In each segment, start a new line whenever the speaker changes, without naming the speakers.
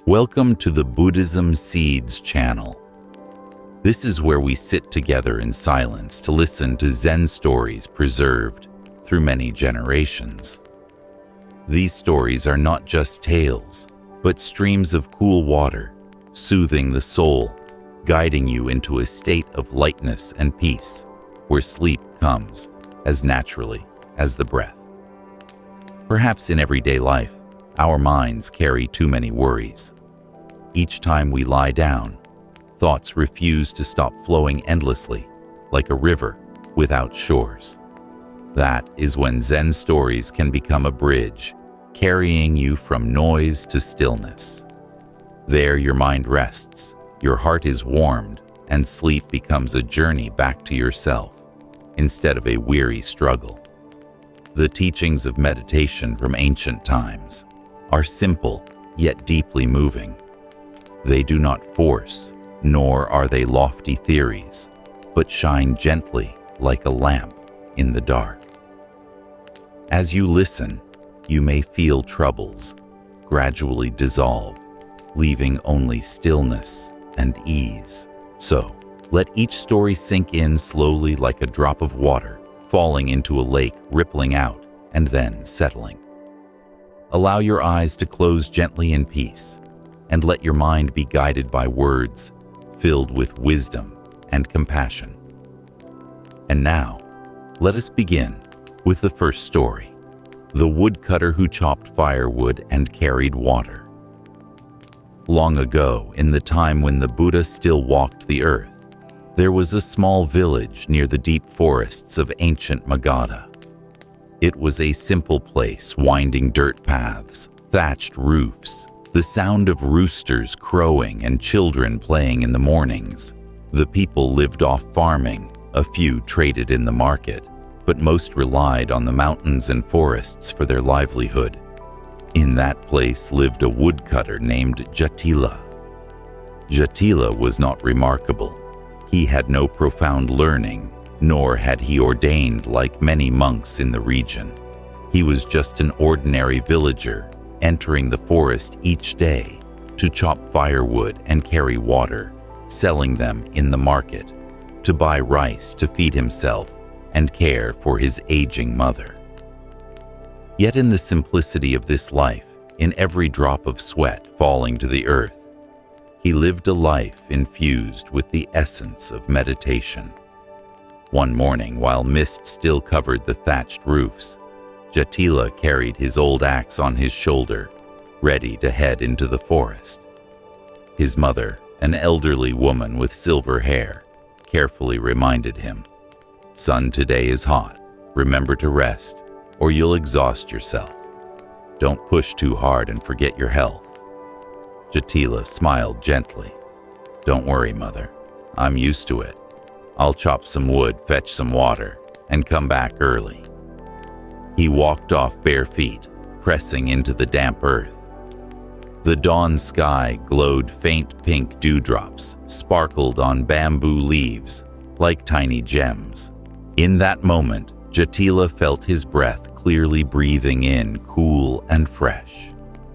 Welcome to the Buddhism Seeds channel. This is where we sit together in silence to listen to Zen stories preserved through many generations. These stories are not just tales, but streams of cool water, soothing the soul, guiding you into a state of lightness and peace, where sleep comes as naturally as the breath. Perhaps in everyday life, our minds carry too many worries. Each time we lie down, thoughts refuse to stop flowing endlessly, like a river without shores. That is when Zen stories can become a bridge, carrying you from noise to stillness. There your mind rests, your heart is warmed, and sleep becomes a journey back to yourself, instead of a weary struggle. The teachings of meditation from ancient times are simple, yet deeply moving. They do not force, nor are they lofty theories, but shine gently like a lamp in the dark. As you listen, you may feel troubles gradually dissolve, leaving only stillness and ease. So, let each story sink in slowly like a drop of water, falling into a lake, rippling out, and then settling. Allow your eyes to close gently in peace, and let your mind be guided by words filled with wisdom and compassion. And now, let us begin with the first story, the woodcutter who chopped firewood and carried water. Long ago, in the time when the Buddha still walked the earth, there was a small village near the deep forests of ancient Magadha. It was a simple place, winding dirt paths, thatched roofs, the sound of roosters crowing and children playing in the mornings. The people lived off farming, a few traded in the market, but most relied on the mountains and forests for their livelihood. In that place lived a woodcutter named Jatila. Jatila was not remarkable. He had no profound learning, nor had he ordained like many monks in the region. He was just an ordinary villager, entering the forest each day to chop firewood and carry water, selling them in the market, to buy rice to feed himself and care for his aging mother. Yet in the simplicity of this life, in every drop of sweat falling to the earth, he lived a life infused with the essence of meditation. One morning, while mist still covered the thatched roofs, Jatila carried his old axe on his shoulder, ready to head into the forest. His mother, an elderly woman with silver hair, carefully reminded him, "Son, today is hot. Remember to rest, or you'll exhaust yourself. Don't push too hard and forget your health." Jatila smiled gently. "Don't worry, mother. I'm used to it. I'll chop some wood, fetch some water, and come back early." He walked off bare feet, pressing into the damp earth. The dawn sky glowed faint pink dewdrops, sparkled on bamboo leaves like tiny gems. In that moment, Jatila felt his breath clearly, breathing in cool and fresh,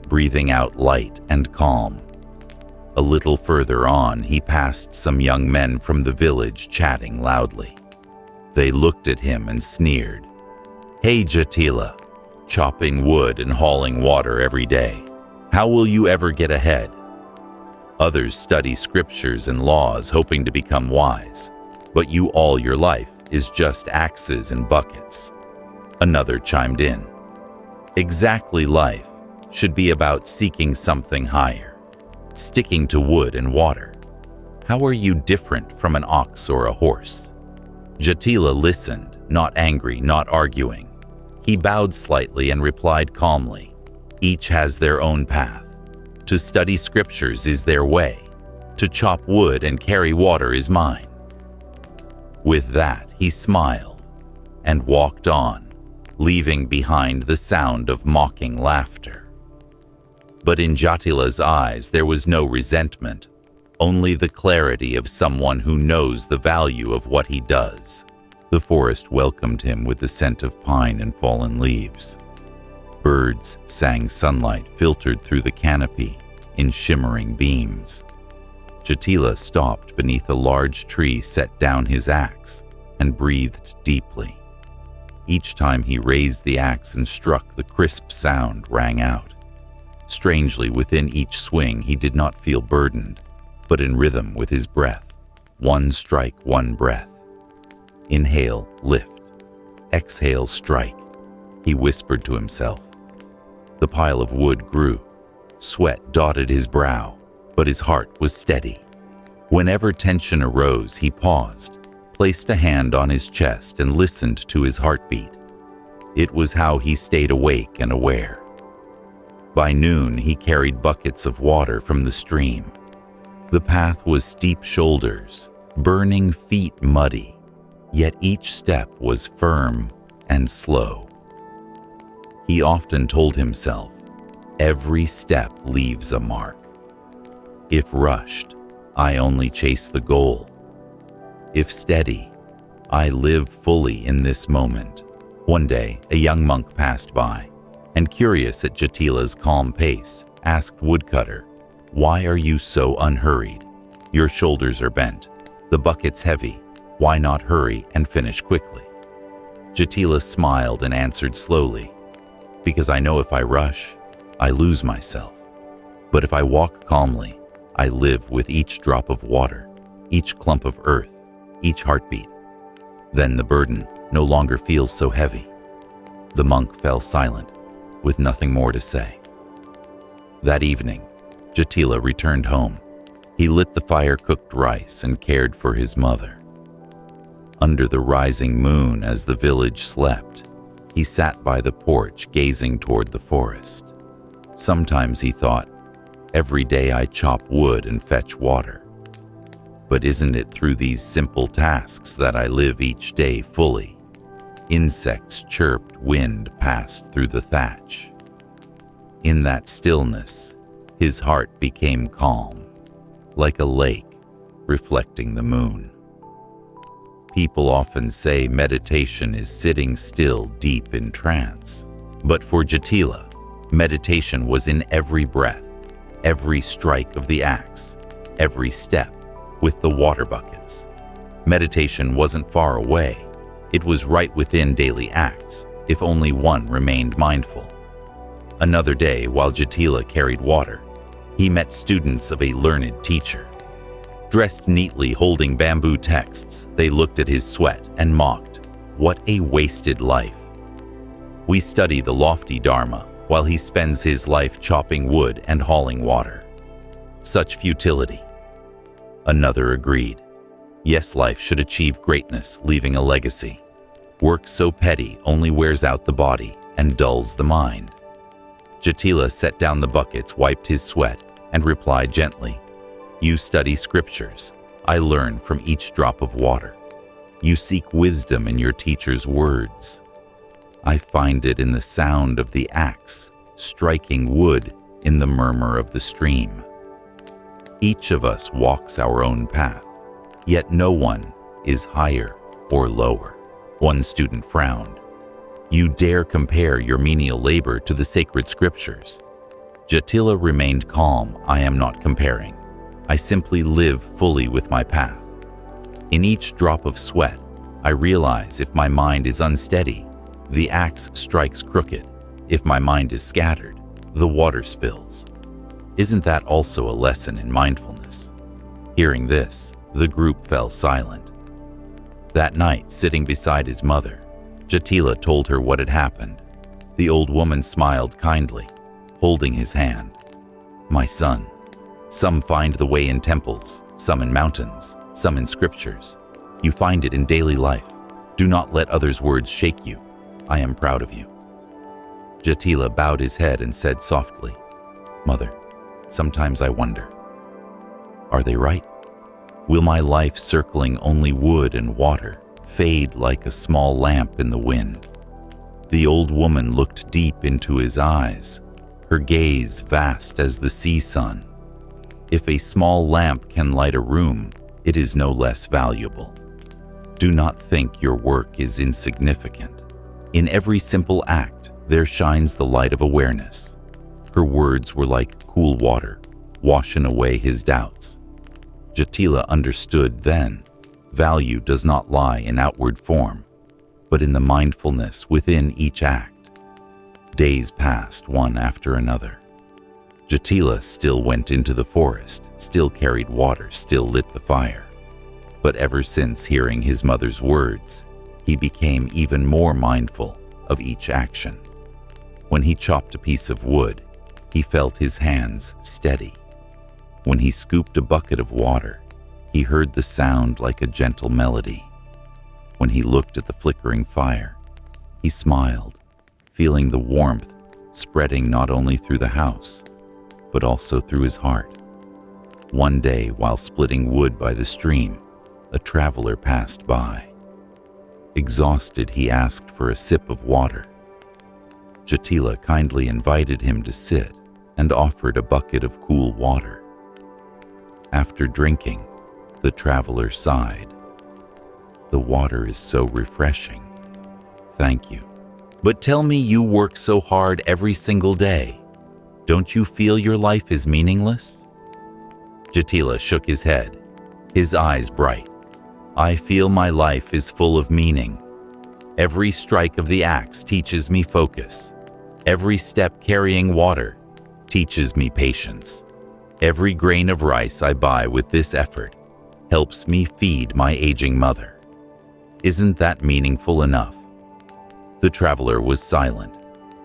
breathing out light and calm. A little further on, he passed some young men from the village chatting loudly. They looked at him and sneered. "Hey, Jatila, chopping wood and hauling water every day. How will you ever get ahead?" Others study scriptures and laws hoping to become wise, but you all your life is just axes and buckets. Another chimed in. Exactly, life should be about seeking something higher, sticking to wood and water. How are you different from an ox or a horse? Jatila listened, not angry, not arguing. He bowed slightly and replied calmly, "Each has their own path. To study scriptures is their way. To chop wood and carry water is mine." With that, he smiled and walked on, leaving behind the sound of mocking laughter. But in Jatila's eyes there was no resentment, only the clarity of someone who knows the value of what he does. The forest welcomed him with the scent of pine and fallen leaves. Birds sang, sunlight filtered through the canopy, in shimmering beams. Jatila stopped beneath a large tree, set down his axe, and breathed deeply. Each time he raised the axe and struck, the crisp sound rang out. Strangely, within each swing, he did not feel burdened, but in rhythm with his breath. One strike, one breath. Inhale, lift. Exhale, strike, he whispered to himself. The pile of wood grew. Sweat dotted his brow, but his heart was steady. Whenever tension arose, he paused, placed a hand on his chest, and listened to his heartbeat. It was how he stayed awake and aware. By noon, he carried buckets of water from the stream. The path was steep shoulders, burning feet muddy, yet each step was firm and slow. He often told himself, every step leaves a mark. If rushed, I only chase the goal. If steady, I live fully in this moment. One day, a young monk passed by, and curious at Jatila's calm pace, asked Woodcutter, "Why are you so unhurried? Your shoulders are bent. The bucket's heavy. Why not hurry and finish quickly?" Jatila smiled and answered slowly, "Because I know if I rush, I lose myself. But if I walk calmly, I live with each drop of water, each clump of earth, each heartbeat. Then the burden no longer feels so heavy." The monk fell silent, with nothing more to say. That evening, Jatila returned home. He lit the fire-cooked rice and cared for his mother. Under the rising moon, as the village slept, he sat by the porch gazing toward the forest. Sometimes he thought, every day I chop wood and fetch water. But isn't it through these simple tasks that I live each day fully? Insects chirped, wind passed through the thatch. In that stillness, his heart became calm, like a lake reflecting the moon. People often say meditation is sitting still deep in trance. But for Jatila, meditation was in every breath, every strike of the axe, every step with the water buckets. Meditation wasn't far away. It was right within daily acts, if only one remained mindful. Another day, while Jatila carried water, he met students of a learned teacher. Dressed neatly, holding bamboo texts, they looked at his sweat and mocked, "What a wasted life. We study the lofty Dharma while he spends his life chopping wood and hauling water. Such futility." Another agreed. Yes, life should achieve greatness, leaving a legacy. Work so petty only wears out the body and dulls the mind. Jatila set down the buckets, wiped his sweat, and replied gently, "You study scriptures. I learn from each drop of water. You seek wisdom in your teacher's words. I find it in the sound of the axe striking wood, in the murmur of the stream." Each of us walks our own path, yet no one is higher or lower. One student frowned. "You dare compare your menial labor to the sacred scriptures?" Jatila remained calm. "I am not comparing. I simply live fully with my path. In each drop of sweat, I realize if my mind is unsteady, the axe strikes crooked. If my mind is scattered, the water spills." Isn't that also a lesson in mindfulness? Hearing this, the group fell silent. That night, sitting beside his mother, Jatila told her what had happened. The old woman smiled kindly, holding his hand. "My son, some find the way in temples, some in mountains, some in scriptures. You find it in daily life. Do not let others' words shake you. I am proud of you." Jatila bowed his head and said softly, "Mother, sometimes I wonder, are they right? Will my life circling only wood and water fade like a small lamp in the wind?" The old woman looked deep into his eyes, her gaze vast as the sea sun. If a small lamp can light a room, it is no less valuable. Do not think your work is insignificant. In every simple act, there shines the light of awareness. Her words were like cool water, washing away his doubts. Jatila understood then, value does not lie in outward form, but in the mindfulness within each act. Days passed one after another. Jatila still went into the forest, still carried water, still lit the fire. But ever since hearing his mother's words, he became even more mindful of each action. When he chopped a piece of wood, he felt his hands steady. When he scooped a bucket of water, he heard the sound like a gentle melody. When he looked at the flickering fire, he smiled, feeling the warmth spreading not only through the house, but also through his heart. One day, while splitting wood by the stream, a traveler passed by. Exhausted, he asked for a sip of water. Jatila kindly invited him to sit and offered a bucket of cool water. After drinking, the traveler sighed. "The water is so refreshing. Thank you. But tell me, you work so hard every single day. Don't you feel your life is meaningless?" Jatila shook his head, his eyes bright. "I feel my life is full of meaning. Every strike of the axe teaches me focus. Every step carrying water teaches me patience. Every grain of rice I buy with this effort helps me feed my aging mother. Isn't that meaningful enough?" The traveler was silent,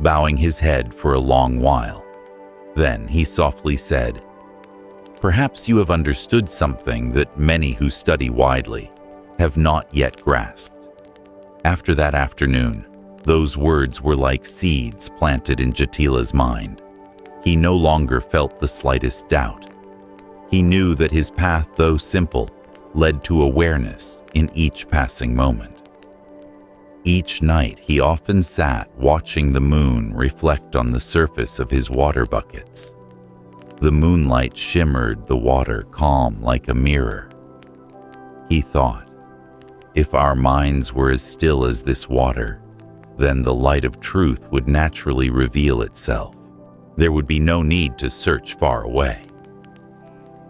bowing his head for a long while. Then he softly said, "Perhaps you have understood something that many who study widely have not yet grasped." After that afternoon, those words were like seeds planted in Jatila's mind. He no longer felt the slightest doubt. He knew that his path, though simple, led to awareness in each passing moment. Each night, he often sat watching the moon reflect on the surface of his water buckets. The moonlight shimmered the water calm like a mirror. He thought, if our minds were as still as this water, then the light of truth would naturally reveal itself. There would be no need to search far away.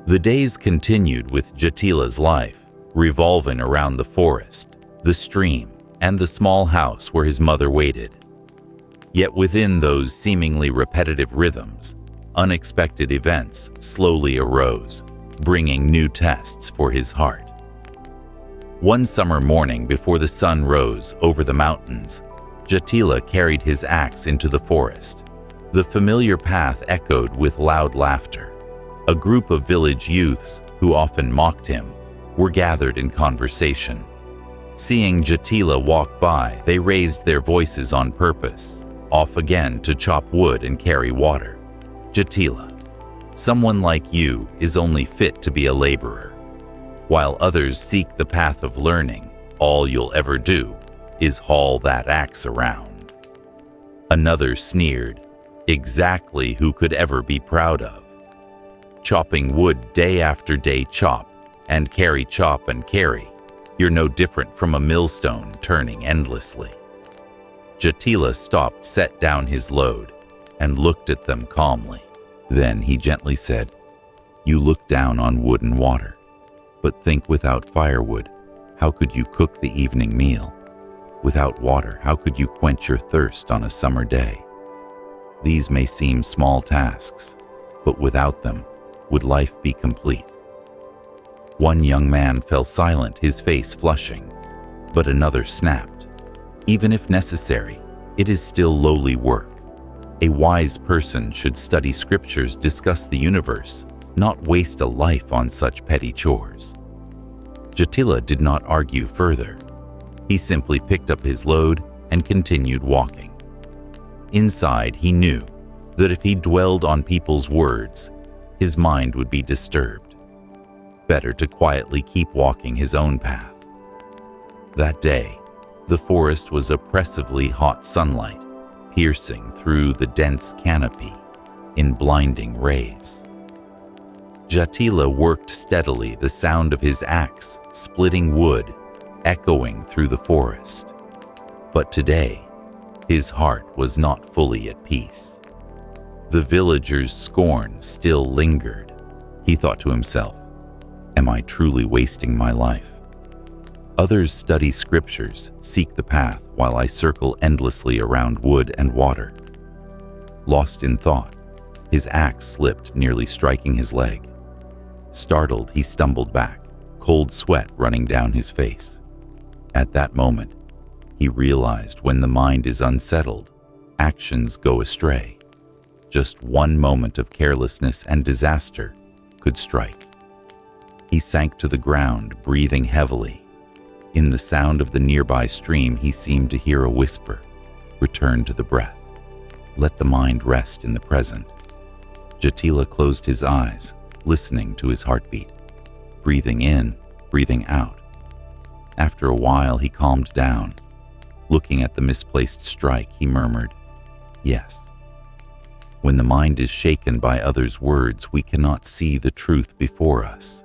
The days continued with Jatila's life, revolving around the forest, the stream, and the small house where his mother waited. Yet within those seemingly repetitive rhythms, unexpected events slowly arose, bringing new tests for his heart. One summer morning before the sun rose over the mountains, Jatila carried his axe into the forest. The familiar path echoed with loud laughter. A group of village youths, who often mocked him, were gathered in conversation. Seeing Jatila walk by, they raised their voices on purpose, off again to chop wood and carry water. "Jatila, someone like you is only fit to be a laborer. While others seek the path of learning, all you'll ever do is haul that axe around." Another sneered, exactly who could ever be proud of. Chopping wood day after day, chop and carry, you're no different from a millstone turning endlessly. Jatila stopped, set down his load, and looked at them calmly. Then he gently said, "You look down on wood and water, but think without firewood, how could you cook the evening meal? Without water, how could you quench your thirst on a summer day? These may seem small tasks, but without them, would life be complete?" One young man fell silent, his face flushing, but another snapped, "Even if necessary, it is still lowly work. A wise person should study scriptures, discuss the universe, not waste a life on such petty chores." Jatila did not argue further. He simply picked up his load and continued walking. Inside, he knew that if he dwelled on people's words, his mind would be disturbed. Better to quietly keep walking his own path. That day, the forest was oppressively hot sunlight, piercing through the dense canopy in blinding rays. Jatila worked steadily, the sound of his axe splitting wood echoing through the forest. But today, his heart was not fully at peace. The villagers' scorn still lingered, He thought to himself, "Am I truly wasting my life? Others study scriptures, seek the path, while I circle endlessly around wood and water." Lost in thought, his axe slipped, nearly striking his leg. Startled, he stumbled back, cold sweat running down his face. At that moment, he realized when the mind is unsettled, actions go astray. Just one moment of carelessness and disaster could strike. He sank to the ground, breathing heavily. In the sound of the nearby stream, he seemed to hear a whisper, "Return to the breath. Let the mind rest in the present." Jatila closed his eyes, listening to his heartbeat, breathing in, breathing out. After a while, he calmed down. Looking at the misplaced strike, he murmured, "Yes." When the mind is shaken by others' words, we cannot see the truth before us.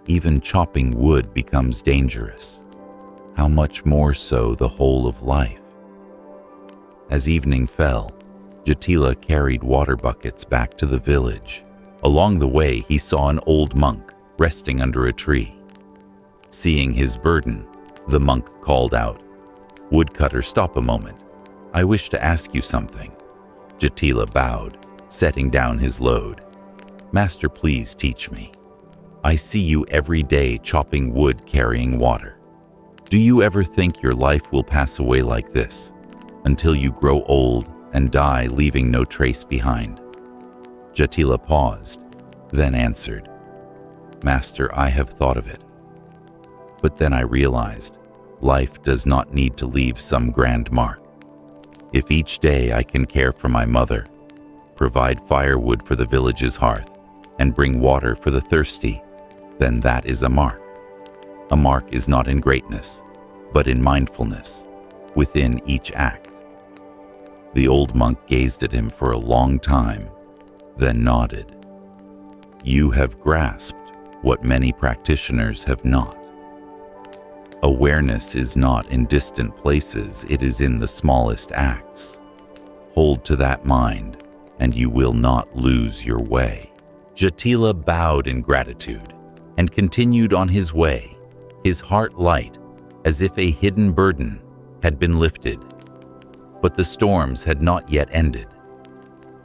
Even chopping wood becomes dangerous. How much more so the whole of life? As evening fell, Jatila carried water buckets back to the village. Along the way, he saw an old monk resting under a tree. Seeing his burden, the monk called out, "Woodcutter, stop a moment. I wish to ask you something." Jatila bowed, setting down his load. "Master, please teach me. I see you every day chopping wood, carrying water. Do you ever think your life will pass away like this, until you grow old and die, leaving no trace behind?" Jatila paused, then answered, "Master, I have thought of it. But then I realized life does not need to leave some grand mark. If each day I can care for my mother, provide firewood for the village's hearth, and bring water for the thirsty, then that is a mark. A mark is not in greatness, but in mindfulness, within each act." The old monk gazed at him for a long time, then nodded. "You have grasped what many practitioners have not. Awareness is not in distant places, it is in the smallest acts. Hold to that mind, and you will not lose your way." Jatila bowed in gratitude and continued on his way, his heart light, as if a hidden burden had been lifted. But the storms had not yet ended.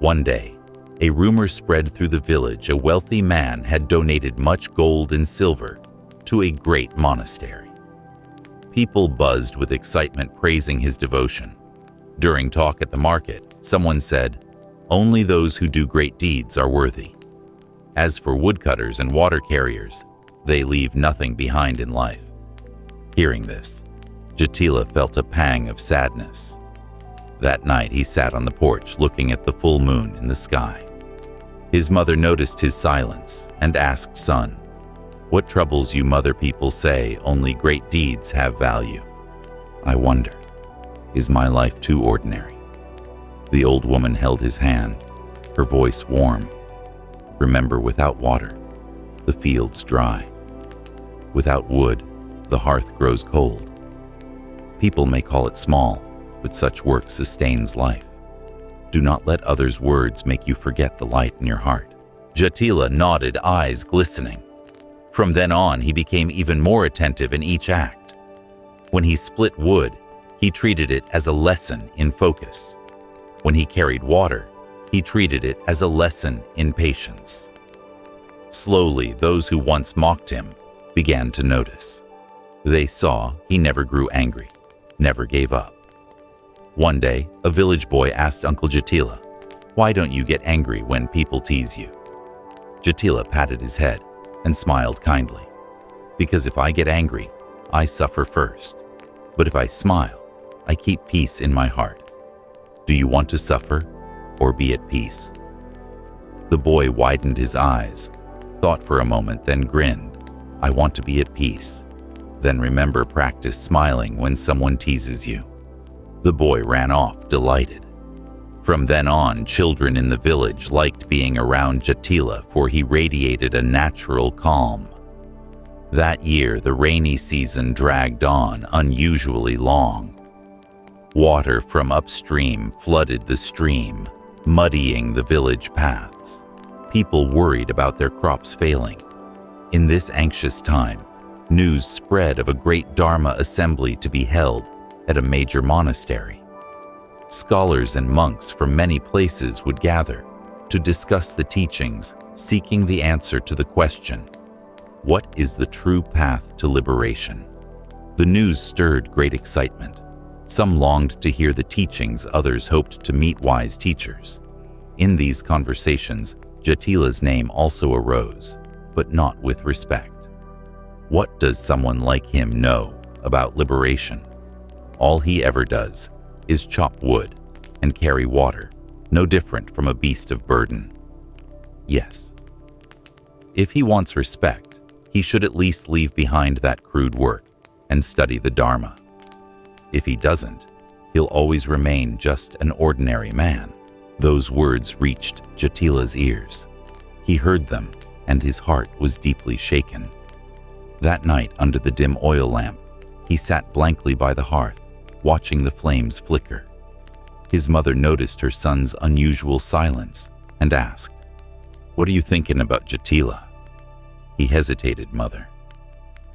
One day, a rumor spread through the village. A wealthy man had donated much gold and silver to a great monastery. People buzzed with excitement, praising his devotion. During talk at the market, someone said, "Only those who do great deeds are worthy. As for woodcutters and water carriers, they leave nothing behind in life." Hearing this, Jatila felt a pang of sadness. That night, he sat on the porch looking at the full moon in the sky. His mother noticed his silence and asked, "Son, what troubles you? Mother, people say only great deeds have value. I wonder, is my life too ordinary?" The old woman held his hand, her voice warm. "Remember, without water, the fields dry. Without wood, the hearth grows cold. People may call it small, but such work sustains life. Do not let others' words make you forget the light in your heart." Jatila nodded, eyes glistening. From then on, he became even more attentive in each act. When he split wood, he treated it as a lesson in focus. When he carried water, he treated it as a lesson in patience. Slowly, those who once mocked him began to notice. They saw he never grew angry, never gave up. One day, a village boy asked Uncle Jatila, "Why don't you get angry when people tease you?" Jatila patted his head and smiled kindly. "Because if I get angry, I suffer first. But if I smile, I keep peace in my heart. Do you want to suffer or be at peace?" The boy widened his eyes, thought for a moment, then grinned. "I want to be at peace." "Then remember, practice smiling when someone teases you." The boy ran off, delighted. From then on, children in the village liked being around Jatila, for he radiated a natural calm. That year, the rainy season dragged on unusually long. Water from upstream flooded the stream, muddying the village paths. People worried about their crops failing. In this anxious time, news spread of a great Dharma assembly to be held at a major monastery. Scholars and monks from many places would gather to discuss the teachings, seeking the answer to the question, what is the true path to liberation? The news stirred great excitement. Some longed to hear the teachings, others hoped to meet wise teachers. In these conversations, Jatila's name also arose, but not with respect. What does someone like him know about liberation? All he ever does is chop wood and carry water, no different from a beast of burden. Yes. If he wants respect, he should at least leave behind that crude work and study the Dharma. If he doesn't, he'll always remain just an ordinary man. Those words reached Jatila's ears. He heard them, and his heart was deeply shaken. That night, under the dim oil lamp, he sat blankly by the hearth, watching the flames flicker. His mother noticed her son's unusual silence and asked, "What are you thinking about Jatila?" He hesitated, "Mother,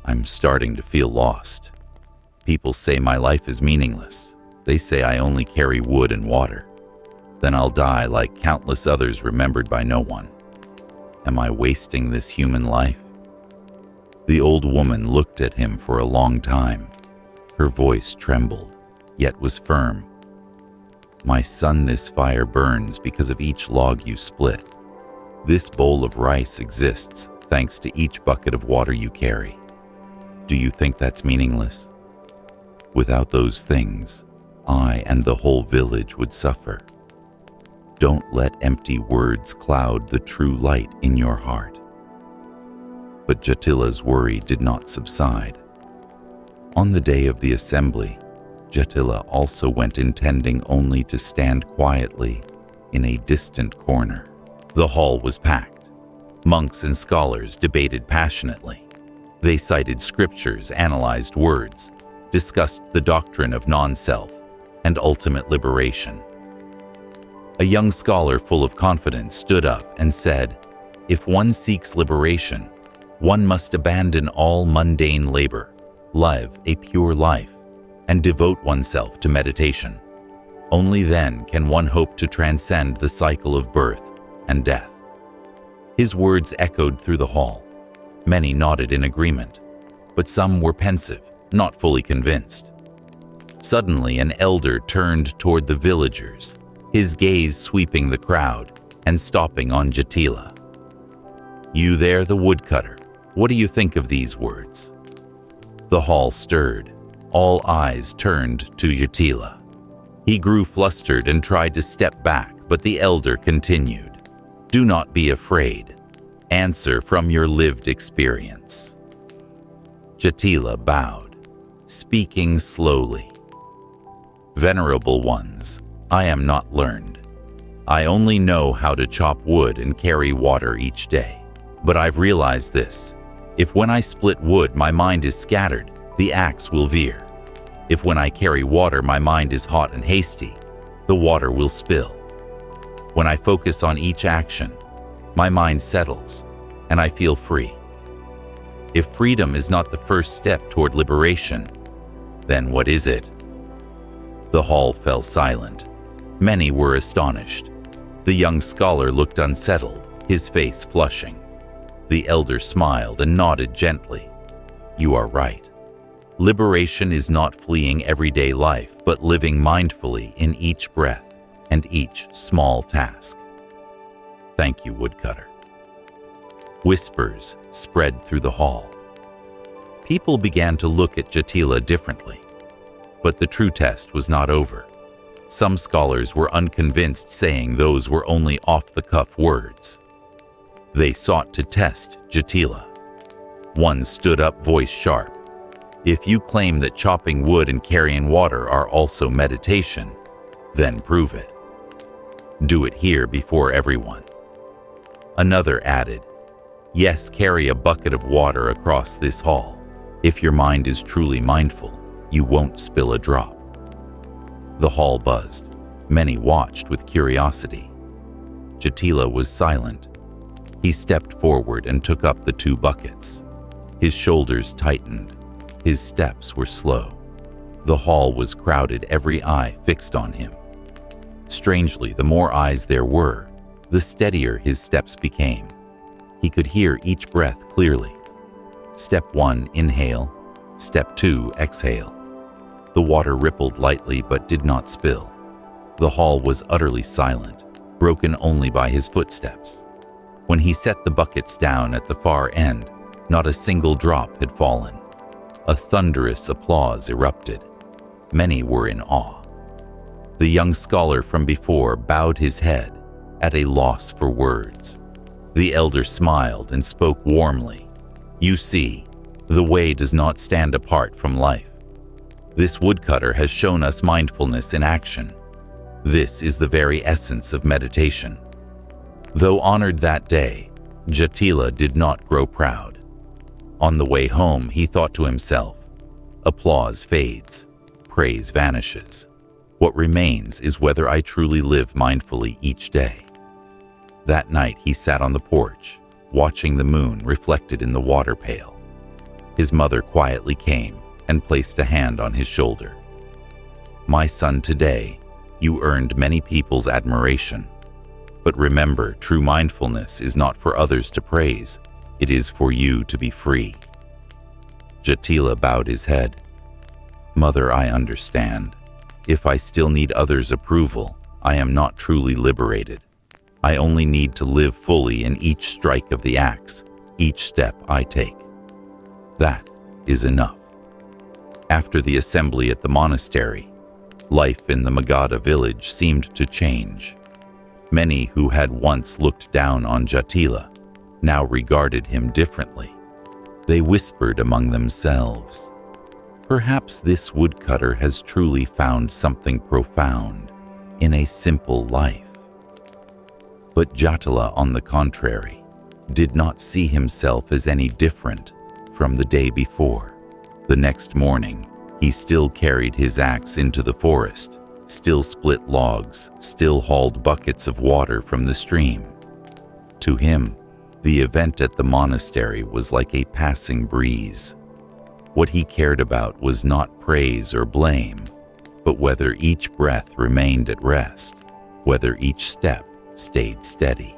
I'm starting to feel lost. People say my life is meaningless. They say I only carry wood and water. Then I'll die like countless others remembered by no one. Am I wasting this human life?" The old woman looked at him for a long time. Her voice trembled, yet was firm. "My son, this fire burns because of each log you split. This bowl of rice exists thanks to each bucket of water you carry. Do you think that's meaningless? Without those things, I and the whole village would suffer. Don't let empty words cloud the true light in your heart." But Jatila's worry did not subside. On the day of the assembly, Jatila also went intending only to stand quietly in a distant corner. The hall was packed. Monks and scholars debated passionately. They cited scriptures, analyzed words, discussed the doctrine of non-self and ultimate liberation. A young scholar full of confidence stood up and said, "If one seeks liberation, one must abandon all mundane labor, live a pure life, and devote oneself to meditation. Only then can one hope to transcend the cycle of birth and death." His words echoed through the hall. Many nodded in agreement, but some were pensive, not fully convinced. Suddenly, an elder turned toward the villagers, his gaze sweeping the crowd and stopping on Jatila. "You there, the woodcutter, what do you think of these words?" The hall stirred. All eyes turned to Jatila. He grew flustered and tried to step back, but the elder continued, "Do not be afraid. Answer from your lived experience." Jatila bowed, speaking slowly. "Venerable ones, I am not learned. I only know how to chop wood and carry water each day. But I've realized this. If when I split wood my mind is scattered, the axe will veer. If when I carry water my mind is hot and hasty, the water will spill. When I focus on each action, my mind settles and I feel free. If freedom is not the first step toward liberation, then what is it?" The hall fell silent. Many were astonished. The young scholar looked unsettled, his face flushing. The elder smiled and nodded gently. "You are right. Liberation is not fleeing everyday life, but living mindfully in each breath and each small task." "Thank you, woodcutter." Whispers spread through the hall. People began to look at Jatila differently. But the true test was not over. Some scholars were unconvinced, saying those were only off-the-cuff words. They sought to test Jatila. One stood up, voice sharp. "If you claim that chopping wood and carrying water are also meditation, then prove it. Do it here before everyone." Another added, "Yes, carry a bucket of water across this hall. If your mind is truly mindful, you won't spill a drop." The hall buzzed. Many watched with curiosity. Jatila was silent, He stepped forward and took up the 2 buckets. His shoulders tightened. His steps were slow. The hall was crowded, every eye fixed on him. Strangely, the more eyes there were, the steadier his steps became. He could hear each breath clearly. Step 1, inhale. Step 2, exhale. The water rippled lightly but did not spill. The hall was utterly silent, broken only by his footsteps. When he set the buckets down at the far end, not a single drop had fallen. A thunderous applause erupted. Many were in awe. The young scholar from before bowed his head, at a loss for words. The elder smiled and spoke warmly. "You see, the way does not stand apart from life. This woodcutter has shown us mindfulness in action. This is the very essence of meditation." Though honored that day, Jatila did not grow proud. On the way home, he thought to himself, "Applause fades, praise vanishes. What remains is whether I truly live mindfully each day." That night, he sat on the porch, watching the moon reflected in the water pail. His mother quietly came and placed a hand on his shoulder. "My son, today, you earned many people's admiration. But remember, true mindfulness is not for others to praise. It is for you to be free." Jatila bowed his head. "Mother, I understand. If I still need others' approval, I am not truly liberated. I only need to live fully in each strike of the axe, each step I take. That is enough." After the assembly at the monastery, life in the Magadha village seemed to change. Many who had once looked down on Jatila now regarded him differently. They whispered among themselves, "Perhaps this woodcutter has truly found something profound in a simple life." But Jatila, on the contrary, did not see himself as any different from the day before. The next morning, he still carried his axe into the forest, still split logs, still hauled buckets of water from the stream. To him, the event at the monastery was like a passing breeze. What he cared about was not praise or blame, but whether each breath remained at rest, whether each step stayed steady.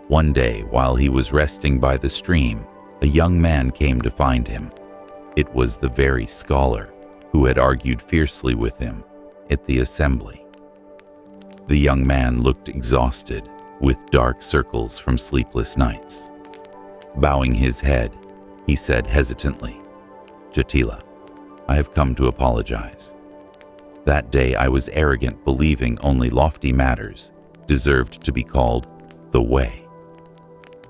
One day, while he was resting by the stream, a young man came to find him. It was the very scholar who had argued fiercely with him at the assembly. The young man looked exhausted, with dark circles from sleepless nights. Bowing his head, he said hesitantly, "Jatila, I have come to apologize. That day I was arrogant, believing only lofty matters deserved to be called the way.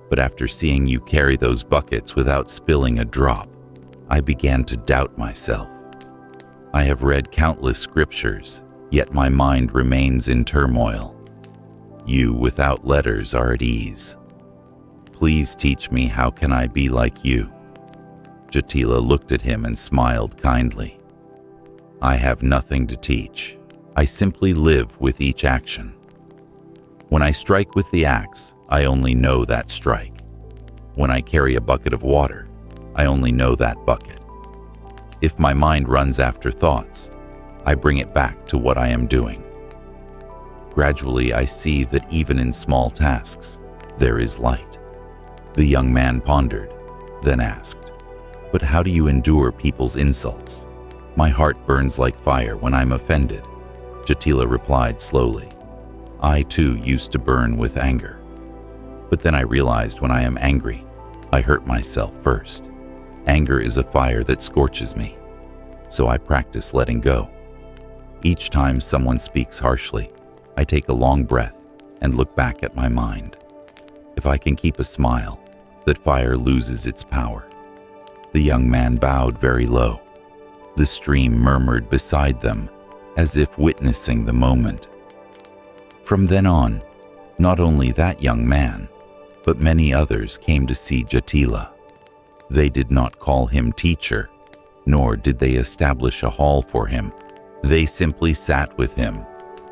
But after seeing you carry those buckets without spilling a drop, I began to doubt myself. I have read countless scriptures, yet my mind remains in turmoil. You, without letters, are at ease. Please teach me, how can I be like you?" Jatila looked at him and smiled kindly. "I have nothing to teach. I simply live with each action. When I strike with the axe, I only know that strike. When I carry a bucket of water, I only know that bucket. If my mind runs after thoughts, I bring it back to what I am doing. Gradually, I see that even in small tasks, there is light." The young man pondered, then asked, "But how do you endure people's insults? My heart burns like fire when I'm offended." Jatila replied slowly, "I too used to burn with anger. But then I realized when I am angry, I hurt myself first. Anger is a fire that scorches me, so I practice letting go. Each time someone speaks harshly, I take a long breath and look back at my mind. If I can keep a smile, that fire loses its power." The young man bowed very low. The stream murmured beside them, as if witnessing the moment. From then on, not only that young man, but many others came to see Jatila. They did not call him teacher, nor did they establish a hall for him. They simply sat with him,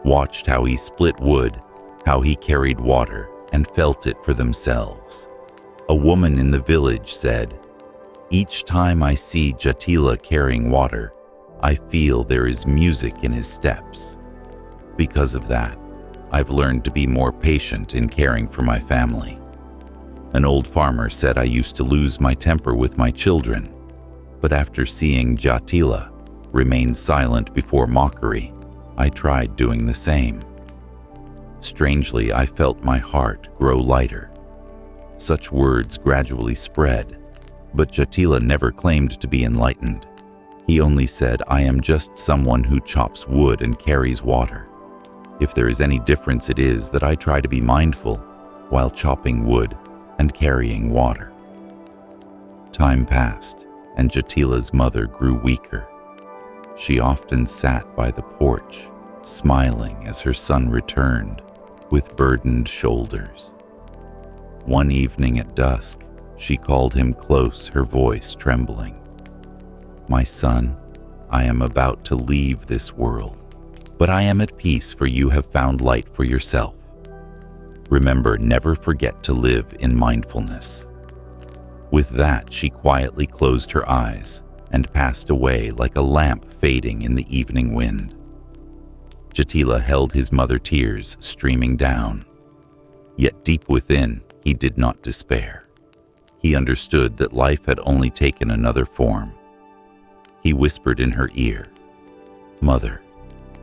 watched how he split wood, how he carried water, and felt it for themselves. A woman in the village said, "Each time I see Jatila carrying water, I feel there is music in his steps." Because of that, I've learned to be more patient in caring for my family. An old farmer said I used to lose my temper with my children, but after seeing Jatila remain silent before mockery, I tried doing the same. Strangely, I felt my heart grow lighter. Such words gradually spread, but Jatila never claimed to be enlightened. He only said, "I am just someone who chops wood and carries water. If there is any difference, it is that I try to be mindful while chopping wood and carrying water." Time passed, and Jatila's mother grew weaker. She often sat by the porch, smiling as her son returned with burdened shoulders. One evening at dusk, she called him close, her voice trembling. "My son, I am about to leave this world, but I am at peace, for you have found light for yourself. Remember, never forget to live in mindfulness." With that, she quietly closed her eyes and passed away like a lamp fading in the evening wind. Jatila held his mother's tears streaming down. Yet deep within, he did not despair. He understood that life had only taken another form. He whispered in her ear, "Mother,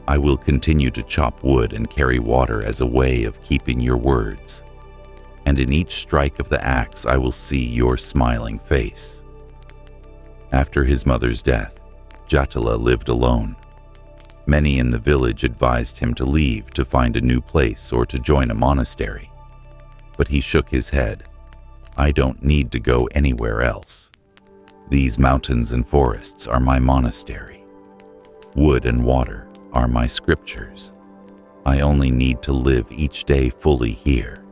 I will continue to chop wood and carry water as a way of keeping your words. And in each strike of the axe, I will see your smiling face." After his mother's death, Jatila lived alone. Many in the village advised him to leave to find a new place or to join a monastery. But he shook his head. "I don't need to go anywhere else. These mountains and forests are my monastery. Wood and water are my scriptures. I only need to live each day fully here."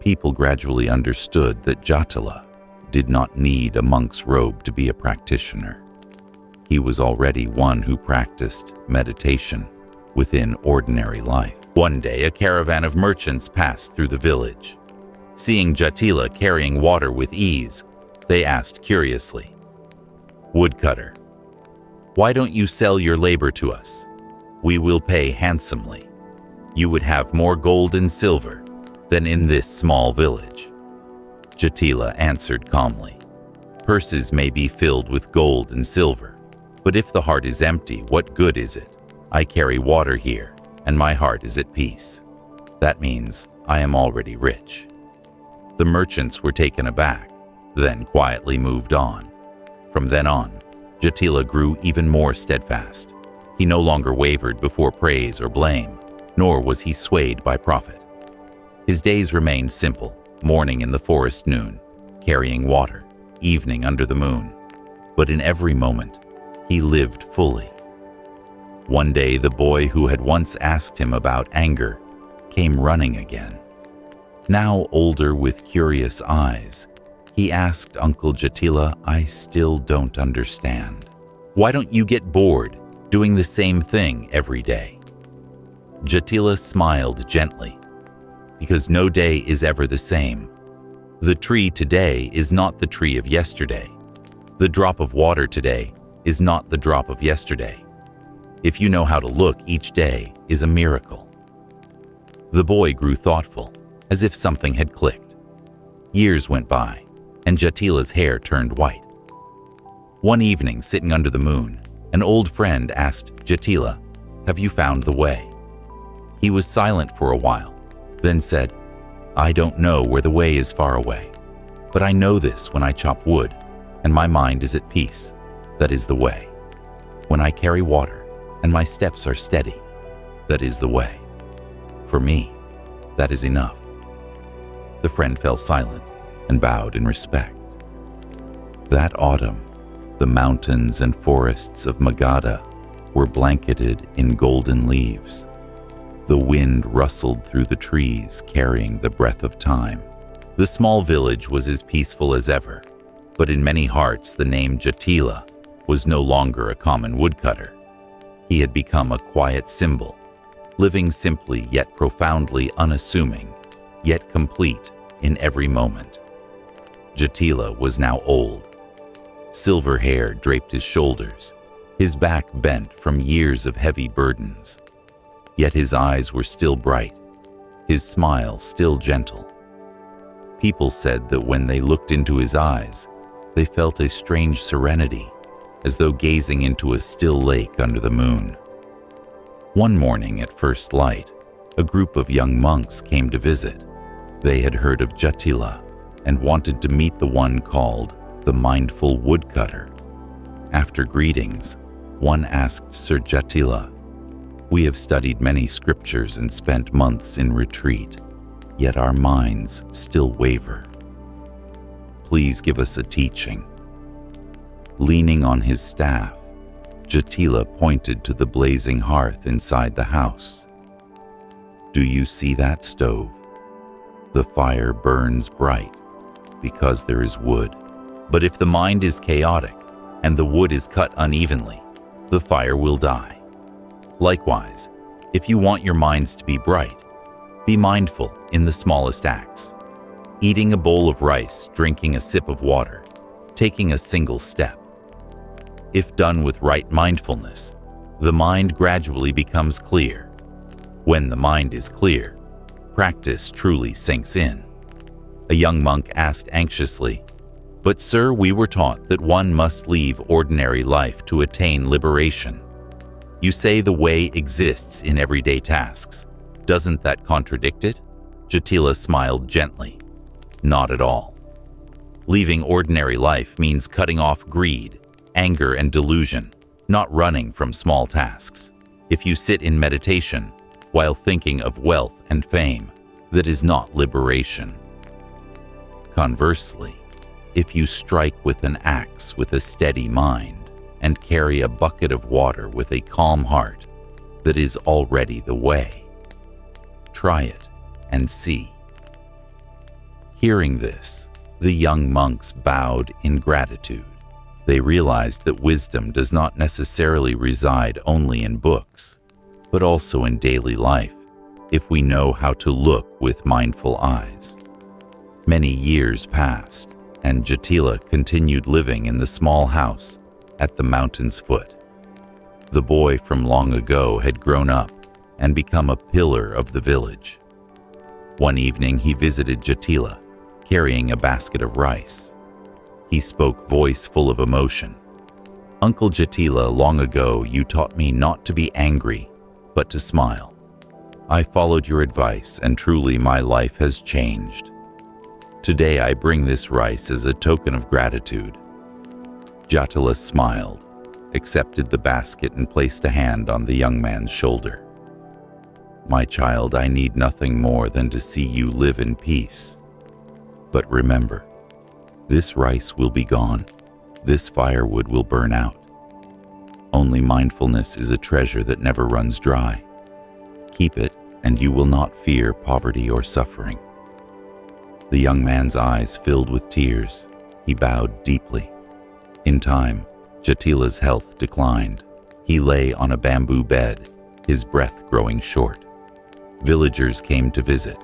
People gradually understood that Jatila did not need a monk's robe to be a practitioner. He was already one who practiced meditation within ordinary life. One day, a caravan of merchants passed through the village. Seeing Jatila carrying water with ease, they asked curiously, "Woodcutter, why don't you sell your labor to us? We will pay handsomely. You would have more gold and silver than in this small village." Jatila answered calmly, "Purses may be filled with gold and silver, but if the heart is empty, what good is it? I carry water here, and my heart is at peace. That means I am already rich." The merchants were taken aback, then quietly moved on. From then on, Jatila grew even more steadfast. He no longer wavered before praise or blame, nor was he swayed by profit. His days remained simple: morning in the forest, noon, carrying water, evening under the moon. But in every moment, he lived fully. One day, the boy who had once asked him about anger came running again. Now older with curious eyes, he asked Uncle Jatila, "I still don't understand. Why don't you get bored doing the same thing every day?" Jatila smiled gently, "Because no day is ever the same. The tree today is not the tree of yesterday. The drop of water today is not the drop of yesterday. If you know how to look, each day is a miracle." The boy grew thoughtful, as if something had clicked. Years went by, and Jatila's hair turned white. One evening, sitting under the moon, an old friend asked Jatila, "Have you found the way?" He was silent for a while, then said, "I don't know where the way is far away, but I know this: when I chop wood and my mind is at peace, that is the way. When I carry water and my steps are steady, that is the way. For me, that is enough." The friend fell silent and bowed in respect. That autumn, the mountains and forests of Magadha were blanketed in golden leaves. The wind rustled through the trees, carrying the breath of time. The small village was as peaceful as ever, but in many hearts the name Jatila was no longer a common woodcutter. He had become a quiet symbol, living simply yet profoundly unassuming, yet complete in every moment. Jatila was now old. Silver hair draped his shoulders, his back bent from years of heavy burdens. Yet his eyes were still bright, his smile still gentle. People said that when they looked into his eyes, they felt a strange serenity, as though gazing into a still lake under the moon. One morning at first light, a group of young monks came to visit. They had heard of Jatila and wanted to meet the one called the mindful woodcutter. After greetings, one asked Sir Jatila, "We have studied many scriptures and spent months in retreat, yet our minds still waver. Please give us a teaching." Leaning on his staff, Jatila pointed to the blazing hearth inside the house. "Do you see that stove? The fire burns bright because there is wood. But if the mind is chaotic and the wood is cut unevenly, the fire will die. Likewise, if you want your minds to be bright, be mindful in the smallest acts. Eating a bowl of rice, drinking a sip of water, taking a single step. If done with right mindfulness, the mind gradually becomes clear. When the mind is clear, practice truly sinks in." A young monk asked anxiously, "But sir, we were taught that one must leave ordinary life to attain liberation. You say the way exists in everyday tasks. Doesn't that contradict it?" Jatila smiled gently. "Not at all. Leaving ordinary life means cutting off greed, anger, and delusion, not running from small tasks. If you sit in meditation while thinking of wealth and fame, that is not liberation. Conversely, if you strike with an axe with a steady mind and carry a bucket of water with a calm heart, that is already the way. Try it and see." Hearing this, the young monks bowed in gratitude. They realized that wisdom does not necessarily reside only in books, but also in daily life, if we know how to look with mindful eyes. Many years passed, and Jatila continued living in the small house at the mountain's foot. The boy from long ago had grown up and become a pillar of the village. One evening he visited Jatila, carrying a basket of rice. He spoke, voice full of emotion. "Uncle Jatila, long ago you taught me not to be angry, but to smile. I followed your advice, and truly my life has changed. Today I bring this rice as a token of gratitude." Jatila smiled, accepted the basket, and placed a hand on the young man's shoulder. "My child, I need nothing more than to see you live in peace. But remember, this rice will be gone. This firewood will burn out. Only mindfulness is a treasure that never runs dry. Keep it, and you will not fear poverty or suffering." The young man's eyes filled with tears. He bowed deeply. In time, Jatila's health declined. He lay on a bamboo bed, his breath growing short. Villagers came to visit.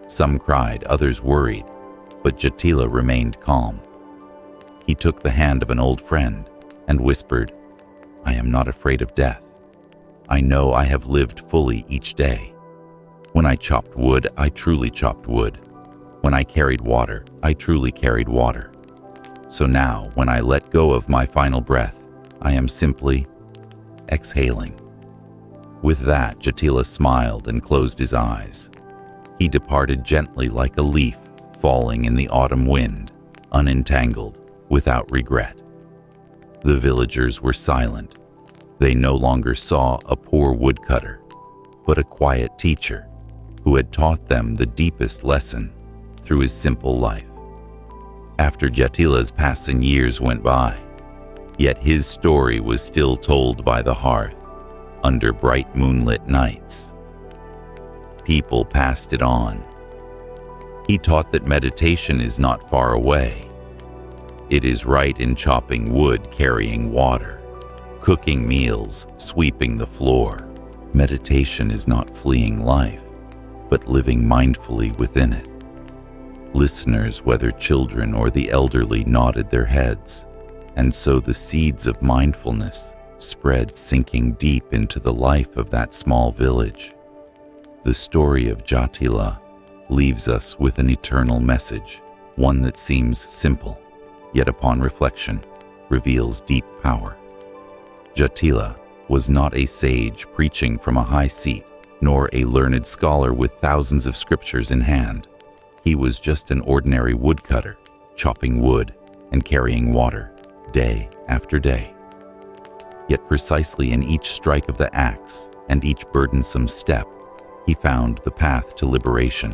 Some cried, others worried, but Jatila remained calm. He took the hand of an old friend and whispered, "I am not afraid of death. I know I have lived fully each day. When I chopped wood, I truly chopped wood. When I carried water, I truly carried water. So now, when I let go of my final breath, I am simply exhaling." With that, Jatila smiled and closed his eyes. He departed gently like a leaf falling in the autumn wind, unentangled, without regret. The villagers were silent. They no longer saw a poor woodcutter, but a quiet teacher who had taught them the deepest lesson through his simple life. After Jatila's passing, years went by, yet his story was still told by the hearth under bright moonlit nights. People passed it on. He taught that meditation is not far away. It is right in chopping wood, carrying water, cooking meals, sweeping the floor. Meditation is not fleeing life, but living mindfully within it. Listeners, whether children or the elderly, nodded their heads, and so the seeds of mindfulness spread, sinking deep into the life of that small village. The story of Jatila leaves us with an eternal message, one that seems simple, yet upon reflection reveals deep power. Jatila was not a sage preaching from a high seat, nor a learned scholar with thousands of scriptures in hand. He was just an ordinary woodcutter, chopping wood and carrying water, day after day. Yet precisely in each strike of the axe and each burdensome step, he found the path to liberation.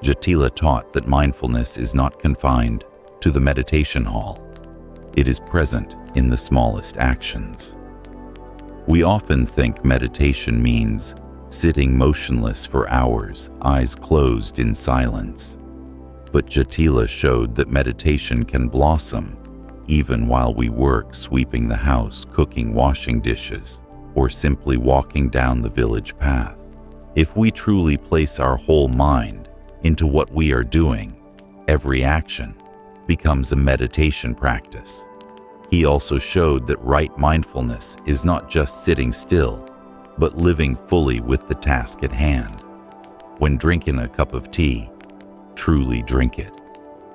Jatila taught that mindfulness is not confined to the meditation hall. It is present in the smallest actions. We often think meditation means sitting motionless for hours, eyes closed in silence. But Jatila showed that meditation can blossom even while we work, sweeping the house, cooking, washing dishes, or simply walking down the village path. If we truly place our whole mind into what we are doing, every action becomes a meditation practice. He also showed that right mindfulness is not just sitting still, but living fully with the task at hand. When drinking a cup of tea, truly drink it.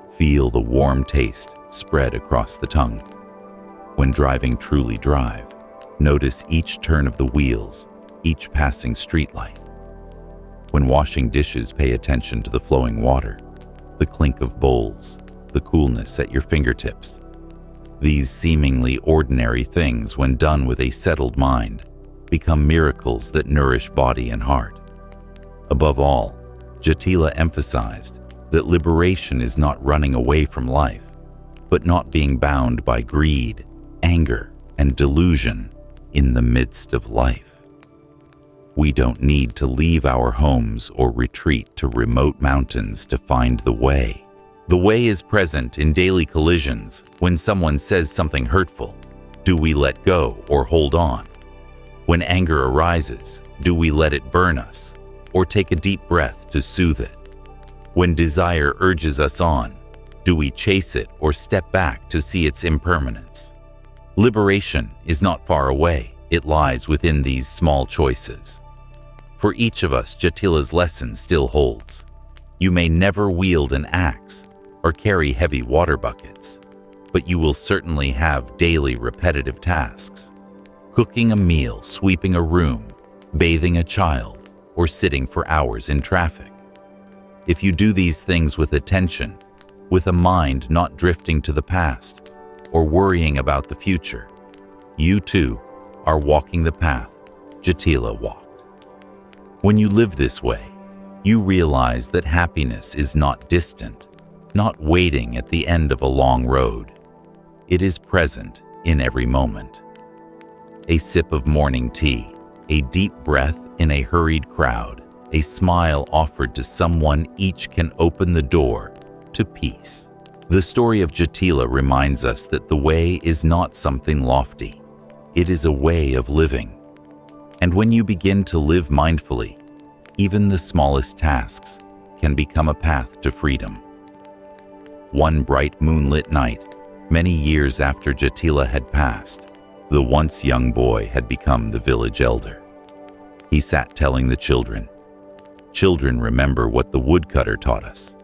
Feel the warm taste spread across the tongue. When driving, truly drive. Notice each turn of the wheels, each passing streetlight. When washing dishes, pay attention to the flowing water, the clink of bowls, the coolness at your fingertips. These seemingly ordinary things, when done with a settled mind, become miracles that nourish body and heart. Above all, Jatila emphasized that liberation is not running away from life, but not being bound by greed, anger, and delusion in the midst of life. We don't need to leave our homes or retreat to remote mountains to find the way. The way is present in daily collisions. When someone says something hurtful, do we let go or hold on? When anger arises, do we let it burn us or take a deep breath to soothe it? When desire urges us on, do we chase it or step back to see its impermanence? Liberation is not far away. It lies within these small choices. For each of us, Jatila's lesson still holds. You may never wield an axe or carry heavy water buckets, but you will certainly have daily repetitive tasks. Cooking a meal, sweeping a room, bathing a child, or sitting for hours in traffic. If you do these things with attention, with a mind not drifting to the past or worrying about the future, you too are walking the path Jatila walked. When you live this way, you realize that happiness is not distant, not waiting at the end of a long road. It is present in every moment. A sip of morning tea, a deep breath in a hurried crowd, a smile offered to someone, each can open the door to peace. The story of Jatila reminds us that the way is not something lofty. It is a way of living. And when you begin to live mindfully, even the smallest tasks can become a path to freedom. One bright moonlit night, many years after Jatila had passed, the once young boy had become the village elder. He sat telling the children, "Children, remember what the woodcutter taught us.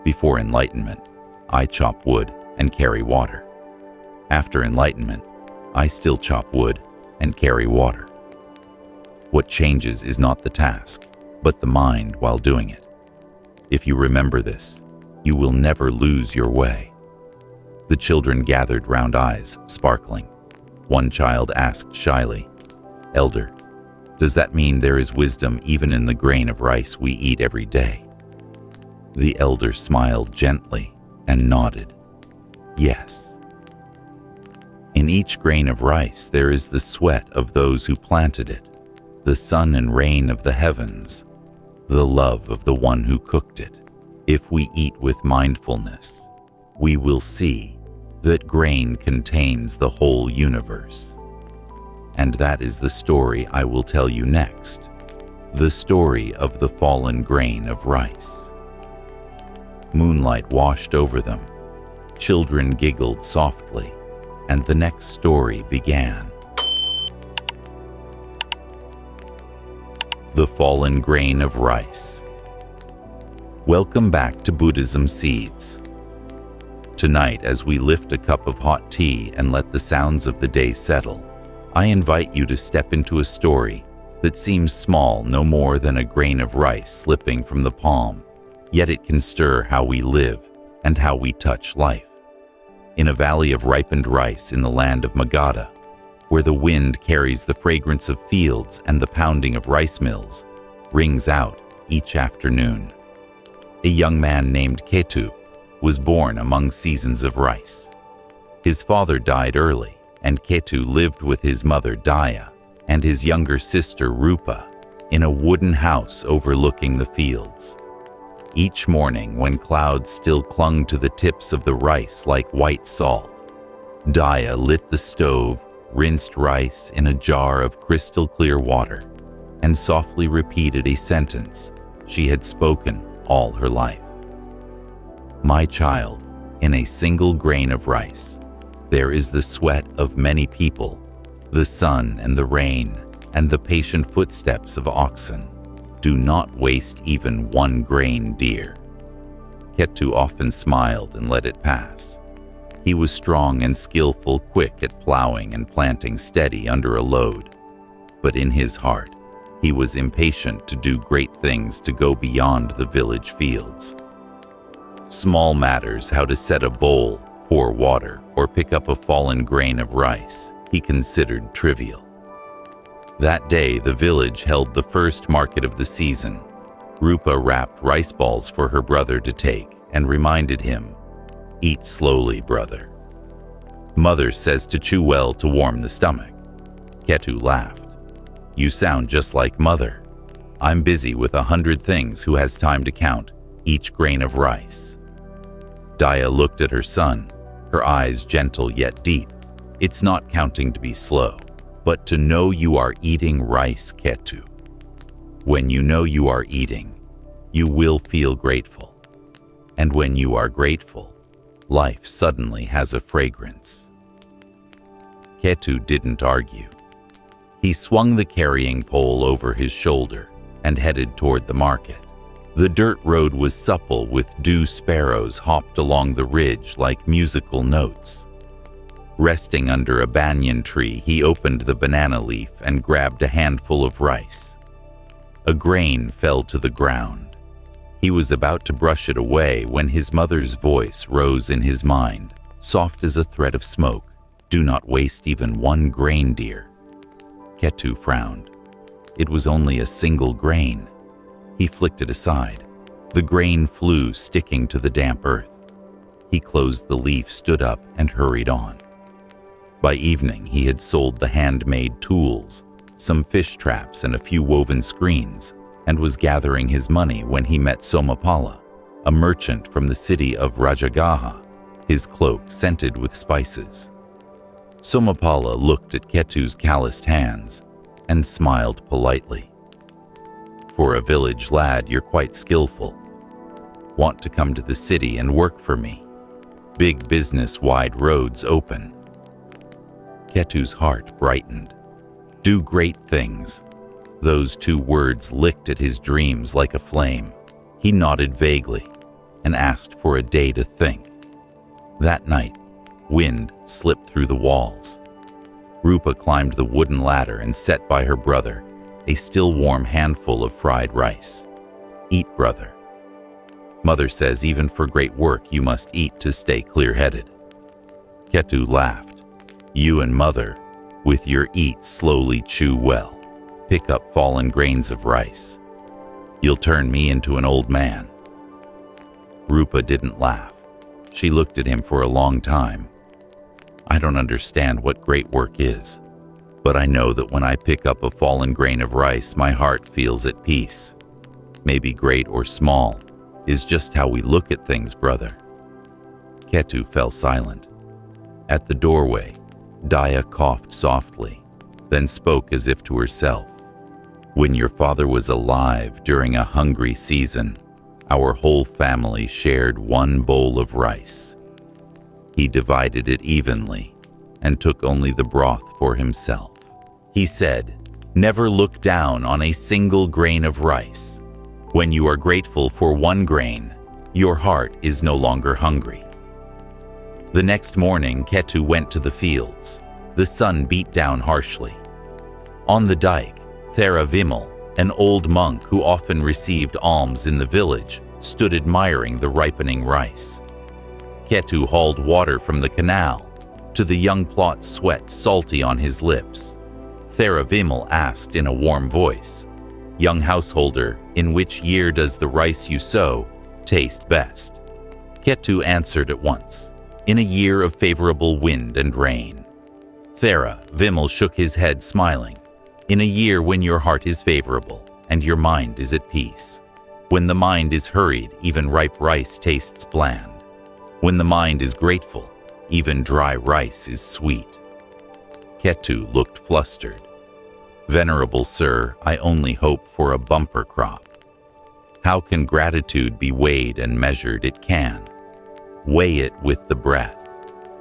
Before enlightenment, I chop wood and carry water. After enlightenment, I still chop wood and carry water. What changes is not the task, but the mind while doing it. If you remember this, you will never lose your way." The children gathered round, eyes sparkling. One child asked shyly, "Elder, does that mean there is wisdom even in the grain of rice we eat every day?" The elder smiled gently and nodded, "Yes. In each grain of rice there is the sweat of those who planted it, the sun and rain of the heavens, the love of the one who cooked it. If we eat with mindfulness, we will see that grain contains the whole universe." And that is the story I will tell you next. The Story of the Fallen Grain of Rice. Moonlight washed over them. Children giggled softly, and the next story began. The Fallen Grain of Rice. Welcome back to Buddhism Seeds. Tonight, as we lift a cup of hot tea and let the sounds of the day settle, I invite you to step into a story that seems small, no more than a grain of rice slipping from the palm, yet it can stir how we live and how we touch life. In a valley of ripened rice in the land of Magadha, where the wind carries the fragrance of fields and the pounding of rice mills rings out each afternoon, a young man named Ketu was born among seasons of rice. His father died early, and Ketu lived with his mother Daya and his younger sister Rupa in a wooden house overlooking the fields. Each morning, when clouds still clung to the tips of the rice like white salt, Daya lit the stove, rinsed rice in a jar of crystal clear water, and softly repeated a sentence she had spoken all her life. My child, in a single grain of rice, there is the sweat of many people, the sun and the rain, and the patient footsteps of oxen. Do not waste even one grain, dear. Ketu often smiled and let it pass. He was strong and skillful, quick at plowing and planting, steady under a load. But in his heart, he was impatient to do great things, to go beyond the village fields. Small matters, how to set a bowl, pour water, or pick up a fallen grain of rice, he considered trivial. That day, the village held the first market of the season. Rupa wrapped rice balls for her brother to take and reminded him, "Eat slowly, brother. Mother says to chew well to warm the stomach." Ketu laughed. "You sound just like Mother. I'm busy with 100 things. Who has time to count each grain of rice?" Daya looked at her son, her eyes gentle yet deep. "It's not counting to be slow, but to know you are eating rice, Ketu. When you know you are eating, you will feel grateful. And when you are grateful, life suddenly has a fragrance." Ketu didn't argue. He swung the carrying pole over his shoulder and headed toward the market. The dirt road was supple, with dew sparrows hopped along the ridge like musical notes. Resting under a banyan tree, he opened the banana leaf and grabbed a handful of rice. A grain fell to the ground. He was about to brush it away when his mother's voice rose in his mind, soft as a thread of smoke. "Do not waste even one grain, dear." Ketu frowned. It was only a single grain. He flicked it aside. The grain flew, sticking to the damp earth. He closed the leaf, stood up, and hurried on. By evening, he had sold the handmade tools, some fish traps, and a few woven screens, and was gathering his money when he met Somapala, a merchant from the city of Rajagaha, his cloak scented with spices. Somapala looked at Ketu's calloused hands and smiled politely. "For a village lad, you're quite skillful. Want to come to the city and work for me? Big business, wide roads open." Ketu's heart brightened. "Do great things." Those two words licked at his dreams like a flame. He nodded vaguely and asked for a day to think. That night, wind slipped through the walls. Rupa climbed the wooden ladder and set by her brother a still warm handful of fried rice. "Eat, brother. Mother says even for great work you must eat to stay clear-headed." Ketu laughed. "You and Mother, with your eat slowly, chew well, pick up fallen grains of rice. You'll turn me into an old man." Rupa didn't laugh. She looked at him for a long time. "I don't understand what great work is, but I know that when I pick up a fallen grain of rice, my heart feels at peace. Maybe great or small is just how we look at things, brother." Ketu fell silent. At the doorway, Daya coughed softly, then spoke as if to herself. When your father was alive during a hungry season, our whole family shared one bowl of rice. He divided it evenly and took only the broth for himself. He said, "Never look down on a single grain of rice. When you are grateful for one grain, your heart is no longer hungry." The next morning, Ketu went to the fields. The sun beat down harshly. On the dike, Thera Vimal, an old monk who often received alms in the village, stood admiring the ripening rice. Ketu hauled water from the canal. To the young plot's sweat salty on his lips, Thera Vimal asked in a warm voice, "Young householder, in which year does the rice you sow taste best?" Ketu answered at once, "In a year of favorable wind and rain." Thera Vimal shook his head, smiling, "In a year when your heart is favorable and your mind is at peace. When the mind is hurried, even ripe rice tastes bland. When the mind is grateful, even dry rice is sweet." Ketu looked flustered. "Venerable sir, I only hope for a bumper crop." How can gratitude be weighed and measured? It can. Weigh it with the breath.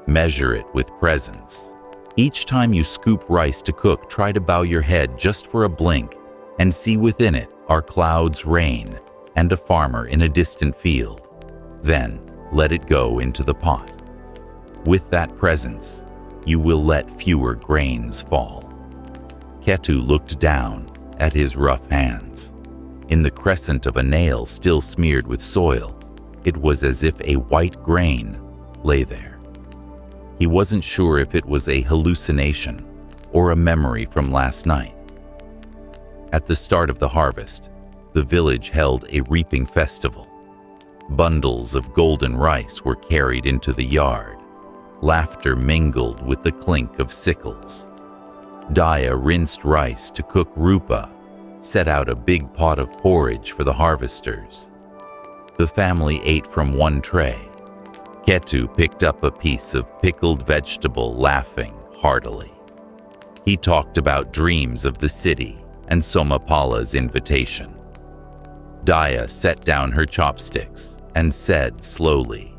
Measure it with presence. Each time you scoop rice to cook, try to bow your head just for a blink and see within it are clouds, rain, and a farmer in a distant field. Then let it go into the pot. With that presence, you will let fewer grains fall. Ketu looked down at his rough hands. In the crescent of a nail still smeared with soil, it was as if a white grain lay there. He wasn't sure if it was a hallucination or a memory from last night. At the start of the harvest, the village held a reaping festival. Bundles of golden rice were carried into the yard. Laughter mingled with the clink of sickles. Daya rinsed rice to cook rupa, set out a big pot of porridge for the harvesters. The family ate from one tray. Ketu picked up a piece of pickled vegetable, laughing heartily. He talked about dreams of the city and Somapala's invitation. Daya set down her chopsticks and said slowly,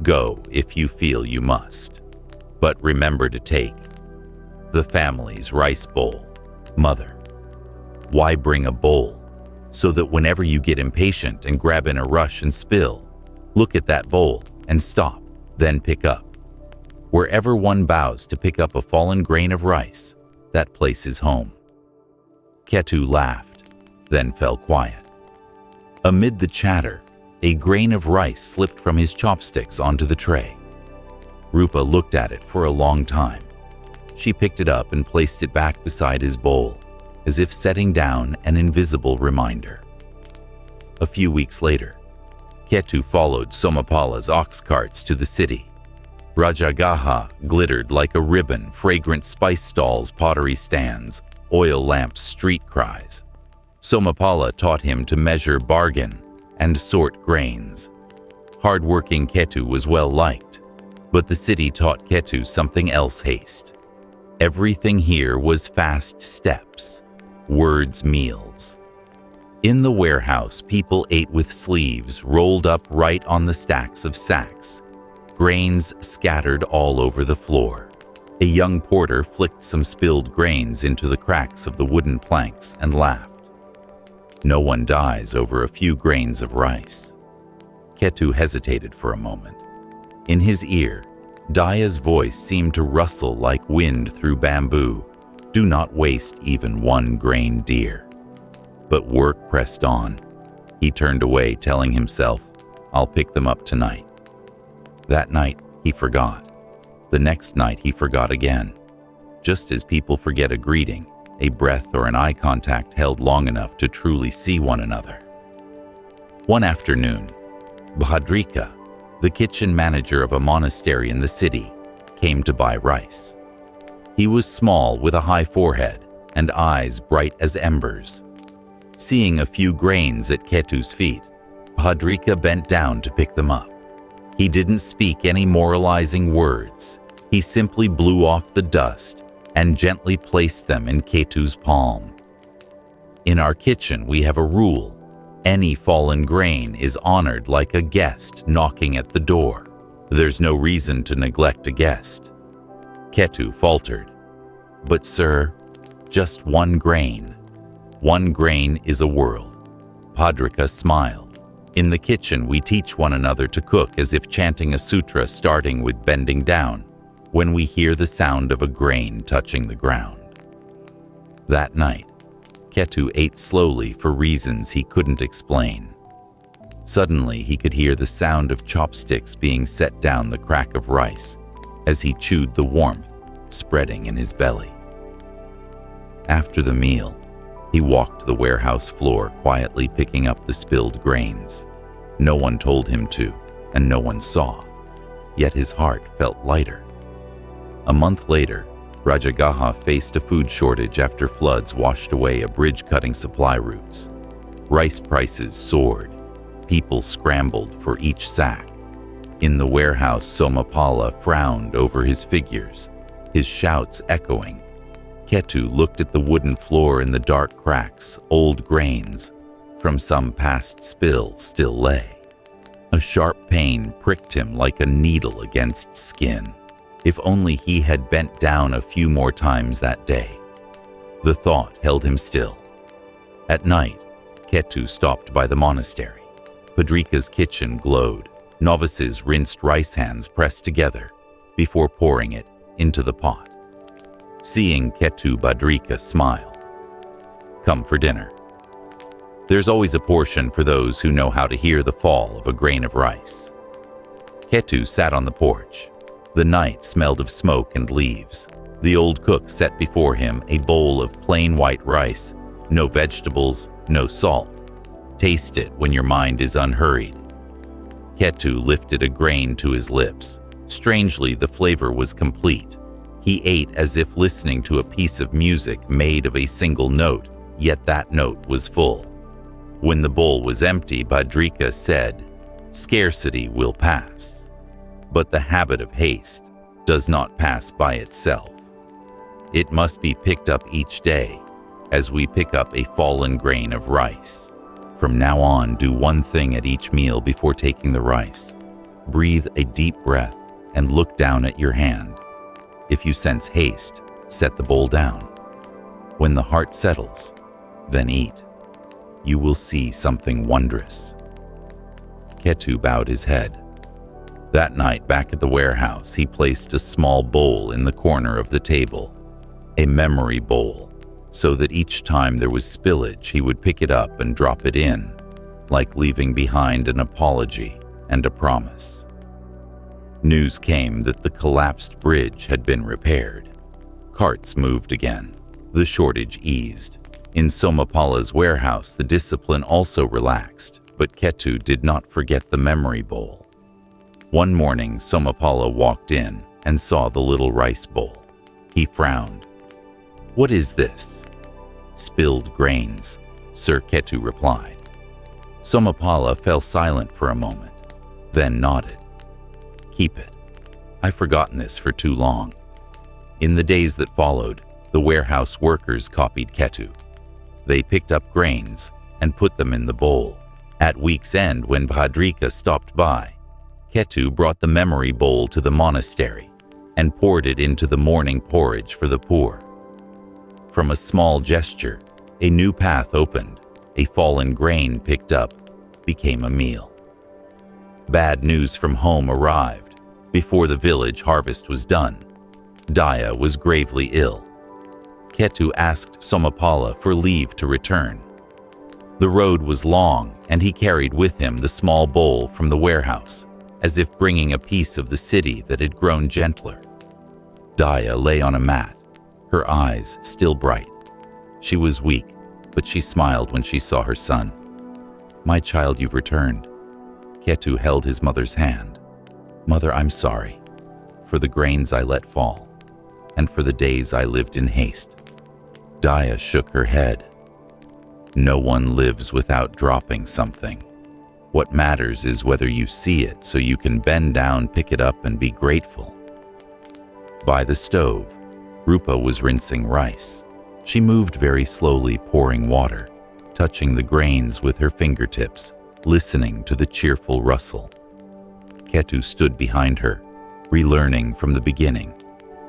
"Go if you feel you must, but remember to take the family's rice bowl." Mother, why bring a bowl? So that whenever you get impatient and grab in a rush and spill, look at that bowl and stop, then pick up. Wherever one bows to pick up a fallen grain of rice, that place is home. Ketu laughed, then fell quiet. Amid the chatter, a grain of rice slipped from his chopsticks onto the tray. Rupa looked at it for a long time. She picked it up and placed it back beside his bowl, as if setting down an invisible reminder. A few weeks later, Ketu followed Somapala's ox carts to the city. Rajagaha glittered like a ribbon, fragrant spice stalls, pottery stands, oil lamps, street cries. Somapala taught him to measure, bargain, and sort grains. Hard-working Ketu was well liked, but the city taught Ketu something else: haste. Everything here was fast steps, words, meals. In the warehouse, people ate with sleeves rolled up right on the stacks of sacks, grains scattered all over the floor. A young porter flicked some spilled grains into the cracks of the wooden planks and laughed. No one dies over a few grains of rice. Ketu hesitated for a moment. In his ear, Daya's voice seemed to rustle like wind through bamboo. "Do not waste even one grain, dear." But work pressed on. He turned away, telling himself, "I'll pick them up tonight." That night, he forgot. The next night, he forgot again. Just as people forget a greeting, a breath or an eye contact held long enough to truly see one another. One afternoon, Bhadrika, the kitchen manager of a monastery in the city, came to buy rice. He was small, with a high forehead and eyes bright as embers. Seeing a few grains at Ketu's feet, Bhadrika bent down to pick them up. He didn't speak any moralizing words. He simply blew off the dust and gently placed them in Ketu's palm. In our kitchen, we have a rule. Any fallen grain is honored like a guest knocking at the door. There's no reason to neglect a guest. Ketu faltered. But sir, just one grain. One grain is a world. Bhadrika smiled. In the kitchen, we teach one another to cook as if chanting a sutra starting with bending down when we hear the sound of a grain touching the ground. That night, Ketu ate slowly for reasons he couldn't explain. Suddenly, he could hear the sound of chopsticks being set down the crack of rice as he chewed the warmth spreading in his belly. After the meal, he walked the warehouse floor quietly picking up the spilled grains. No one told him to, and no one saw, yet his heart felt lighter. A month later, Rajagaha faced a food shortage after floods washed away a bridge-cutting supply routes. Rice prices soared. People scrambled for each sack. In the warehouse, Somapala frowned over his figures, his shouts echoing. Ketu looked at the wooden floor in the dark cracks. Old grains from some past spill still lay. A sharp pain pricked him like a needle against skin. If only he had bent down a few more times that day. The thought held him still. At night, Ketu stopped by the monastery. Bhadrika's kitchen glowed. Novices rinsed rice hands pressed together before pouring it into the pot. Seeing Ketu, Bhadrika smiled. Come for dinner. There's always a portion for those who know how to hear the fall of a grain of rice. Ketu sat on the porch. The night smelled of smoke and leaves. The old cook set before him a bowl of plain white rice, no vegetables, no salt. Taste it when your mind is unhurried. Ketu lifted a grain to his lips. Strangely, the flavor was complete. He ate as if listening to a piece of music made of a single note, yet that note was full. When the bowl was empty, Bhadrika said, "Scarcity will pass, but the habit of haste does not pass by itself. It must be picked up each day, as we pick up a fallen grain of rice. From now on, do one thing at each meal before taking the rice. Breathe a deep breath and look down at your hand. If you sense haste, set the bowl down. When the heart settles, then eat. You will see something wondrous." Ketu bowed his head. That night, back at the warehouse, he placed a small bowl in the corner of the table, a memory bowl, so that each time there was spillage, he would pick it up and drop it in, like leaving behind an apology and a promise. News came that the collapsed bridge had been repaired. Carts moved again. The shortage eased. In Somapala's warehouse, the discipline also relaxed, but Ketu did not forget the memory bowl. One morning, Somapala walked in and saw the little rice bowl. He frowned. "What is this?" "Spilled grains," Sir Ketu replied. Somapala fell silent for a moment, then nodded. "Keep it. I've forgotten this for too long." In the days that followed, the warehouse workers copied Ketu. They picked up grains and put them in the bowl. At week's end, when Bhadrika stopped by, Ketu brought the memory bowl to the monastery and poured it into the morning porridge for the poor. From a small gesture, a new path opened. A fallen grain picked up became a meal. Bad news from home arrived. Before the village harvest was done, Daya was gravely ill. Ketu asked Somapala for leave to return. The road was long, and he carried with him the small bowl from the warehouse, as if bringing a piece of the city that had grown gentler. Daya lay on a mat, her eyes still bright. She was weak, but she smiled when she saw her son. "My child, you've returned." Ketu held his mother's hand. "Mother, I'm sorry for the grains I let fall, and for the days I lived in haste." Daya shook her head. "No one lives without dropping something. What matters is whether you see it so you can bend down, pick it up, and be grateful." By the stove, Rupa was rinsing rice. She moved very slowly, pouring water, touching the grains with her fingertips, listening to the cheerful rustle. Ketu stood behind her, relearning from the beginning,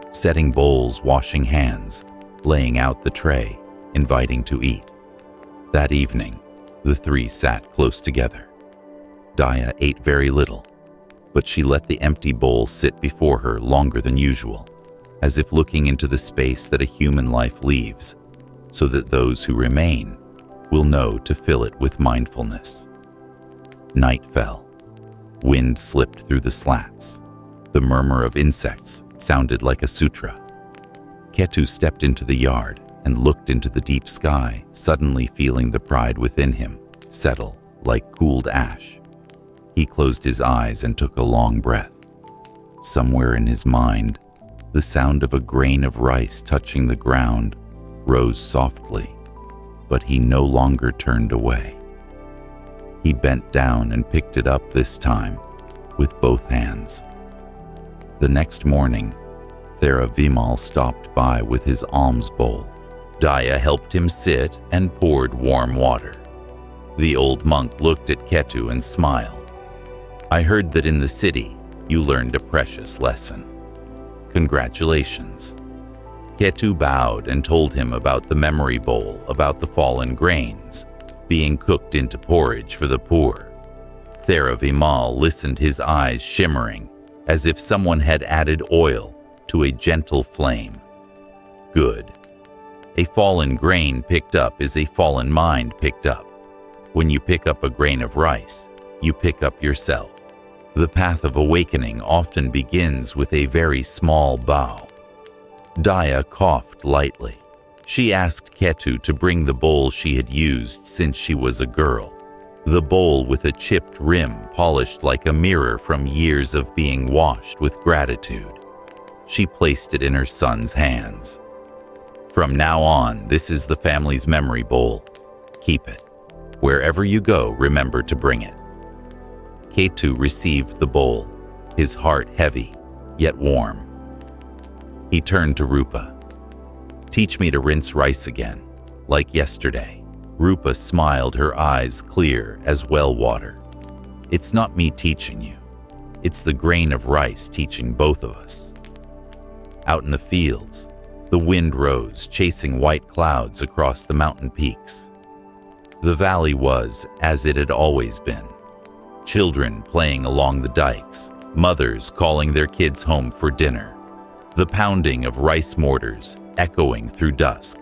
setting bowls, washing hands, laying out the tray, inviting to eat. That evening, the three sat close together. Daya ate very little, but she let the empty bowl sit before her longer than usual, as if looking into the space that a human life leaves, so that those who remain will know to fill it with mindfulness. Night fell. Wind slipped through the slats. The murmur of insects sounded like a sutra. Ketu stepped into the yard and looked into the deep sky, suddenly feeling the pride within him settle like cooled ash. He closed his eyes and took a long breath. Somewhere in his mind, the sound of a grain of rice touching the ground rose softly, but he no longer turned away. He bent down and picked it up, this time with both hands. The next morning, Theravimal stopped by with his alms bowl. Daya helped him sit and poured warm water. The old monk looked at Ketu and smiled. "I heard that in the city you learned a precious lesson. Congratulations." Ketu bowed and told him about the memory bowl, about the fallen grains being cooked into porridge for the poor. Theravimal listened, his eyes shimmering, as if someone had added oil to a gentle flame. Good. A fallen grain picked up is a fallen mind picked up. When you pick up a grain of rice, you pick up yourself. The path of awakening often begins with a very small bow. Daya coughed lightly. She asked Ketu to bring the bowl she had used since she was a girl. The bowl with a chipped rim polished like a mirror from years of being washed with gratitude. She placed it in her son's hands. "From now on, this is the family's memory bowl. Keep it. Wherever you go, remember to bring it." Ketu received the bowl, his heart heavy, yet warm. He turned to Rupa. "Teach me to rinse rice again, like yesterday." Rupa smiled, her eyes clear as well water. "It's not me teaching you. It's the grain of rice teaching both of us." Out in the fields, the wind rose, chasing white clouds across the mountain peaks. The valley was as it had always been. Children playing along the dikes, mothers calling their kids home for dinner, the pounding of rice mortars echoing through dusk.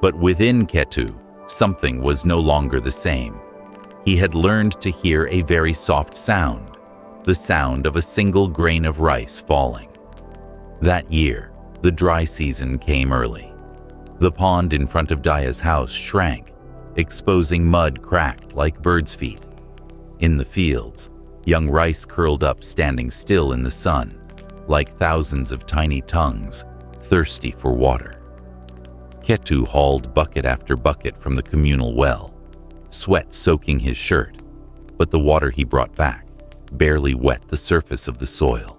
But within Ketu, something was no longer the same. He had learned to hear a very soft sound, the sound of a single grain of rice falling. That year, the dry season came early. The pond in front of Daya's house shrank, exposing mud cracked like birds' feet. In the fields, young rice curled up, standing still in the sun, like thousands of tiny tongues, thirsty for water. Ketu hauled bucket after bucket from the communal well, sweat soaking his shirt, but the water he brought back barely wet the surface of the soil.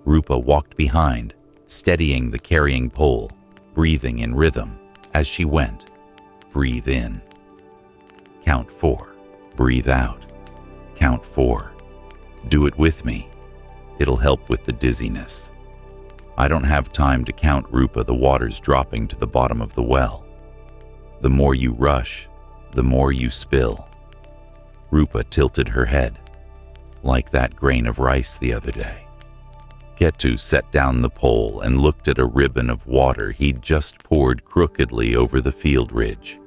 Rupa walked behind, steadying the carrying pole, breathing in rhythm as she went. Breathe in. Count 4. Breathe out. Count 4. Do it with me. It'll help with the dizziness. I don't have time to count, Rupa. The water's dropping to the bottom of the well. The more you rush, the more you spill. Rupa tilted her head, like that grain of rice the other day. Ketu set down the pole and looked at a ribbon of water he'd just poured crookedly over the field ridge.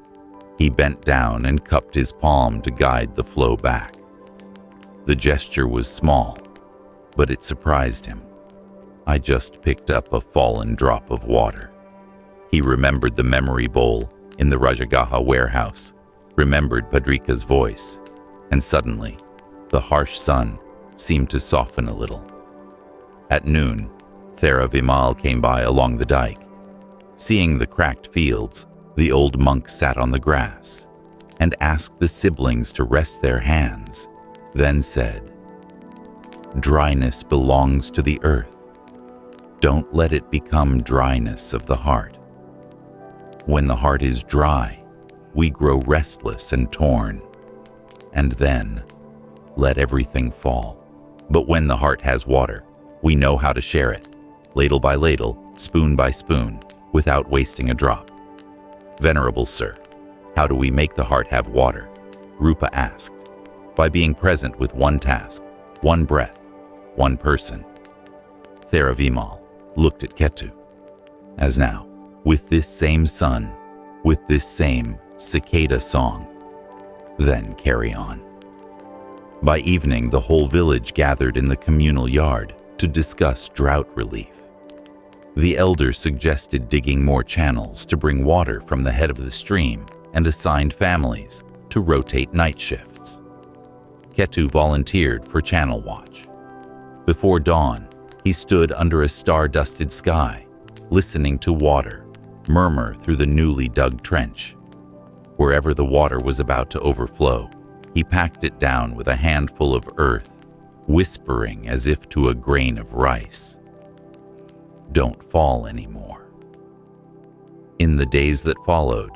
He bent down and cupped his palm to guide the flow back. The gesture was small, but it surprised him. I just picked up a fallen drop of water. He remembered the memory bowl in the Rajagaha warehouse, remembered Padrika's voice, and suddenly, the harsh sun seemed to soften a little. At noon, Theravimal came by along the dike. Seeing the cracked fields, the old monk sat on the grass and asked the siblings to rest their hands, then said, "Dryness belongs to the earth. Don't let it become dryness of the heart. When the heart is dry, we grow restless and torn, and then let everything fall. But when the heart has water, we know how to share it, ladle by ladle, spoon by spoon, without wasting a drop. Venerable Sir, how do we make the heart have water? Rupa asked. By being present with one task, one breath, one person. Theravimal looked at Ketu. As now, with this same sun, with this same cicada song, then carry on. By evening, the whole village gathered in the communal yard to discuss drought relief. The elder suggested digging more channels to bring water from the head of the stream and assigned families to rotate night shifts. Ketu volunteered for channel watch. Before dawn, he stood under a star-dusted sky, listening to water murmur through the newly dug trench. Wherever the water was about to overflow, he packed it down with a handful of earth, whispering as if to a grain of rice, "Don't fall anymore." In the days that followed,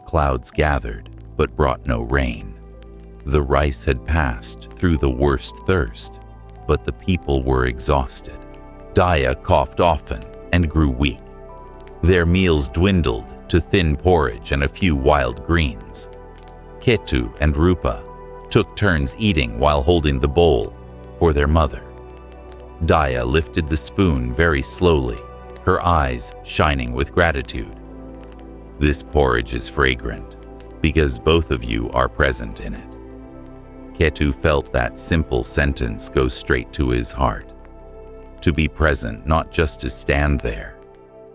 clouds gathered but brought no rain. The rice had passed through the worst thirst, but the people were exhausted. Daya coughed often and grew weak. Their meals dwindled to thin porridge and a few wild greens. Ketu and Rupa took turns eating while holding the bowl for their mother. Daya lifted the spoon very slowly, her eyes shining with gratitude. This porridge is fragrant because both of you are present in it. Ketu felt that simple sentence go straight to his heart. To be present, not just to stand there,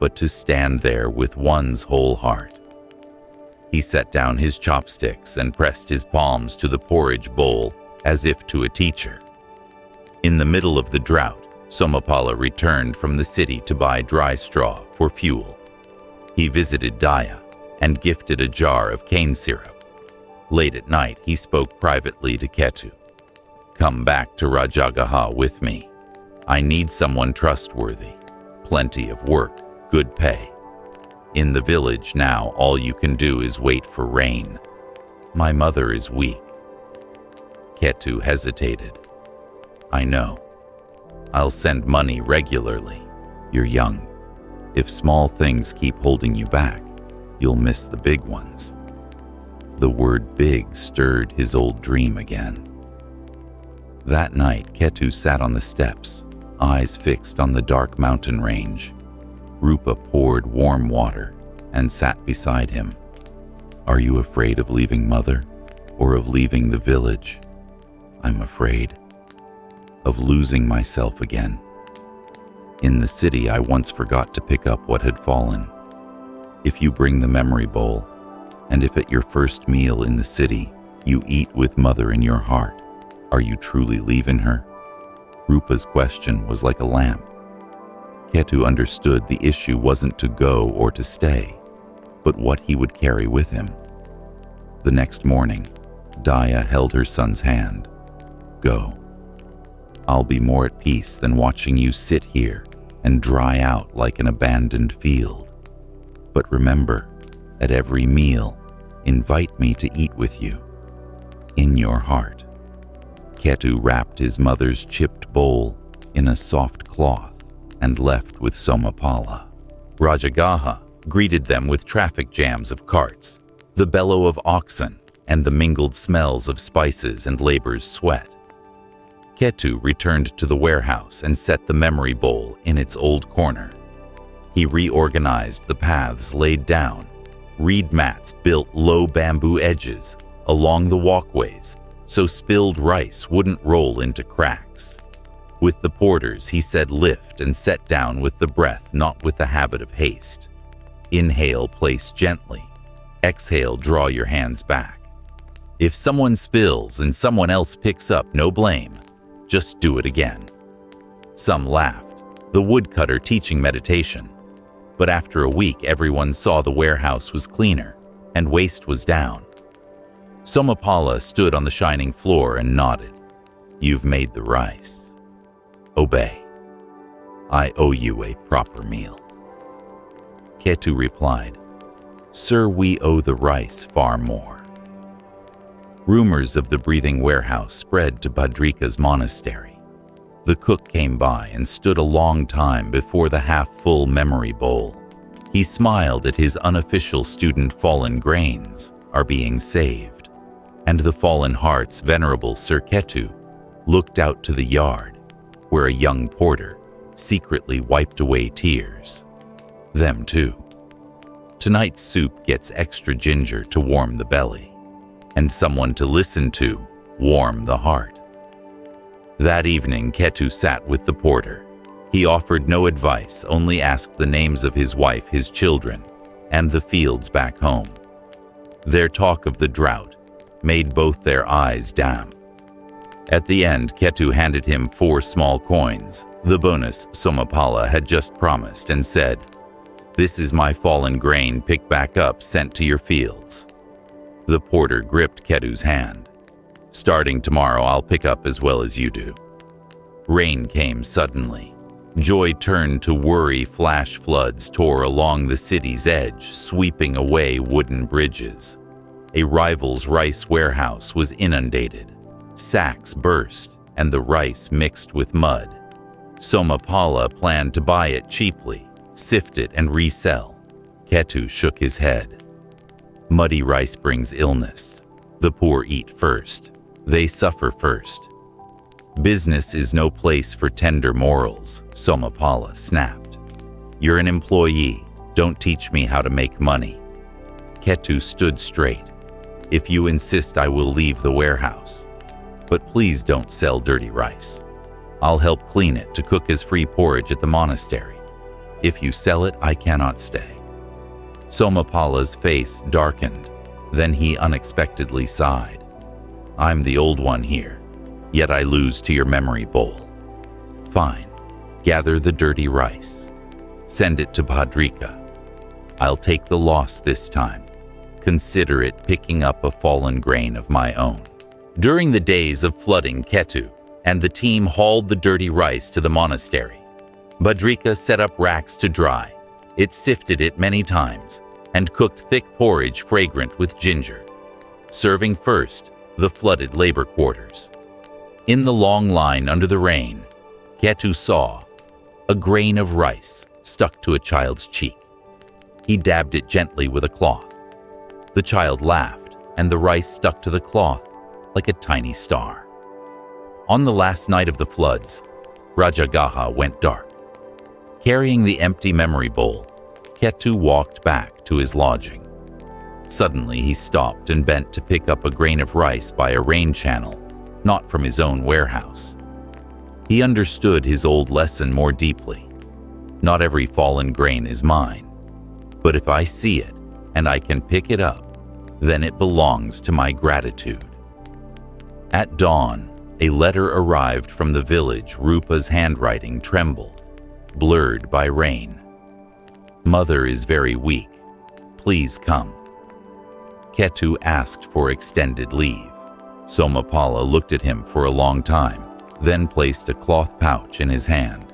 but to stand there with one's whole heart. He set down his chopsticks and pressed his palms to the porridge bowl as if to a teacher. In the middle of the drought, Somapala returned from the city to buy dry straw for fuel. He visited Daya and gifted a jar of cane syrup. Late at night, he spoke privately to Ketu. "Come back to Rajagaha with me. I need someone trustworthy, plenty of work, good pay. In the village now, all you can do is wait for rain. My mother is weak." Ketu hesitated. "I know. I'll send money regularly. You're young. If small things keep holding you back, you'll miss the big ones." The word big stirred his old dream again. That night, Ketu sat on the steps, eyes fixed on the dark mountain range. Rupa poured warm water and sat beside him. "Are you afraid of leaving Mother or of leaving the village?" "I'm afraid of losing myself again. In the city, I once forgot to pick up what had fallen. If you bring the memory bowl, and if at your first meal in the city, you eat with Mother in your heart, are you truly leaving her?" Rupa's question was like a lamp. Ketu understood the issue wasn't to go or to stay, but what he would carry with him. The next morning, Daya held her son's hand. "Go. I'll be more at peace than watching you sit here and dry out like an abandoned field. But remember, at every meal, invite me to eat with you, in your heart." Ketu wrapped his mother's chipped bowl in a soft cloth and left with Somapala. Rajagaha greeted them with traffic jams of carts, the bellow of oxen, and the mingled smells of spices and labor's sweat. Ketu returned to the warehouse and set the memory bowl in its old corner. He reorganized the paths laid down. Reed mats built low bamboo edges along the walkways so spilled rice wouldn't roll into cracks. With the porters, he said lift and set down with the breath, not with the habit of haste. Inhale, place gently. Exhale, draw your hands back. If someone spills and someone else picks up, no blame. Just do it again. Some laughed, the woodcutter teaching meditation. But after a week, everyone saw the warehouse was cleaner and waste was down. Somapala stood on the shining floor and nodded. "You've made the rice. Obey. I owe you a proper meal." Ketu replied, "Sir, we owe the rice far more." Rumors of the breathing warehouse spread to Bhadrika's monastery. The cook came by and stood a long time before the half-full memory bowl. He smiled at his unofficial student. "Fallen grains are being saved." And the fallen heart's venerable Sir Ketu looked out to the yard, where a young porter secretly wiped away tears. Them too. Tonight's soup gets extra ginger to warm the belly, and someone to listen to warm the heart. That evening, Ketu sat with the porter. He offered no advice, only asked the names of his wife, his children, and the fields back home. Their talk of the drought made both their eyes damp. At the end, Ketu handed him 4 small coins, the bonus Somapala had just promised, and said, "This is my fallen grain picked back up, sent to your fields." The porter gripped Ketu's hand. "Starting tomorrow, I'll pick up as well as you do." Rain came suddenly. Joy turned to worry. Flash floods tore along the city's edge, sweeping away wooden bridges. A rival's rice warehouse was inundated. Sacks burst, and the rice mixed with mud. Somapala planned to buy it cheaply, sift it, and resell. Ketu shook his head. Muddy rice brings illness. The poor eat first. They suffer first. Business is no place for tender morals, Somapala snapped. You're an employee. Don't teach me how to make money. Ketu stood straight. If you insist, I will leave the warehouse. But please don't sell dirty rice. I'll help clean it to cook as free porridge at the monastery. If you sell it, I cannot stay. Somapala's face darkened. Then he unexpectedly sighed. I'm the old one here, yet I lose to your memory bowl. Fine, gather the dirty rice. Send it to Bhadrika. I'll take the loss this time. Consider it picking up a fallen grain of my own. During the days of flooding, Ketu and the team hauled the dirty rice to the monastery. Bhadrika set up racks to dry. It sifted it many times and cooked thick porridge fragrant with ginger, serving first the flooded labor quarters. In the long line under the rain, Ketu saw a grain of rice stuck to a child's cheek. He dabbed it gently with a cloth. The child laughed, and the rice stuck to the cloth like a tiny star. On the last night of the floods, Rajagaha went dark. Carrying the empty memory bowl, Ketu walked back to his lodging. Suddenly, he stopped and bent to pick up a grain of rice by a rain channel, not from his own warehouse. He understood his old lesson more deeply. Not every fallen grain is mine, but if I see it and I can pick it up, then it belongs to my gratitude. At dawn, a letter arrived from the village. Rupa's handwriting trembled, blurred by rain. Mother is very weak. Please come. Ketu asked for extended leave. Somapala looked at him for a long time, then placed a cloth pouch in his hand.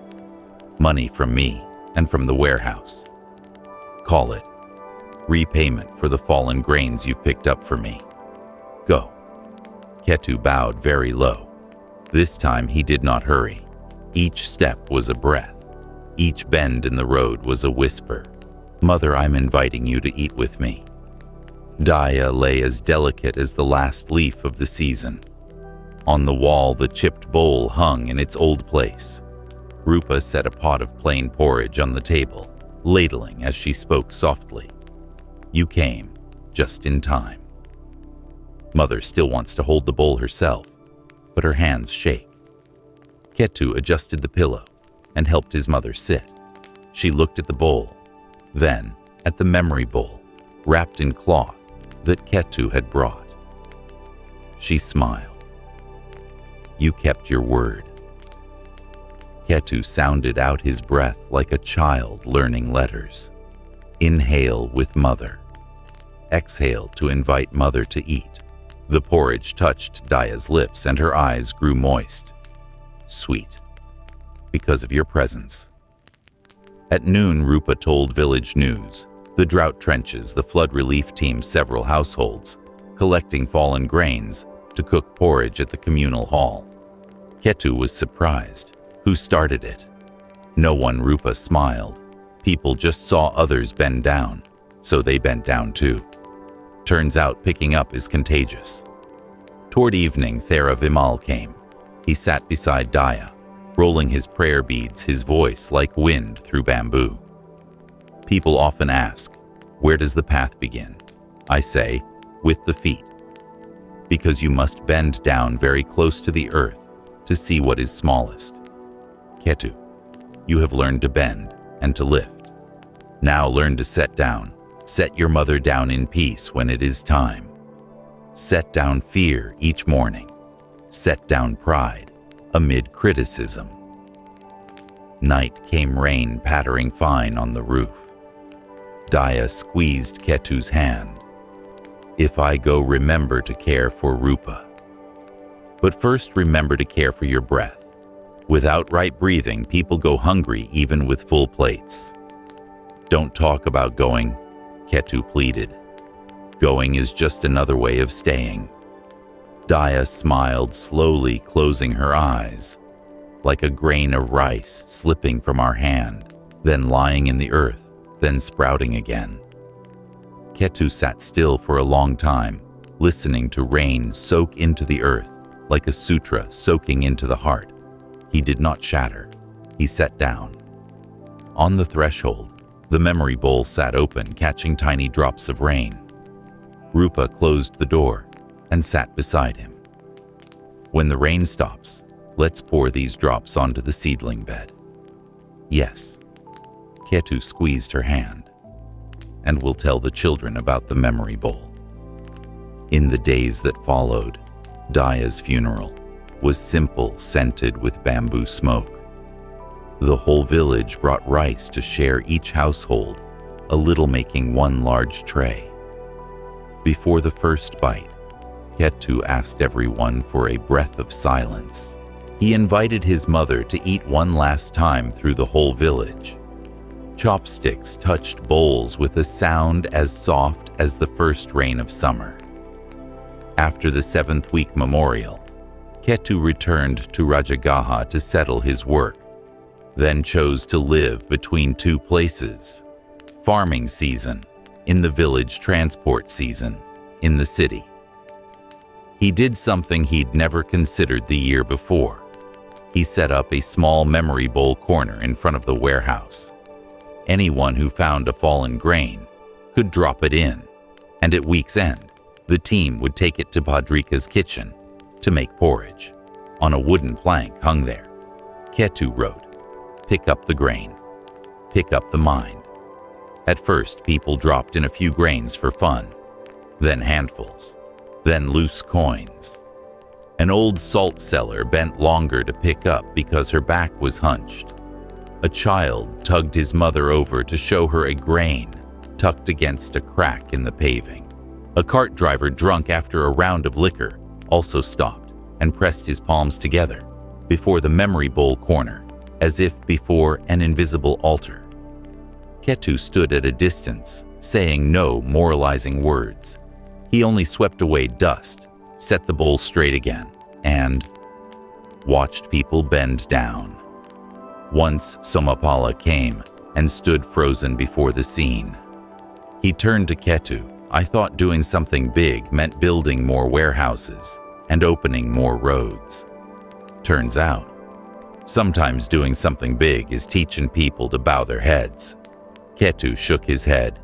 Money from me and from the warehouse. Call it repayment for the fallen grains you've picked up for me. Go. Ketu bowed very low. This time he did not hurry. Each step was a breath. Each bend in the road was a whisper. Mother, I'm inviting you to eat with me. Daya lay as delicate as the last leaf of the season. On the wall, the chipped bowl hung in its old place. Rupa set a pot of plain porridge on the table, ladling as she spoke softly. You came just in time. Mother still wants to hold the bowl herself, but her hands shake. Ketu adjusted the pillow and helped his mother sit. She looked at the bowl, then at the memory bowl, wrapped in cloth that Ketu had brought. She smiled. You kept your word. Ketu sounded out his breath like a child learning letters. Inhale with mother. Exhale to invite mother to eat. The porridge touched Daya's lips and her eyes grew moist. Sweet. Because of your presence. At noon, Rupa told village news. The The drought trenches, the flood relief team, several households, collecting fallen grains to cook porridge at the communal hall. Ketu was surprised. Who started it? No one. Rupa smiled. People just saw others bend down, so they bent down too. Turns out picking up is contagious. Toward evening, Thera Vimal came. He sat beside Daya, rolling his prayer beads, his voice like wind through bamboo. People often ask, where does the path begin? I say, with the feet. Because you must bend down very close to the earth to see what is smallest. Ketu, you have learned to bend and to lift. Now learn to set down. Set your mother down in peace when it is time. Set down fear each morning. Set down pride amid criticism. Night came, rain pattering fine on the roof. Daya squeezed Ketu's hand. If I go, remember to care for Rupa. But first remember to care for your breath. Without right breathing, people go hungry even with full plates. Don't talk about going, Ketu pleaded. Going is just another way of staying. Daya smiled, slowly closing her eyes, like a grain of rice slipping from our hand, then lying in the earth, then sprouting again. Ketu sat still for a long time, listening to rain soak into the earth, like a sutra soaking into the heart. He did not shatter. He sat down. On the threshold, the memory bowl sat open, catching tiny drops of rain. Rupa closed the door and sat beside him. When the rain stops, let's pour these drops onto the seedling bed. Yes. Ketu squeezed her hand. And we'll tell the children about the memory bowl. In the days that followed, Daya's funeral was simple, scented with bamboo smoke. The whole village brought rice to share, each household a little, making one large tray. Before the first bite, Ketu asked everyone for a breath of silence. He invited his mother to eat one last time through the whole village. Chopsticks touched bowls with a sound as soft as the first rain of summer. After the 7th week memorial, Ketu returned to Rajagaha to settle his work, then chose to live between two places: farming season in the village, transport season in the city. He did something he'd never considered the year before. He set up a small memory bowl corner in front of the warehouse. Anyone who found a fallen grain could drop it in, and at week's end, the team would take it to Padrika's kitchen to make porridge. On a wooden plank hung there, Ketu wrote, "Pick up the grain, pick up the mind." At first, people dropped in a few grains for fun, then handfuls, then loose coins. An old salt cellar bent longer to pick up because her back was hunched. A child tugged his mother over to show her a grain tucked against a crack in the paving. A cart driver, drunk after a round of liquor, also stopped and pressed his palms together before the memory bowl corner, as if before an invisible altar. Ketu stood at a distance, saying no moralizing words. He only swept away dust, set the bowl straight again, and watched people bend down. Once Somapala came and stood frozen before the scene. He turned to Ketu. "I thought doing something big meant building more warehouses and opening more roads. Turns out, sometimes doing something big is teaching people to bow their heads." Ketu shook his head.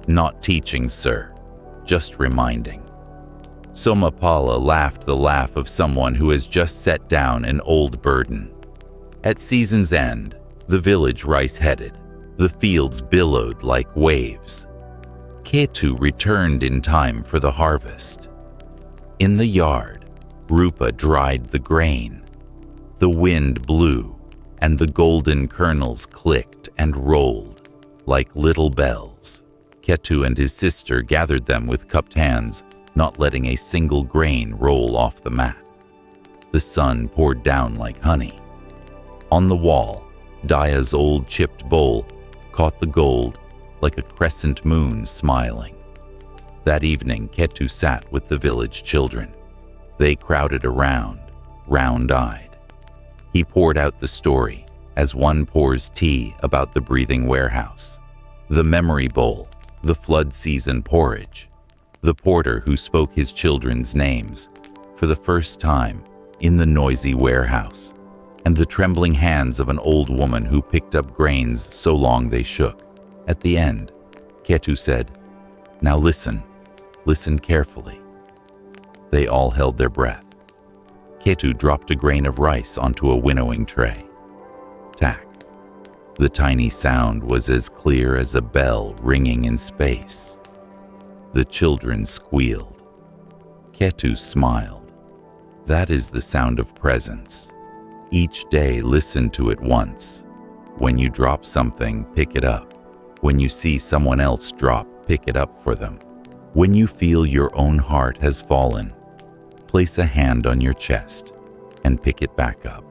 "Not teaching, sir, just reminding." Somapala laughed the laugh of someone who has just set down an old burden. At season's end, the village rice-headed. The fields billowed like waves. Ketu returned in time for the harvest. In the yard, Rupa dried the grain. The wind blew, and the golden kernels clicked and rolled like little bells. Ketu and his sister gathered them with cupped hands, not letting a single grain roll off the mat. The sun poured down like honey. On the wall, Daya's old chipped bowl caught the gold like a crescent moon smiling. That evening, Ketu sat with the village children. They crowded around, round-eyed. He poured out the story as one pours tea about the breathing warehouse, the memory bowl, the flood season porridge, the porter who spoke his children's names for the first time in the noisy warehouse, and the trembling hands of an old woman who picked up grains so long they shook. At the end, Ketu said, "Now listen carefully." They all held their breath. Ketu dropped a grain of rice onto a winnowing tray. Tack. The tiny sound was as clear as a bell ringing in space. The children squealed. Ketu smiled. That is the sound of presence. Each day, listen to it once. When you drop something, pick it up. When you see someone else drop, pick it up for them. When you feel your own heart has fallen, place a hand on your chest and pick it back up.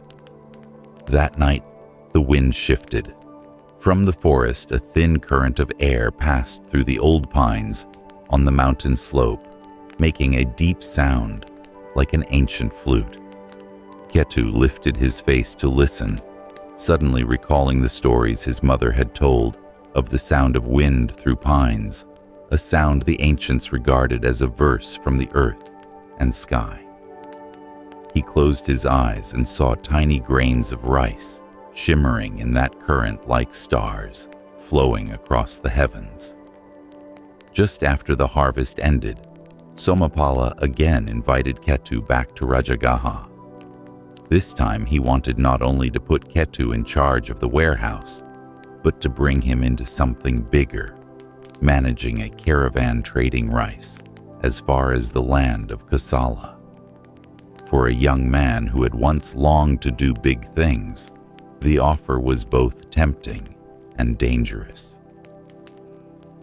That night, the wind shifted. From the forest, a thin current of air passed through the old pines on the mountain slope, making a deep sound like an ancient flute. Ketu lifted his face to listen, suddenly recalling the stories his mother had told of the sound of wind through pines, a sound the ancients regarded as a verse from the earth and sky. He closed his eyes and saw tiny grains of rice shimmering in that current like stars flowing across the heavens. Just after the harvest ended, Somapala again invited Ketu back to Rajagaha. This time he wanted not only to put Ketu in charge of the warehouse, but to bring him into something bigger, managing a caravan trading rice as far as the land of Kosala. For a young man who had once longed to do big things, the offer was both tempting and dangerous.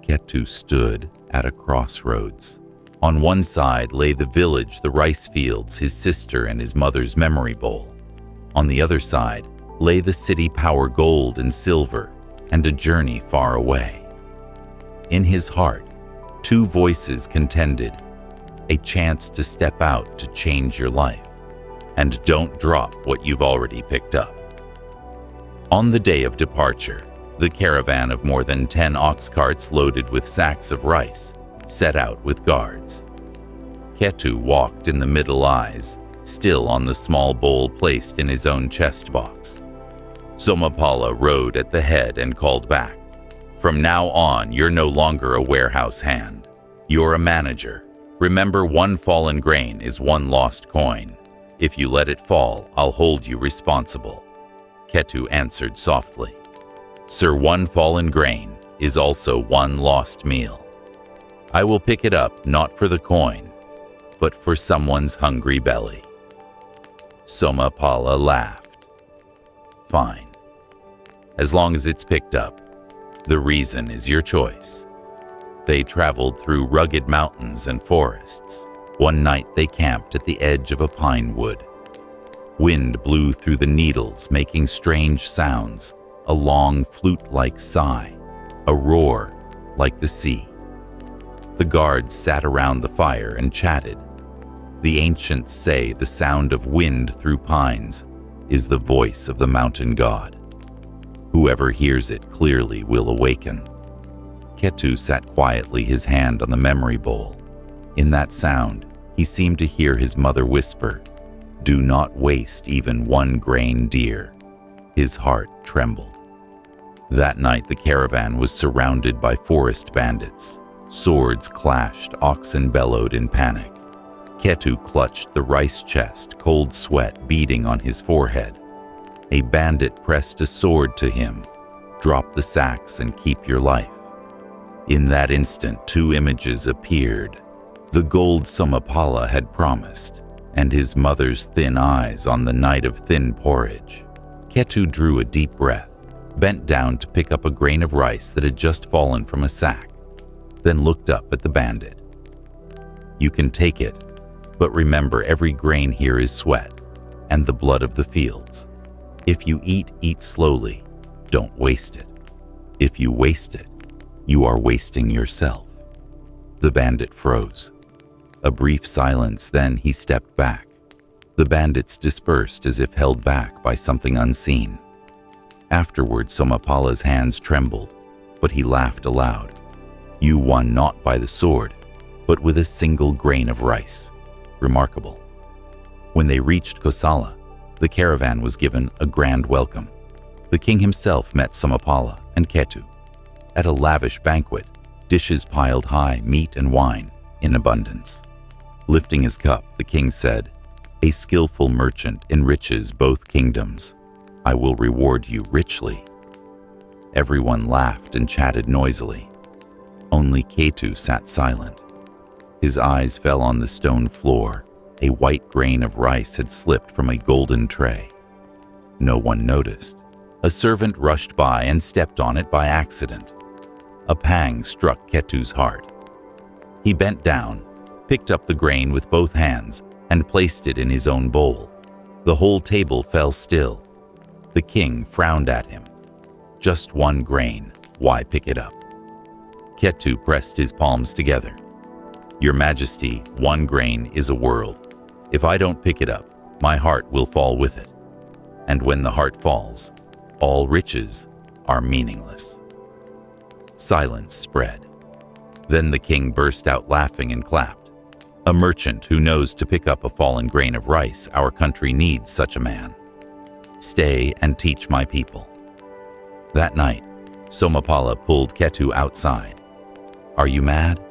Ketu stood at a crossroads. On one side lay the village, the rice fields, his sister and his mother's memory bowl. On the other side lay the city power, gold and silver, and a journey far away. In his heart, two voices contended, a chance to step out to change your life, and don't drop what you've already picked up. On the day of departure, the caravan of more than 10 ox carts loaded with sacks of rice set out with guards. Ketu walked in the middle aisle, still on the small bowl placed in his own chest box. Somapala rode at the head and called back, "From now on, you're no longer a warehouse hand. You're a manager. Remember, one fallen grain is one lost coin. If you let it fall, I'll hold you responsible." Ketu answered softly, "Sir, one fallen grain is also one lost meal. I will pick it up not for the coin, but for someone's hungry belly." Somapala laughed. "Fine. As long as it's picked up, the reason is your choice." They traveled through rugged mountains and forests. One night they camped at the edge of a pine wood. Wind blew through the needles, making strange sounds, a long flute-like sigh, a roar like the sea. The guards sat around the fire and chatted. The ancients say the sound of wind through pines is the voice of the mountain god. Whoever hears it clearly will awaken. Ketu sat quietly, his hand on the memory bowl. In that sound, he seemed to hear his mother whisper, "Do not waste even one grain, dear." His heart trembled. That night, the caravan was surrounded by forest bandits. Swords clashed, oxen bellowed in panic. Ketu clutched the rice chest, cold sweat beading on his forehead. A bandit pressed a sword to him. "Drop the sacks and keep your life." In that instant, two images appeared. The gold Somapala had promised, and his mother's thin eyes on the night of thin porridge. Ketu drew a deep breath, bent down to pick up a grain of rice that had just fallen from a sack, then looked up at the bandit. "You can take it, but remember, every grain here is sweat and the blood of the fields. If you eat, eat slowly. Don't waste it. If you waste it, You are wasting yourself." The bandit froze. A brief silence, then he stepped back. The bandits dispersed as if held back by something unseen. Afterward, Somapala's hands trembled, but he laughed aloud. "You won not by the sword, but with a single grain of rice. Remarkable." When they reached Kosala, the caravan was given a grand welcome. The king himself met Somapala and Ketu. At a lavish banquet, dishes piled high, meat and wine, in abundance. Lifting his cup, the king said, "A skillful merchant enriches both kingdoms. I will reward you richly." Everyone laughed and chatted noisily. Only Ketu sat silent. His eyes fell on the stone floor. A white grain of rice had slipped from a golden tray. No one noticed. A servant rushed by and stepped on it by accident. A pang struck Ketu's heart. He bent down, picked up the grain with both hands, and placed it in his own bowl. The whole table fell still. The king frowned at him. "Just one grain, why pick it up?" Ketu pressed his palms together. "Your Majesty, one grain is a world. If I don't pick it up, my heart will fall with it. And when the heart falls, all riches are meaningless." Silence spread. Then the king burst out laughing and clapped. "A merchant who knows to pick up a fallen grain of rice, our country needs such a man. Stay and teach my people." That night, Somapala pulled Ketu outside. "Are you mad?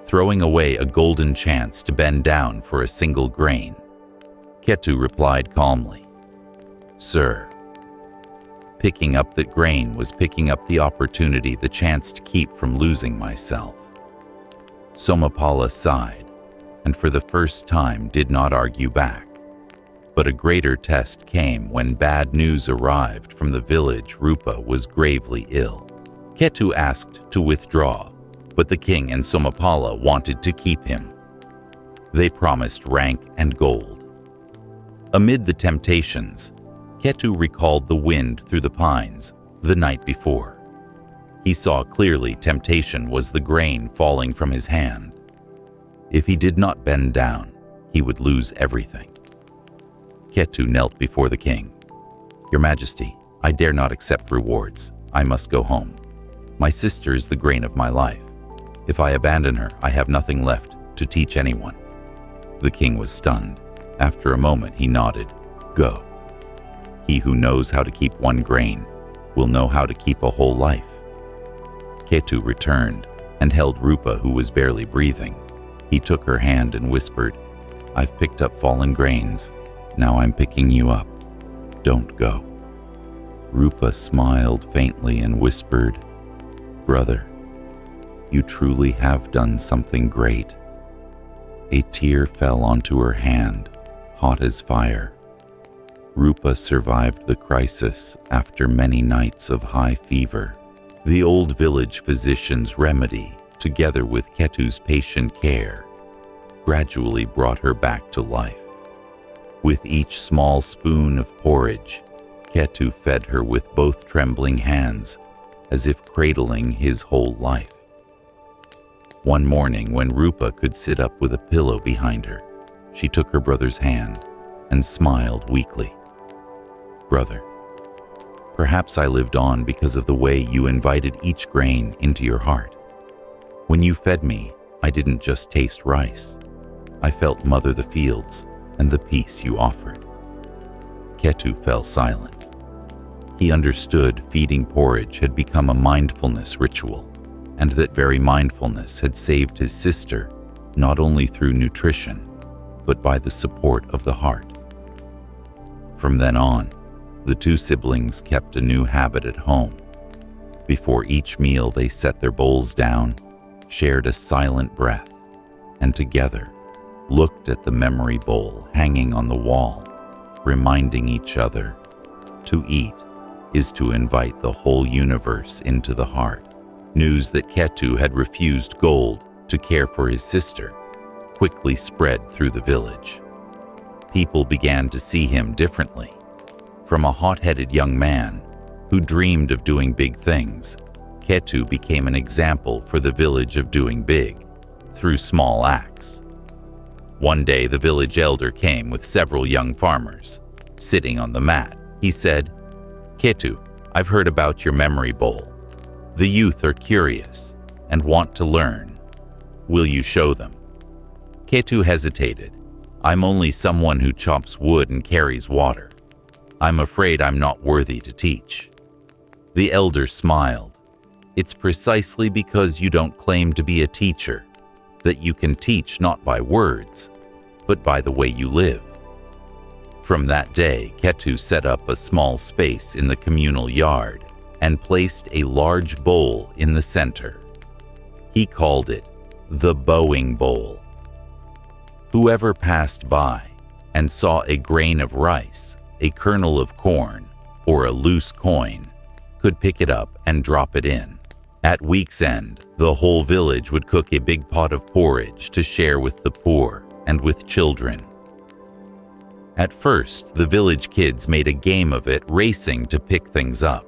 Throwing away a golden chance to bend down for a single grain?" Ketu replied calmly, "Sir, picking up that grain was picking up the opportunity, the chance to keep from losing myself." Somapala sighed, and for the first time did not argue back. But a greater test came when bad news arrived from the village. Rupa was gravely ill. Ketu asked to withdraw, but the king and Somapala wanted to keep him. They promised rank and gold. Amid the temptations, Ketu recalled the wind through the pines the night before. He saw clearly temptation was the grain falling from his hand. If he did not bend down, he would lose everything. Ketu knelt before the king. "Your Majesty, I dare not accept rewards. I must go home. My sister is the grain of my life. If I abandon her, I have nothing left to teach anyone." The king was stunned. After a moment, he nodded. "Go. He who knows how to keep one grain will know how to keep a whole life." Ketu returned and held Rupa, who was barely breathing. He took her hand and whispered, "I've picked up fallen grains. Now I'm picking you up. Don't go." Rupa smiled faintly and whispered, "Brother, you truly have done something great." A tear fell onto her hand, hot as fire. Rupa survived the crisis after many nights of high fever. The old village physician's remedy, together with Ketu's patient care, gradually brought her back to life. With each small spoon of porridge, Ketu fed her with both trembling hands, as if cradling his whole life. One morning, when Rupa could sit up with a pillow behind her, she took her brother's hand and smiled weakly. "Brother, perhaps I lived on because of the way you invited each grain into your heart. When you fed me, I didn't just taste rice. I felt mother the fields and the peace you offered." Ketu fell silent. He understood feeding porridge had become a mindfulness ritual, and that very mindfulness had saved his sister not only through nutrition, but by the support of the heart. From then on, the two siblings kept a new habit at home. Before each meal, they set their bowls down, shared a silent breath, and together looked at the memory bowl hanging on the wall, reminding each other, to eat is to invite the whole universe into the heart. News that Ketu had refused gold to care for his sister quickly spread through the village. People began to see him differently. From a hot-headed young man who dreamed of doing big things, Ketu became an example for the village of doing big, through small acts. One day the village elder came with several young farmers. Sitting on the mat, he said, "Ketu, I've heard about your memory bowl. The youth are curious and want to learn. Will you show them?" Ketu hesitated. "I'm only someone who chops wood and carries water. I'm afraid I'm not worthy to teach." The elder smiled. "It's precisely because you don't claim to be a teacher that you can teach not by words, but by the way you live." From that day, Ketu set up a small space in the communal yard and placed a large bowl in the center. He called it the bowing bowl. Whoever passed by and saw a grain of rice, a kernel of corn, or a loose coin could pick it up and drop it in. At week's end, the whole village would cook a big pot of porridge to share with the poor and with children. At first, the village kids made a game of it, racing to pick things up.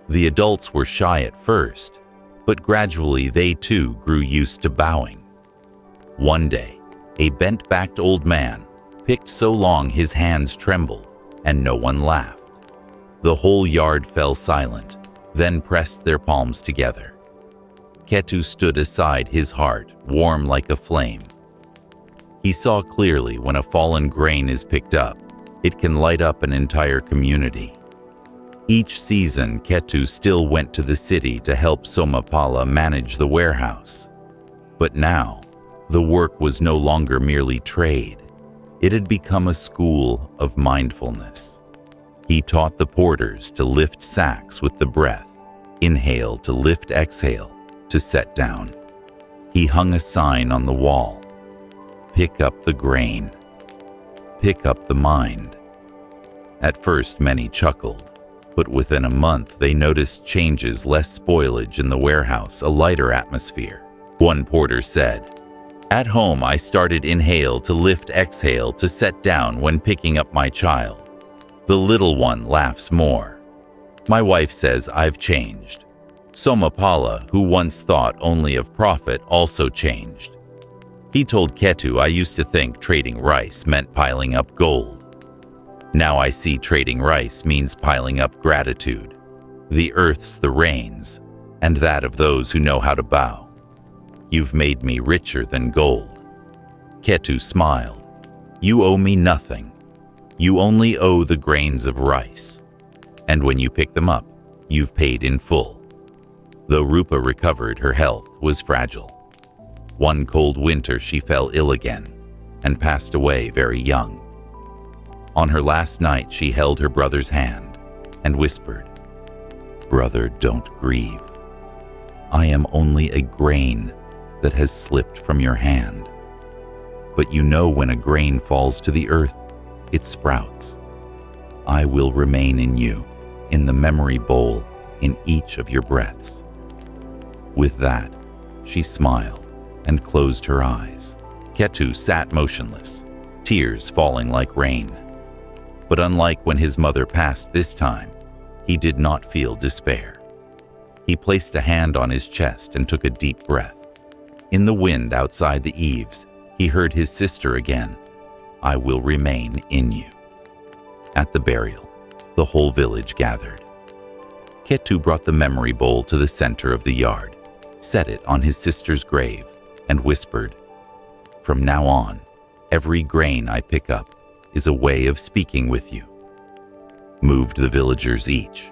The adults were shy at first, but gradually they too grew used to bowing. One day, a bent-backed old man picked so long his hands trembled, and no one laughed. The whole yard fell silent, then pressed their palms together. Ketu stood aside, his heart warm like a flame. He saw clearly when a fallen grain is picked up, it can light up an entire community. Each season, Ketu still went to the city to help Somapala manage the warehouse. But now, the work was no longer merely trade. It had become a school of mindfulness. He taught the porters to lift sacks with the breath, inhale to lift, exhale to set down. He hung a sign on the wall: "Pick up the grain, pick up the mind." At first, many chuckled, but within a month they noticed changes: less spoilage in the warehouse, a lighter atmosphere. One porter said, "At home I started inhale to lift, exhale to set down when picking up my child. The little one laughs more. My wife says I've changed." Somapala, who once thought only of profit, also changed. He told Ketu, "I used to think trading rice meant piling up gold. Now I see trading rice means piling up gratitude. The earth's the rain's, and that of those who know how to bow. You've made me richer than gold." Ketu smiled. "You owe me nothing. You only owe the grains of rice. And when you pick them up, you've paid in full." Though Rupa recovered, her health was fragile. One cold winter she fell ill again and passed away very young. On her last night, she held her brother's hand and whispered, "Brother, don't grieve. I am only a grain that has slipped from your hand. But you know when a grain falls to the earth, it sprouts. I will remain in you, in the memory bowl, in each of your breaths." With that, she smiled and closed her eyes. Ketu sat motionless, tears falling like rain. But unlike when his mother passed this time, he did not feel despair. He placed a hand on his chest and took a deep breath. In the wind outside the eaves, he heard his sister again, "I will remain in you." At the burial, the whole village gathered. Ketu brought the memory bowl to the center of the yard, set it on his sister's grave, and whispered, "From now on, every grain I pick up is a way of speaking with you." Moved the villagers each,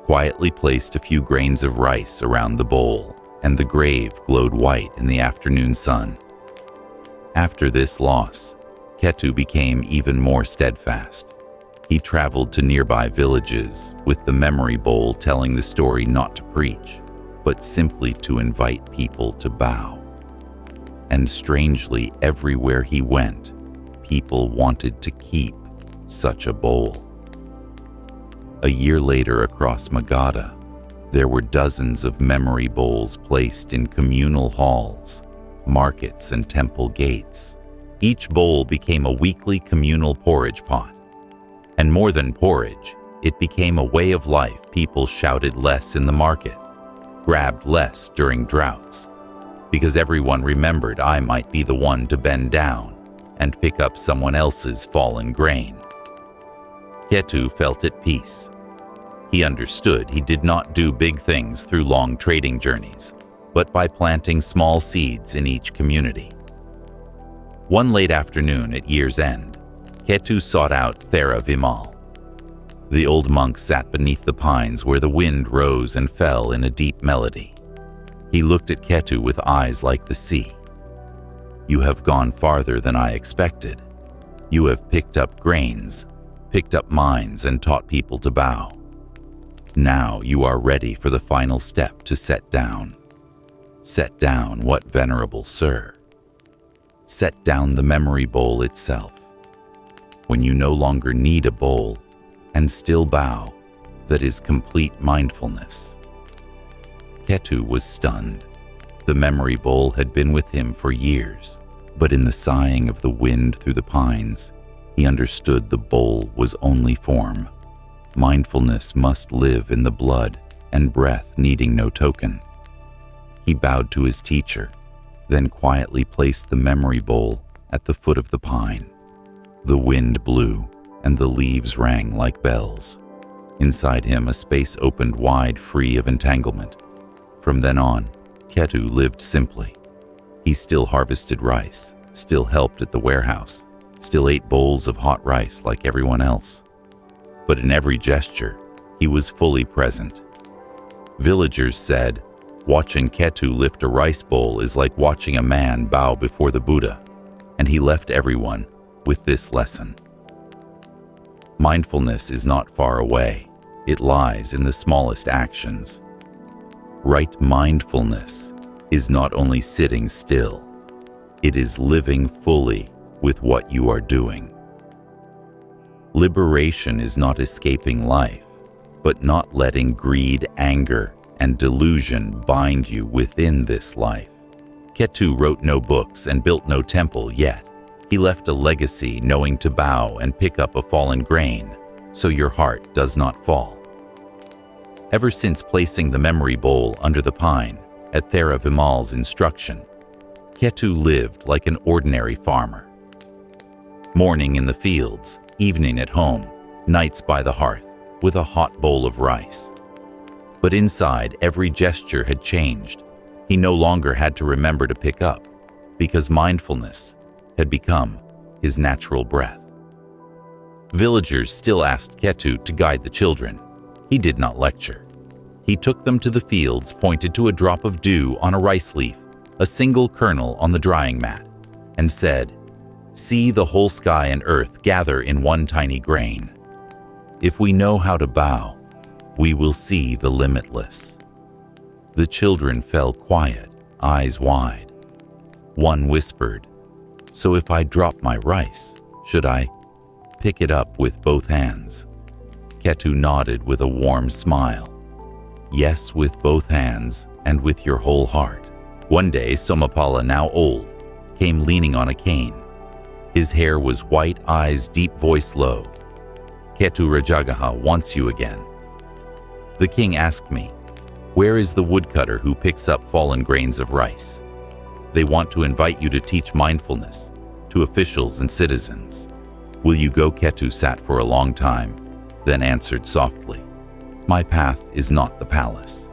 quietly placed a few grains of rice around the bowl, and the grave glowed white in the afternoon sun. After this loss, Ketu became even more steadfast. He traveled to nearby villages with the memory bowl, telling the story not to preach, but simply to invite people to bow. And strangely, everywhere he went, people wanted to keep such a bowl. A year later, across Magadha, there were dozens of memory bowls placed in communal halls, markets, and temple gates. Each bowl became a weekly communal porridge pot. And more than porridge, it became a way of life. People shouted less in the market, grabbed less during droughts, because everyone remembered I might be the one to bend down and pick up someone else's fallen grain. Ketu felt at peace. He understood he did not do big things through long trading journeys, but by planting small seeds in each community. One late afternoon at year's end, Ketu sought out Thera Vimal. The old monk sat beneath the pines where the wind rose and fell in a deep melody. He looked at Ketu with eyes like the sea. "You have gone farther than I expected. You have picked up grains, picked up minds, and taught people to bow. Now you are ready for the final step to set down. Set down what, venerable sir? Set down the memory bowl itself. When you no longer need a bowl and still bow, that is complete mindfulness." Ketu was stunned. The memory bowl had been with him for years, but in the sighing of the wind through the pines, he understood the bowl was only form. Mindfulness must live in the blood, and breath needing no token. He bowed to his teacher, then quietly placed the memory bowl at the foot of the pine. The wind blew, and the leaves rang like bells. Inside him, a space opened wide, free of entanglement. From then on, Ketu lived simply. He still harvested rice, still helped at the warehouse, still ate bowls of hot rice like everyone else. But in every gesture, he was fully present. Villagers said, watching Ketu lift a rice bowl is like watching a man bow before the Buddha, and he left everyone with this lesson. Mindfulness is not far away. It lies in the smallest actions. Right mindfulness is not only sitting still, it is living fully with what you are doing. Liberation is not escaping life, but not letting greed, anger, and delusion bind you within this life. Ketu wrote no books and built no temple yet. He left a legacy knowing to bow and pick up a fallen grain, so your heart does not fall. Ever since placing the memory bowl under the pine, at Thera Vimal's instruction, Ketu lived like an ordinary farmer. Morning in the fields, evening at home, nights by the hearth, with a hot bowl of rice. But inside, every gesture had changed. He no longer had to remember to pick up, because mindfulness had become his natural breath. Villagers still asked Ketu to guide the children. He did not lecture. He took them to the fields, pointed to a drop of dew on a rice leaf, a single kernel on the drying mat, and said, "See the whole sky and earth gather in one tiny grain. If we know how to bow, we will see the limitless." The children fell quiet, eyes wide. One whispered, "So if I drop my rice, should I pick it up with both hands?" Ketu nodded with a warm smile. "Yes, with both hands and with your whole heart." One day, Somapala, now old, came leaning on a cane. His hair was white, eyes deep, voice low. "Ketu Rajagaha wants you again." The king asked me, "Where is the woodcutter who picks up fallen grains of rice? They want to invite you to teach mindfulness to officials and citizens. Will you go?" Ketu sat for a long time, then answered softly, "My path is not the palace.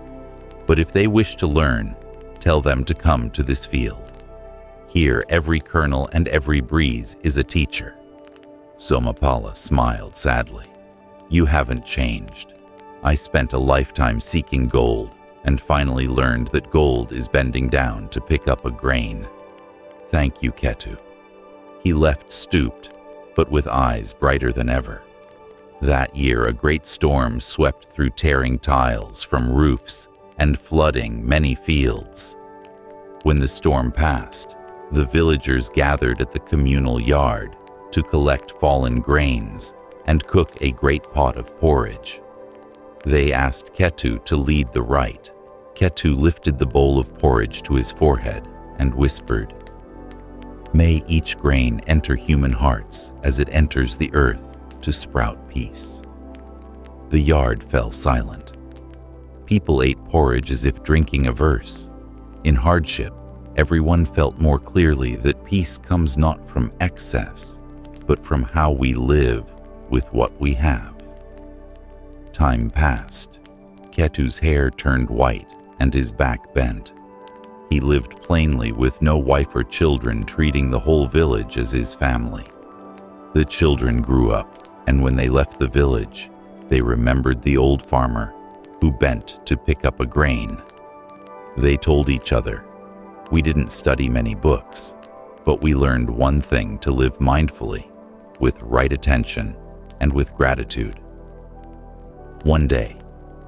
But if they wish to learn, tell them to come to this field. Here, every kernel and every breeze is a teacher." Somapala smiled sadly. "You haven't changed. I spent a lifetime seeking gold and finally learned that gold is bending down to pick up a grain. Thank you, Ketu." He left stooped, but with eyes brighter than ever. That year, a great storm swept through, tearing tiles from roofs and flooding many fields. When the storm passed, the villagers gathered at the communal yard to collect fallen grains and cook a great pot of porridge. They asked Ketu to lead the rite. Ketu lifted the bowl of porridge to his forehead and whispered, "May each grain enter human hearts as it enters the earth to sprout peace." The yard fell silent. People ate porridge as if drinking a verse. In hardship, everyone felt more clearly that peace comes not from excess, but from how we live with what we have. Time passed. Ketu's hair turned white and his back bent. He lived plainly with no wife or children, treating the whole village as his family. The children grew up, and when they left the village, they remembered the old farmer who bent to pick up a grain. They told each other, "We didn't study many books, but we learned one thing: to live mindfully, with right attention, and with gratitude." One day,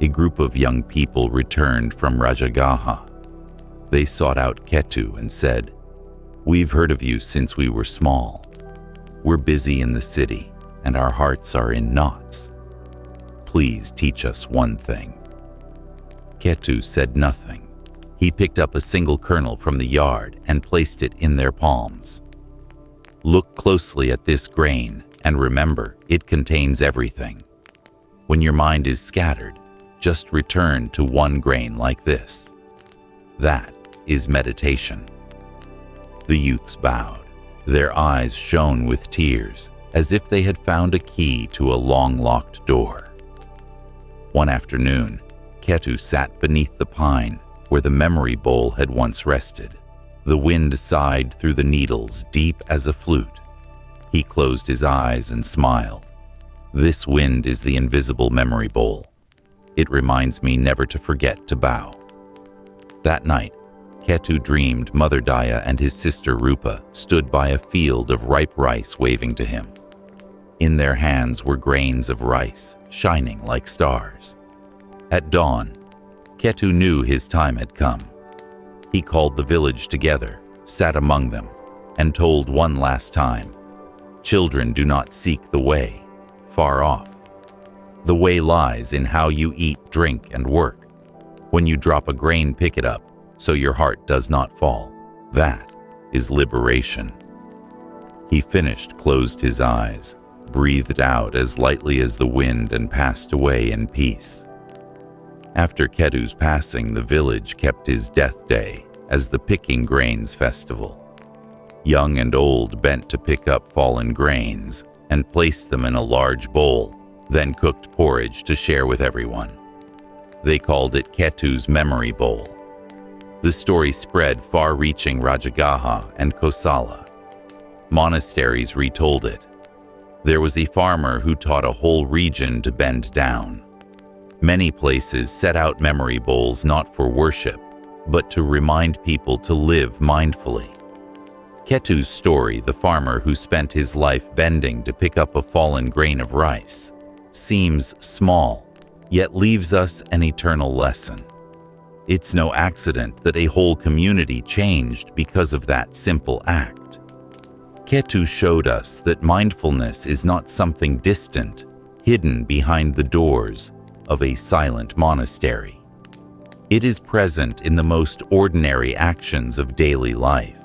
a group of young people returned from Rajagaha. They sought out Ketu and said, "We've heard of you since we were small. We're busy in the city, and our hearts are in knots. Please teach us one thing." Ketu said nothing. He picked up a single kernel from the yard and placed it in their palms. "Look closely at this grain and remember, it contains everything. When your mind is scattered, just return to one grain like this. That is meditation." The youths bowed. Their eyes shone with tears, as if they had found a key to a long-locked door. One afternoon, Ketu sat beneath the pine where the memory bowl had once rested. The wind sighed through the needles deep as a flute. He closed his eyes and smiled. "This wind is the invisible memory bowl. It reminds me never to forget to bow." That night, Ketu dreamed Mother Daya and his sister Rupa stood by a field of ripe rice waving to him. In their hands were grains of rice, shining like stars. At dawn, Ketu knew his time had come. He called the village together, sat among them, and told one last time, "Children do not seek the way, far off. The way lies in how you eat, drink, and work. When you drop a grain, pick it up, so your heart does not fall. That is liberation." He finished, closed his eyes, breathed out as lightly as the wind, and passed away in peace. After Ketu's passing, the village kept his death day as the Picking Grains Festival. Young and old bent to pick up fallen grains and placed them in a large bowl, then cooked porridge to share with everyone. They called it Ketu's Memory Bowl. The story spread far, reaching Rajagaha and Kosala. Monasteries retold it. There was a farmer who taught a whole region to bend down. Many places set out memory bowls not for worship, but to remind people to live mindfully. Ketu's story, the farmer who spent his life bending to pick up a fallen grain of rice, seems small, yet leaves us an eternal lesson. It's no accident that a whole community changed because of that simple act. Ketu showed us that mindfulness is not something distant, hidden behind the doors of a silent monastery. It is present in the most ordinary actions of daily life.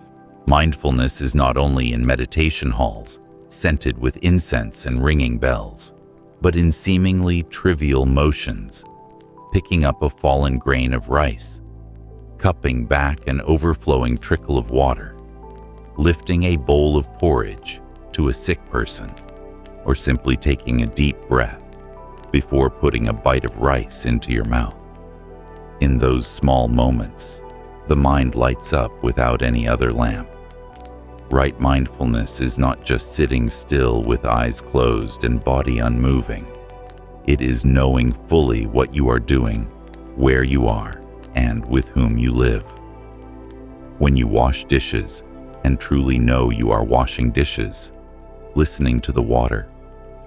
Mindfulness is not only in meditation halls, scented with incense and ringing bells, but in seemingly trivial motions: picking up a fallen grain of rice, cupping back an overflowing trickle of water, lifting a bowl of porridge to a sick person, or simply taking a deep breath before putting a bite of rice into your mouth. In those small moments, the mind lights up without any other lamp. Right mindfulness is not just sitting still with eyes closed and body unmoving. It is knowing fully what you are doing, where you are, and with whom you live. When you wash dishes and truly know you are washing dishes, listening to the water,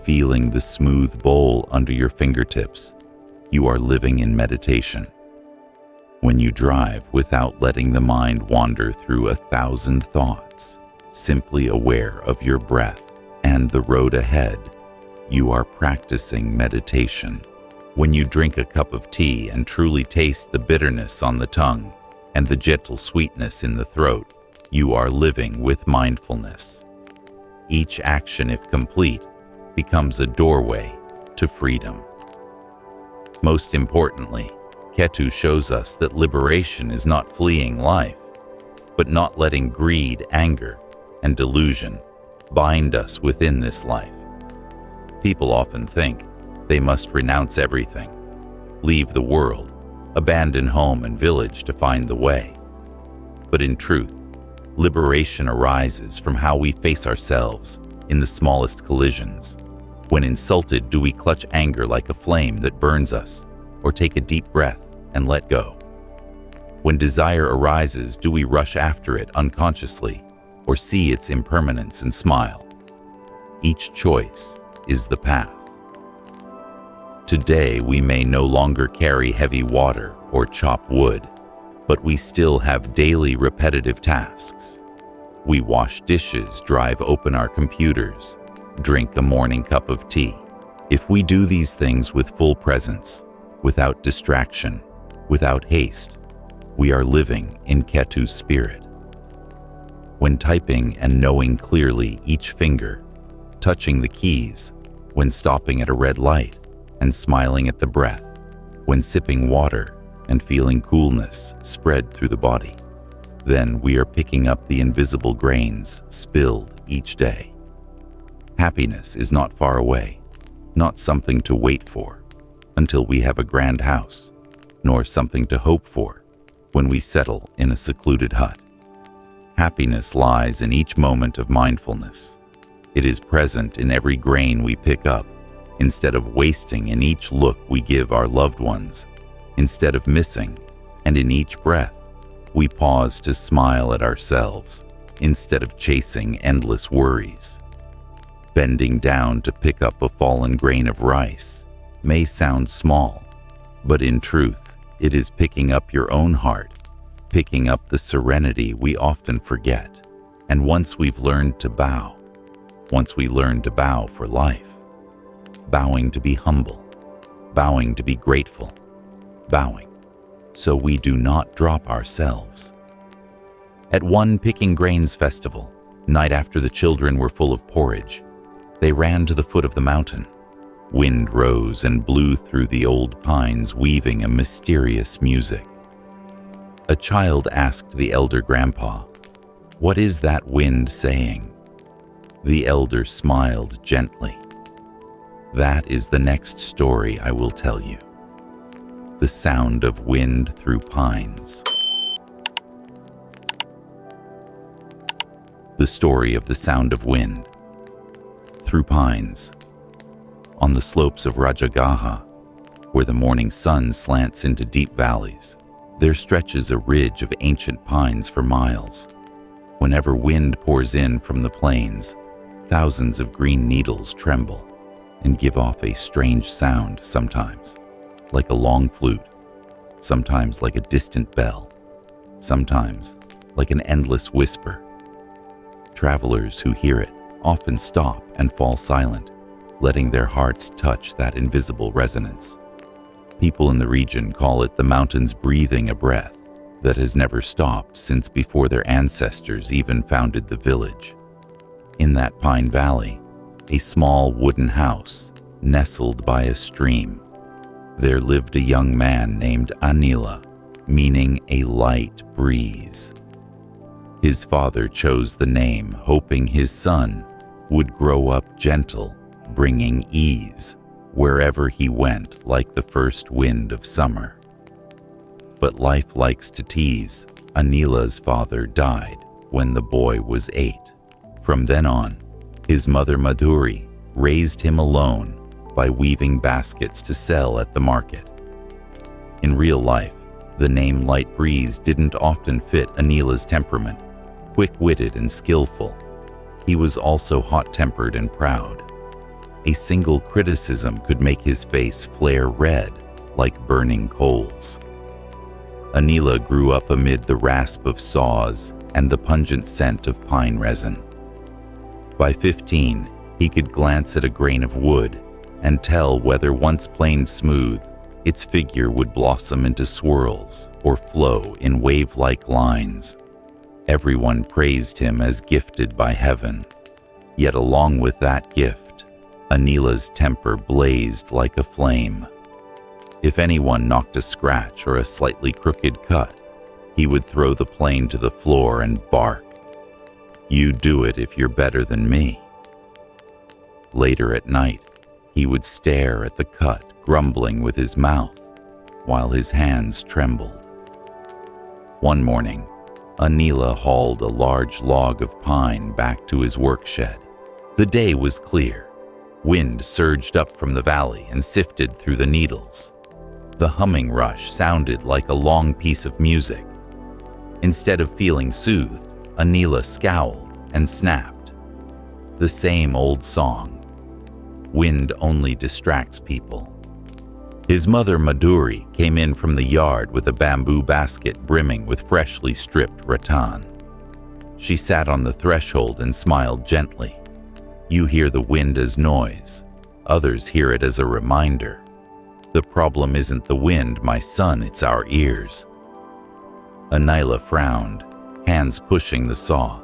feeling the smooth bowl under your fingertips, you are living in meditation. When you drive without letting the mind wander through 1,000 thoughts, simply aware of your breath and the road ahead, you are practicing meditation. When you drink a cup of tea and truly taste the bitterness on the tongue and the gentle sweetness in the throat, you are living with mindfulness. Each action, if complete, becomes a doorway to freedom. Most importantly, Ketu shows us that liberation is not fleeing life, but not letting greed, anger, and delusion bind us within this life. People often think they must renounce everything, leave the world, abandon home and village to find the way. But in truth, liberation arises from how we face ourselves in the smallest collisions. When insulted, do we clutch anger like a flame that burns us, or take a deep breath and let go? When desire arises, do we rush after it unconsciously, or see its impermanence and smile? Each choice is the path. Today, we may no longer carry heavy water or chop wood, but we still have daily repetitive tasks. We wash dishes, drive open our computers, drink a morning cup of tea. If we do these things with full presence, without distraction, without haste, we are living in Ketu's spirit. When typing and knowing clearly each finger, touching the keys, when stopping at a red light and smiling at the breath, when sipping water and feeling coolness spread through the body, then we are picking up the invisible grains spilled each day. Happiness is not far away, not something to wait for until we have a grand house, nor something to hope for when we settle in a secluded hut. Happiness lies in each moment of mindfulness. It is present in every grain we pick up, instead of wasting in each look we give our loved ones, instead of missing, and in each breath, we pause to smile at ourselves, instead of chasing endless worries. Bending down to pick up a fallen grain of rice may sound small, but in truth, it is picking up your own heart, picking up the serenity we often forget. And once we've learned to bow, once we learn to bow for life, bowing to be humble, bowing to be grateful, bowing so we do not drop ourselves. At one picking grains festival, night after the children were full of porridge, they ran to the foot of the mountain. Wind rose and blew through the old pines, weaving a mysterious music. A child asked the elder grandpa, "What is that wind saying?" The elder smiled gently. "That is the next story I will tell you. The sound of wind through pines." The story of the sound of wind through pines. On the slopes of Rajagaha, where the morning sun slants into deep valleys, there stretches a ridge of ancient pines for miles. Whenever wind pours in from the plains, thousands of green needles tremble and give off a strange sound, sometimes like a long flute, sometimes like a distant bell, sometimes like an endless whisper. Travelers who hear it often stop and fall silent, letting their hearts touch that invisible resonance. People in the region call it the mountains breathing a breath that has never stopped since before their ancestors even founded the village. In that pine valley, a small wooden house nestled by a stream, there lived a young man named Anila, meaning a light breeze. His father chose the name, hoping his son would grow up gentle, bringing ease wherever he went, like the first wind of summer. But life likes to tease. Anila's father died when the boy was 8. From then on, his mother Madhuri raised him alone by weaving baskets to sell at the market. In real life, the name Light Breeze didn't often fit Anila's temperament. Quick-witted and skillful, he was also hot-tempered and proud. A single criticism could make his face flare red like burning coals. Anila grew up amid the rasp of saws and the pungent scent of pine resin. By 15, he could glance at a grain of wood and tell whether once planed smooth, its figure would blossom into swirls or flow in wave-like lines. Everyone praised him as gifted by heaven. Yet along with that gift, Anila's temper blazed like a flame. If anyone knocked a scratch or a slightly crooked cut, he would throw the plane to the floor and bark, "You do it if you're better than me." Later at night, he would stare at the cut, grumbling with his mouth, while his hands trembled. One morning, Anila hauled a large log of pine back to his work shed. The day was clear. Wind surged up from the valley and sifted through the needles. The humming rush sounded like a long piece of music. Instead of feeling soothed, Anila scowled and snapped. The same old song. Wind only distracts people. His mother, Madhuri, came in from the yard with a bamboo basket brimming with freshly stripped rattan. She sat on the threshold and smiled gently. You hear the wind as noise. Others hear it as a reminder. The problem isn't the wind, my son, it's our ears. Anila frowned, hands pushing the saw.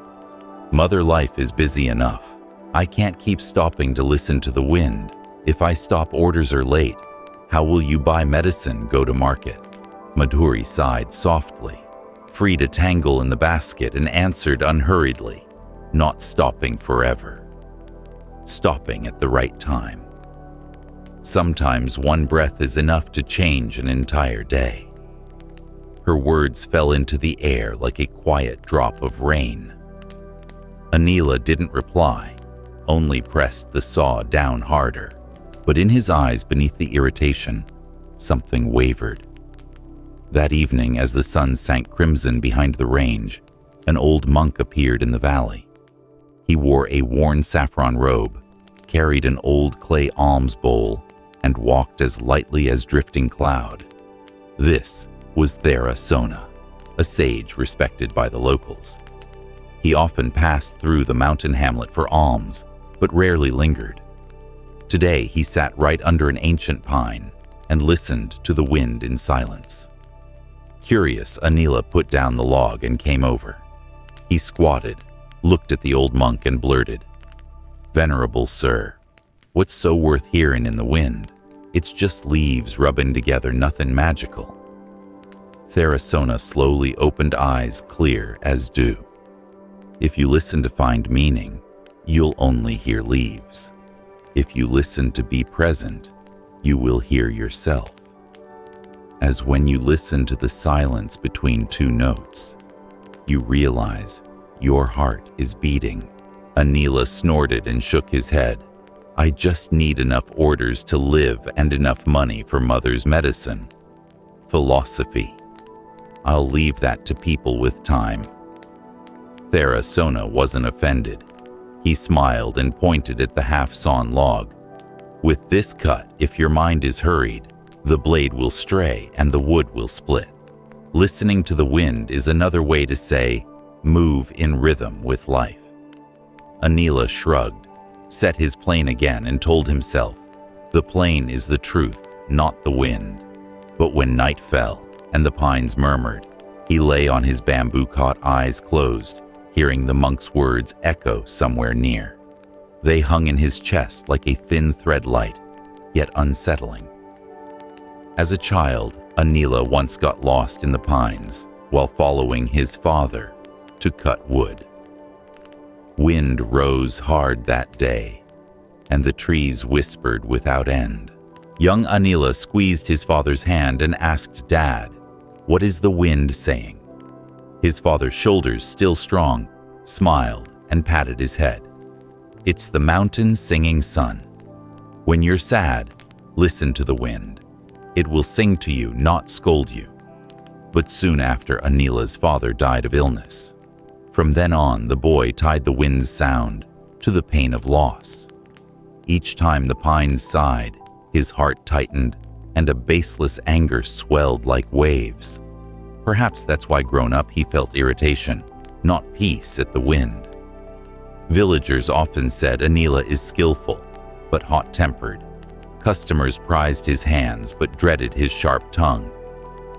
Mother life is busy enough. I can't keep stopping to listen to the wind. If I stop, orders are late. How will you buy medicine, go to market? Madhuri sighed softly, freed a tangle in the basket and answered unhurriedly, not stopping forever. Stopping at the right time. Sometimes one breath is enough to change an entire day. Her words fell into the air like a quiet drop of rain. Anila didn't reply, only pressed the saw down harder. But in his eyes, beneath the irritation, something wavered. That evening, as the sun sank crimson behind the range, an old monk appeared in the valley. He wore a worn saffron robe, carried an old clay alms bowl, and walked as lightly as drifting cloud. This was Therasona, a sage respected by the locals. He often passed through the mountain hamlet for alms, but rarely lingered. Today, he sat right under an ancient pine and listened to the wind in silence. Curious, Anila put down the log and came over. He squatted, looked at the old monk and blurted, "Venerable sir, what's so worth hearing in the wind? It's just leaves rubbing together, nothing magical." Therasona slowly opened eyes clear as dew. "If you listen to find meaning, you'll only hear leaves. If you listen to be present, you will hear yourself. As when you listen to the silence between two notes, you realize your heart is beating." Anila snorted and shook his head. "I just need enough orders to live and enough money for mother's medicine. Philosophy. I'll leave that to people with time." Therasona wasn't offended. He smiled and pointed at the half-sawn log. "With this cut, if your mind is hurried, the blade will stray and the wood will split. Listening to the wind is another way to say, move in rhythm with life." Anila shrugged, set his plane again and told himself, the plane is the truth, not the wind. But when night fell and the pines murmured, he lay on his bamboo cot, eyes closed, hearing the monk's words echo somewhere near. They hung in his chest like a thin thread light, yet unsettling. As a child, Anila once got lost in the pines while following his father to cut wood. Wind rose hard that day, and the trees whispered without end. Young Anila squeezed his father's hand and asked Dad, "What is the wind saying?" His father's shoulders, still strong, smiled and patted his head. "It's the mountain singing, son. When you're sad, listen to the wind. It will sing to you, not scold you." But soon after, Anila's father died of illness. From then on, the boy tied the wind's sound to the pain of loss. Each time the pines sighed, his heart tightened and a baseless anger swelled like waves. Perhaps that's why grown up he felt irritation, not peace, at the wind. Villagers often said Anila is skillful, but hot-tempered. Customers prized his hands but dreaded his sharp tongue.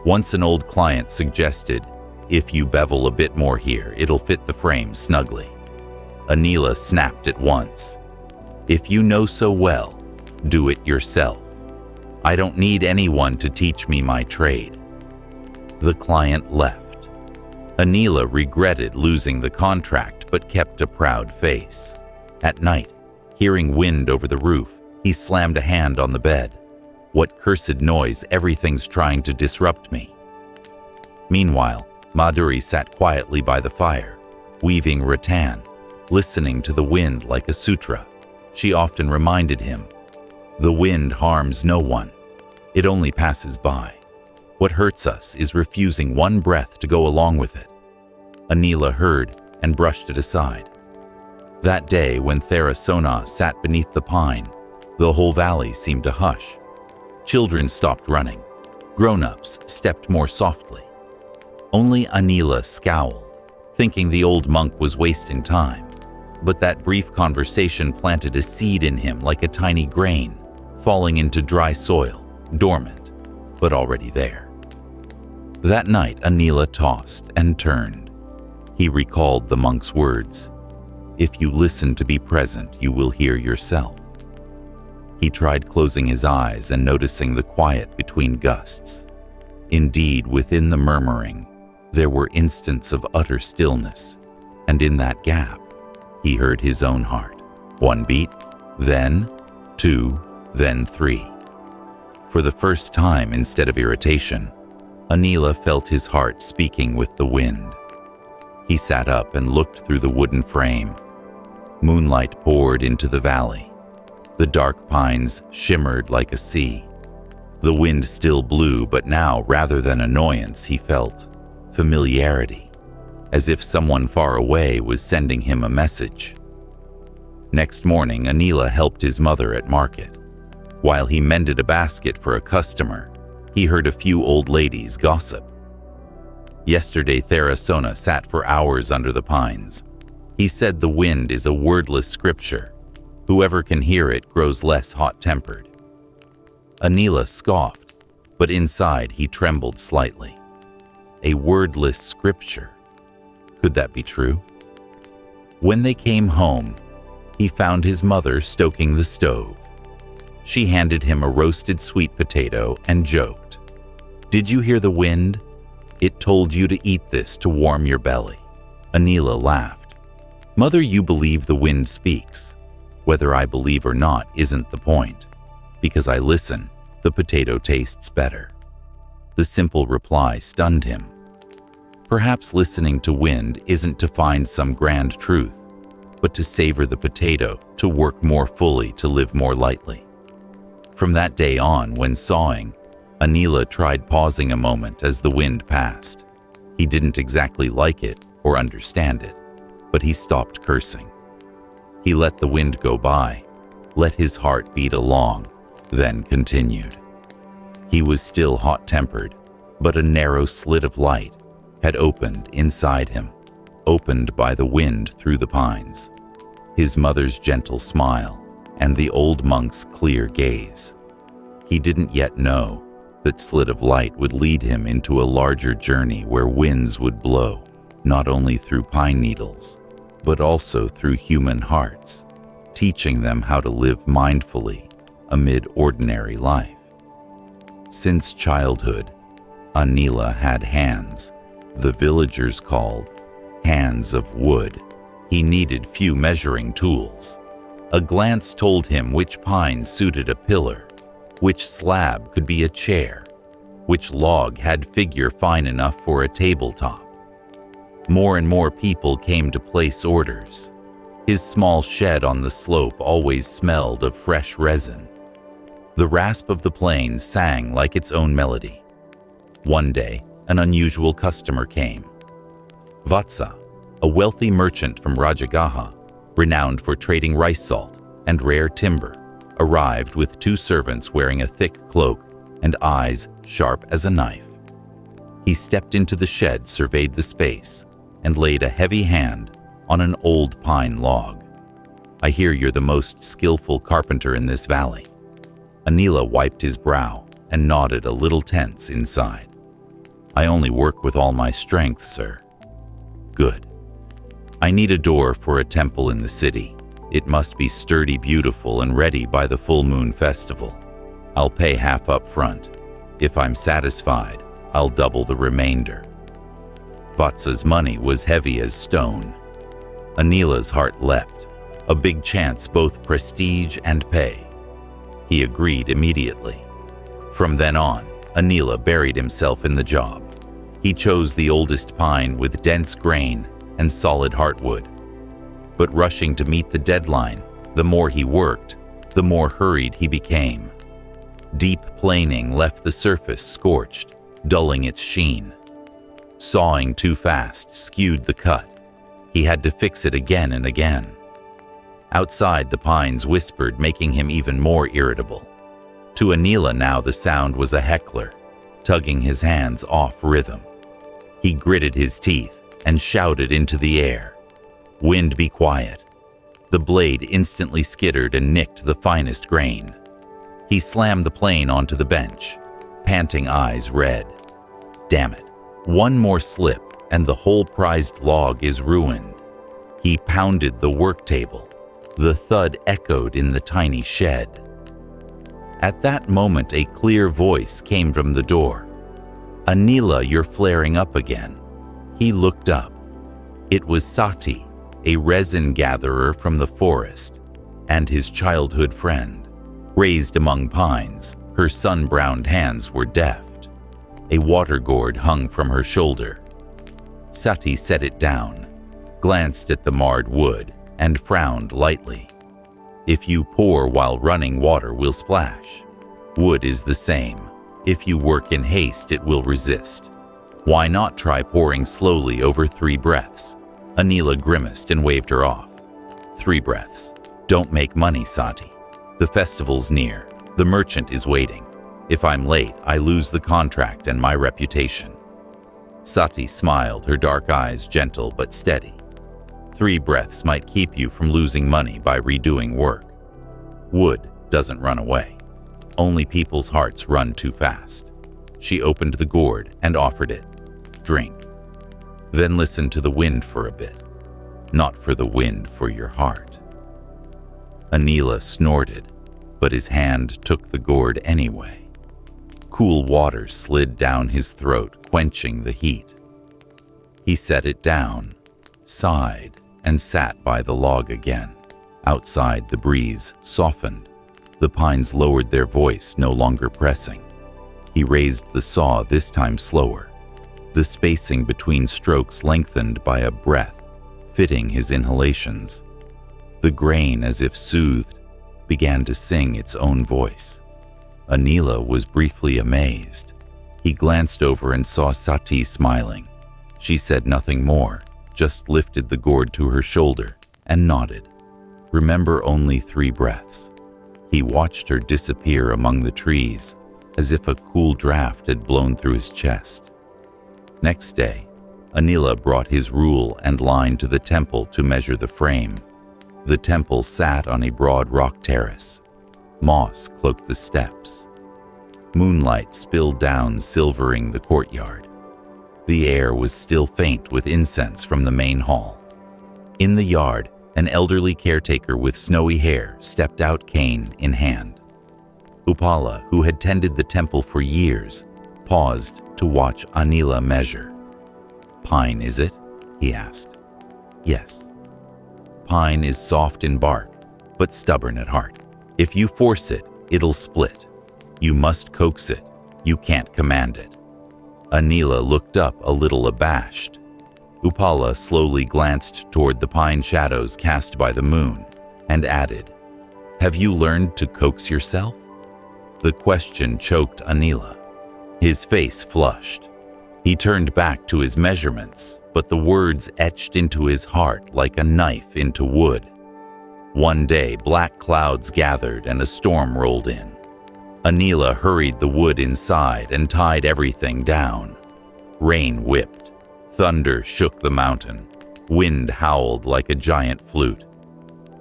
Once an old client suggested, "If you bevel a bit more here, it'll fit the frame snugly." Anila snapped at once, "If you know so well, do it yourself." I don't need anyone to teach me my trade." The client left. Anila regretted losing the contract but kept a proud face. At night, hearing wind over the roof, he slammed a hand on the bed. "What cursed noise, everything's trying to disrupt me." Meanwhile, Madhuri sat quietly by the fire, weaving rattan, listening to the wind like a sutra. She often reminded him, "The wind harms no one. It only passes by. What hurts us is refusing one breath to go along with it." Anila heard and brushed it aside. That day, when Therasona sat beneath the pine, the whole valley seemed to hush. Children stopped running. Grown-ups stepped more softly. Only Anila scowled, thinking the old monk was wasting time. But that brief conversation planted a seed in him like a tiny grain, falling into dry soil, dormant, but already there. That night, Anila tossed and turned. He recalled the monk's words, "If you listen to be present, you will hear yourself." He tried closing his eyes and noticing the quiet between gusts. Indeed, within the murmuring, there were instants of utter stillness, and in that gap, he heard his own heart. One beat, then two, then three. For the first time, instead of irritation, Anila felt his heart speaking with the wind. He sat up and looked through the wooden frame. Moonlight poured into the valley. The dark pines shimmered like a sea. The wind still blew, but now, rather than annoyance, he felt familiarity, as if someone far away was sending him a message. Next morning, Anila helped his mother at market. While he mended a basket for a customer, he heard a few old ladies gossip. Yesterday, Therasona sat for hours under the pines. He said the wind is a wordless scripture. Whoever can hear it grows less hot-tempered. Anila scoffed, but inside he trembled slightly. A wordless scripture. Could that be true? When they came home, he found his mother stoking the stove. She handed him a roasted sweet potato and joked, "Did you hear the wind? It told you to eat this to warm your belly." Anila laughed. "Mother, you believe the wind speaks. Whether I believe or not isn't the point. Because I listen, the potato tastes better." The simple reply stunned him. Perhaps listening to wind isn't to find some grand truth, but to savor the potato, to work more fully, to live more lightly. From that day on, when sawing, Anila tried pausing a moment as the wind passed. He didn't exactly like it or understand it, but he stopped cursing. He let the wind go by, let his heart beat along, then continued. He was still hot-tempered, but a narrow slit of light had opened inside him, opened by the wind through the pines. His mother's gentle smile and the old monk's clear gaze. He didn't yet know that slit of light would lead him into a larger journey where winds would blow, not only through pine needles, but also through human hearts, teaching them how to live mindfully amid ordinary life. Since childhood, Anila had hands, the villagers called hands of wood. He needed few measuring tools. A glance told him which pine suited a pillar, which slab could be a chair, which log had figure fine enough for a tabletop. More and more people came to place orders. His small shed on the slope always smelled of fresh resin. The rasp of the plane sang like its own melody. One day, an unusual customer came. Vatsa, a wealthy merchant from Rajagaha, renowned for trading rice salt and rare timber, arrived with 2 servants wearing a thick cloak and eyes sharp as a knife. He stepped into the shed, surveyed the space, and laid a heavy hand on an old pine log. "I hear you're the most skillful carpenter in this valley." Anila wiped his brow and nodded, a little tense inside. "I only work with all my strength, sir." "Good. I need a door for a temple in the city. It must be sturdy, beautiful, and ready by the full moon festival. I'll pay half up front. If I'm satisfied, I'll double the remainder. Vatsa's money was heavy as stone. Anila's heart leapt, a big chance, both prestige and pay. He agreed immediately. From then on, Anila buried himself in the job. He chose the oldest pine with dense grain and solid heartwood. But rushing to meet the deadline, the more he worked, the more hurried he became. Deep planing left the surface scorched, dulling its sheen. Sawing too fast skewed the cut. He had to fix it again and again. Outside, the pines whispered, making him even more irritable. To Anila now the sound was a heckler, tugging his hands off rhythm. He gritted his teeth and shouted into the air, "Wind, be quiet." The blade instantly skittered and nicked the finest grain. He slammed the plane onto the bench, panting eyes red. Damn it, one more slip and the whole prized log is ruined. He pounded the work table. The thud echoed in the tiny shed. At that moment, a clear voice came from the door. "Anila, you're flaring up again." He looked up. It was Sati, a resin gatherer from the forest, and his childhood friend. Raised among pines, her sun-browned hands were deft. A water gourd hung from her shoulder. Sati set it down, glanced at the marred wood, and frowned lightly. "If you pour while running, water will splash. Wood is the same. If you work in haste, it will resist. Why not try pouring slowly over 3 breaths? Anila grimaced and waved her off. 3 breaths. Don't make money, Sati. The festival's near. The merchant is waiting. If I'm late, I lose the contract and my reputation." Sati smiled, her dark eyes gentle but steady. 3 breaths might keep you from losing money by redoing work. Wood doesn't run away. Only people's hearts run too fast. She opened the gourd and offered it. "Drink. Then listen to the wind for a bit. Not for the wind, for your heart." Anila snorted, but his hand took the gourd anyway. Cool water slid down his throat, quenching the heat. He set it down, sighed, and sat by the log again. Outside, the breeze softened. The pines lowered their voice, no longer pressing. He raised the saw, this time slower. The spacing between strokes lengthened by a breath, fitting his inhalations. The grain, as if soothed, began to sing its own voice. Anila was briefly amazed. He glanced over and saw Sati smiling. She said nothing more, just lifted the gourd to her shoulder and nodded. "Remember, only 3 breaths." He watched her disappear among the trees, as if a cool draft had blown through his chest. Next day, Anila brought his rule and line to the temple to measure the frame. The temple sat on a broad rock terrace. Moss cloaked the steps. Moonlight spilled down, silvering the courtyard. The air was still faint with incense from the main hall. In the yard, an elderly caretaker with snowy hair stepped out, cane in hand. Upala, who had tended the temple for years, paused to watch Anila measure. "Pine, is it?" he asked. "Yes." Pine is soft in bark, but stubborn at heart. If you force it, it'll split. You must coax it. You can't command it. Anila looked up a little abashed. Upala slowly glanced toward the pine shadows cast by the moon and added, "Have you learned to coax yourself?" The question choked Anila. His face flushed. He turned back to his measurements, but the words etched into his heart like a knife into wood. One day, black clouds gathered and a storm rolled in. Anila hurried the wood inside and tied everything down. Rain whipped. Thunder shook the mountain. Wind howled like a giant flute.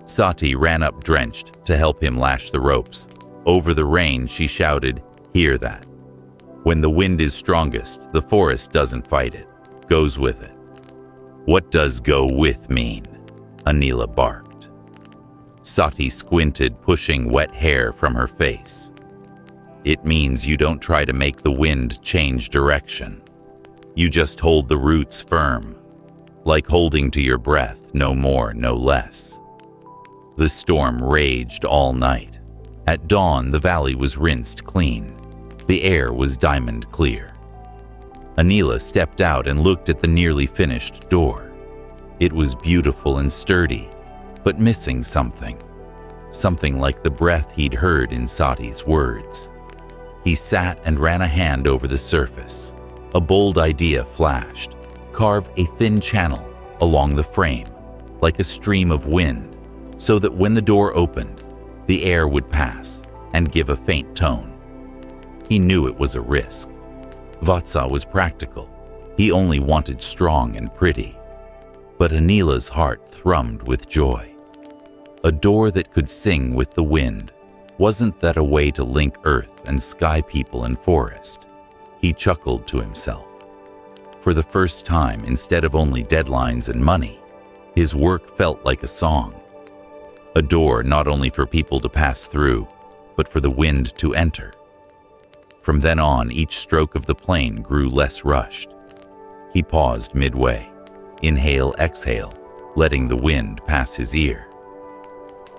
Sati ran up drenched to help him lash the ropes. Over the rain, she shouted, "Hear that? When the wind is strongest, the forest doesn't fight it, goes with it." "What does go with mean?" Anila barked. Sati squinted, pushing wet hair from her face. It means you don't try to make the wind change direction. You just hold the roots firm, like holding to your breath, no more, no less. The storm raged all night. At dawn, the valley was rinsed clean. The air was diamond clear. Anila stepped out and looked at the nearly finished door. It was beautiful and sturdy, but missing something. Something like the breath he'd heard in Sati's words. He sat and ran a hand over the surface. A bold idea flashed. Carve a thin channel along the frame, like a stream of wind, so that when the door opened, the air would pass and give a faint tone. He knew it was a risk. Vatsa was practical. He only wanted strong and pretty. But Anila's heart thrummed with joy. A door that could sing with the wind. Wasn't that a way to link earth and sky people and forest? He chuckled to himself. For the first time, instead of only deadlines and money, his work felt like a song. A door not only for people to pass through, but for the wind to enter. From then on, each stroke of the plane grew less rushed. He paused midway, inhale, exhale, letting the wind pass his ear.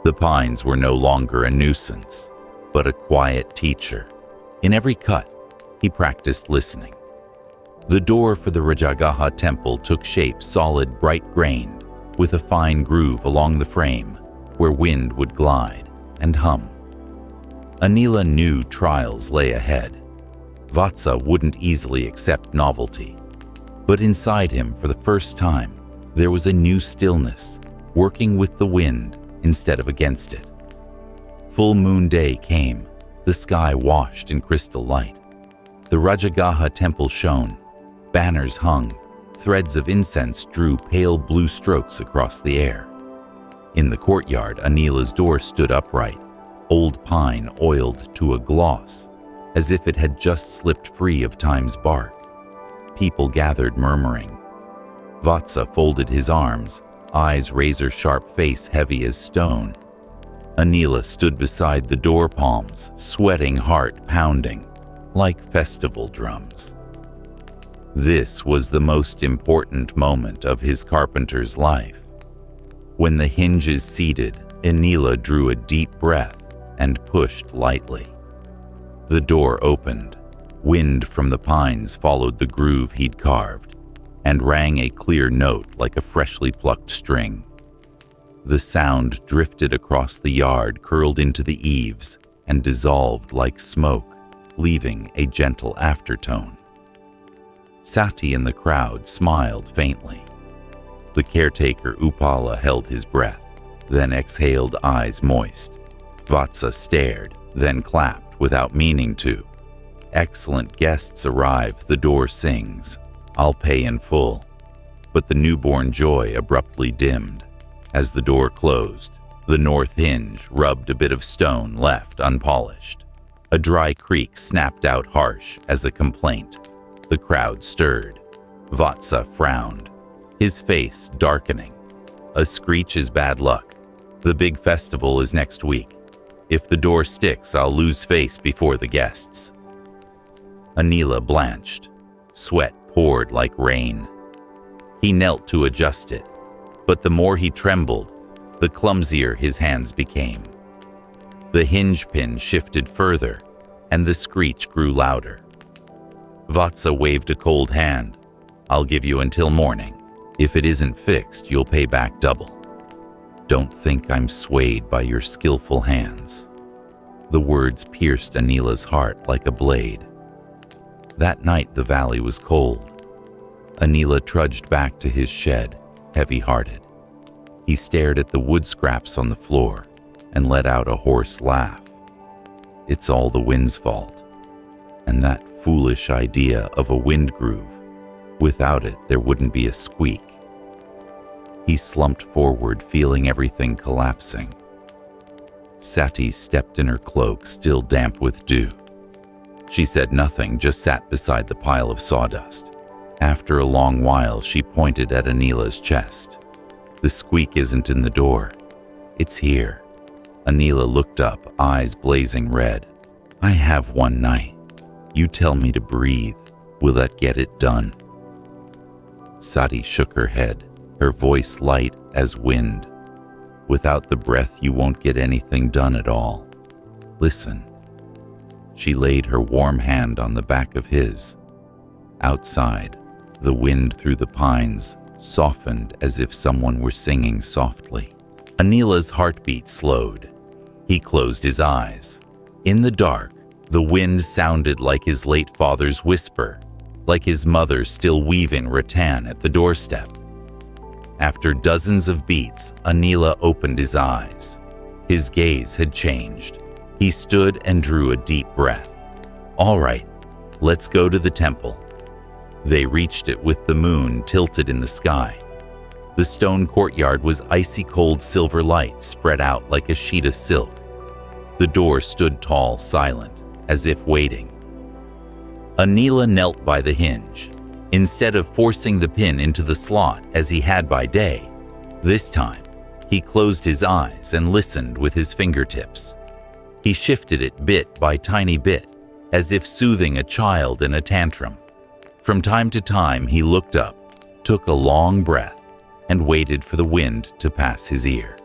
The pines were no longer a nuisance, but a quiet teacher. In every cut, he practiced listening. The door for the Rajagaha temple took shape solid, bright-grained, with a fine groove along the frame where wind would glide and hum. Anila knew trials lay ahead. Vatsa wouldn't easily accept novelty. But inside him, for the first time, there was a new stillness, working with the wind instead of against it. Full moon day came, the sky washed in crystal light. The Rajagaha temple shone, banners hung, threads of incense drew pale blue strokes across the air. In the courtyard, Anila's door stood upright, old pine oiled to a gloss, as if it had just slipped free of time's bark. People gathered murmuring. Vatsa folded his arms, eyes razor-sharp, face heavy as stone. Anila stood beside the door palms, sweating, heart pounding, like festival drums. This was the most important moment of his carpenter's life. When the hinges seated, Anila drew a deep breath and pushed lightly. The door opened. Wind from the pines followed the groove he'd carved and rang a clear note like a freshly plucked string. The sound drifted across the yard, curled into the eaves, and dissolved like smoke, leaving a gentle aftertone. Sati in the crowd smiled faintly. The caretaker Upala held his breath, then exhaled, eyes moist. Vatsa stared, then clapped without meaning to. Excellent guests arrive, the door sings. I'll pay in full. But the newborn joy abruptly dimmed. As the door closed, the north hinge rubbed a bit of stone left unpolished. A dry creak snapped out harsh as a complaint. The crowd stirred. Vatsa frowned, his face darkening. A screech is bad luck. The big festival is next week. If the door sticks, I'll lose face before the guests. Anila blanched. Sweat poured like rain. He knelt to adjust it, but the more he trembled, the clumsier his hands became. The hinge pin shifted further, and the screech grew louder. Vatsa waved a cold hand. I'll give you until morning. If it isn't fixed, you'll pay back double. Don't think I'm swayed by your skillful hands. The words pierced Anila's heart like a blade. That night the valley was cold. Anila trudged back to his shed, heavy-hearted. He stared at the wood scraps on the floor and let out a hoarse laugh. It's all the wind's fault. And that foolish idea of a wind groove. Without it, there wouldn't be a squeak. He slumped forward, feeling everything collapsing. Sati stepped in her cloak, still damp with dew. She said nothing, just sat beside the pile of sawdust. After a long while, she pointed at Anila's chest. The squeak isn't in the door. It's here. Anila looked up, eyes blazing red. I have one night. You tell me to breathe. Will that get it done? Sati shook her head, her voice light as wind. Without the breath, you won't get anything done at all. Listen. She laid her warm hand on the back of his. Outside, the wind through the pines softened as if someone were singing softly. Anila's heartbeat slowed. He closed his eyes. In the dark, the wind sounded like his late father's whisper, like his mother still weaving rattan at the doorstep. After dozens of beats, Anila opened his eyes. His gaze had changed. He stood and drew a deep breath. All right, let's go to the temple. They reached it with the moon tilted in the sky. The stone courtyard was icy cold silver light spread out like a sheet of silk. The door stood tall, silent, as if waiting. Anila knelt by the hinge. Instead of forcing the pin into the slot as he had by day, this time he closed his eyes and listened with his fingertips. He shifted it bit by tiny bit, as if soothing a child in a tantrum. From time to time he looked up, took a long breath, and waited for the wind to pass his ear.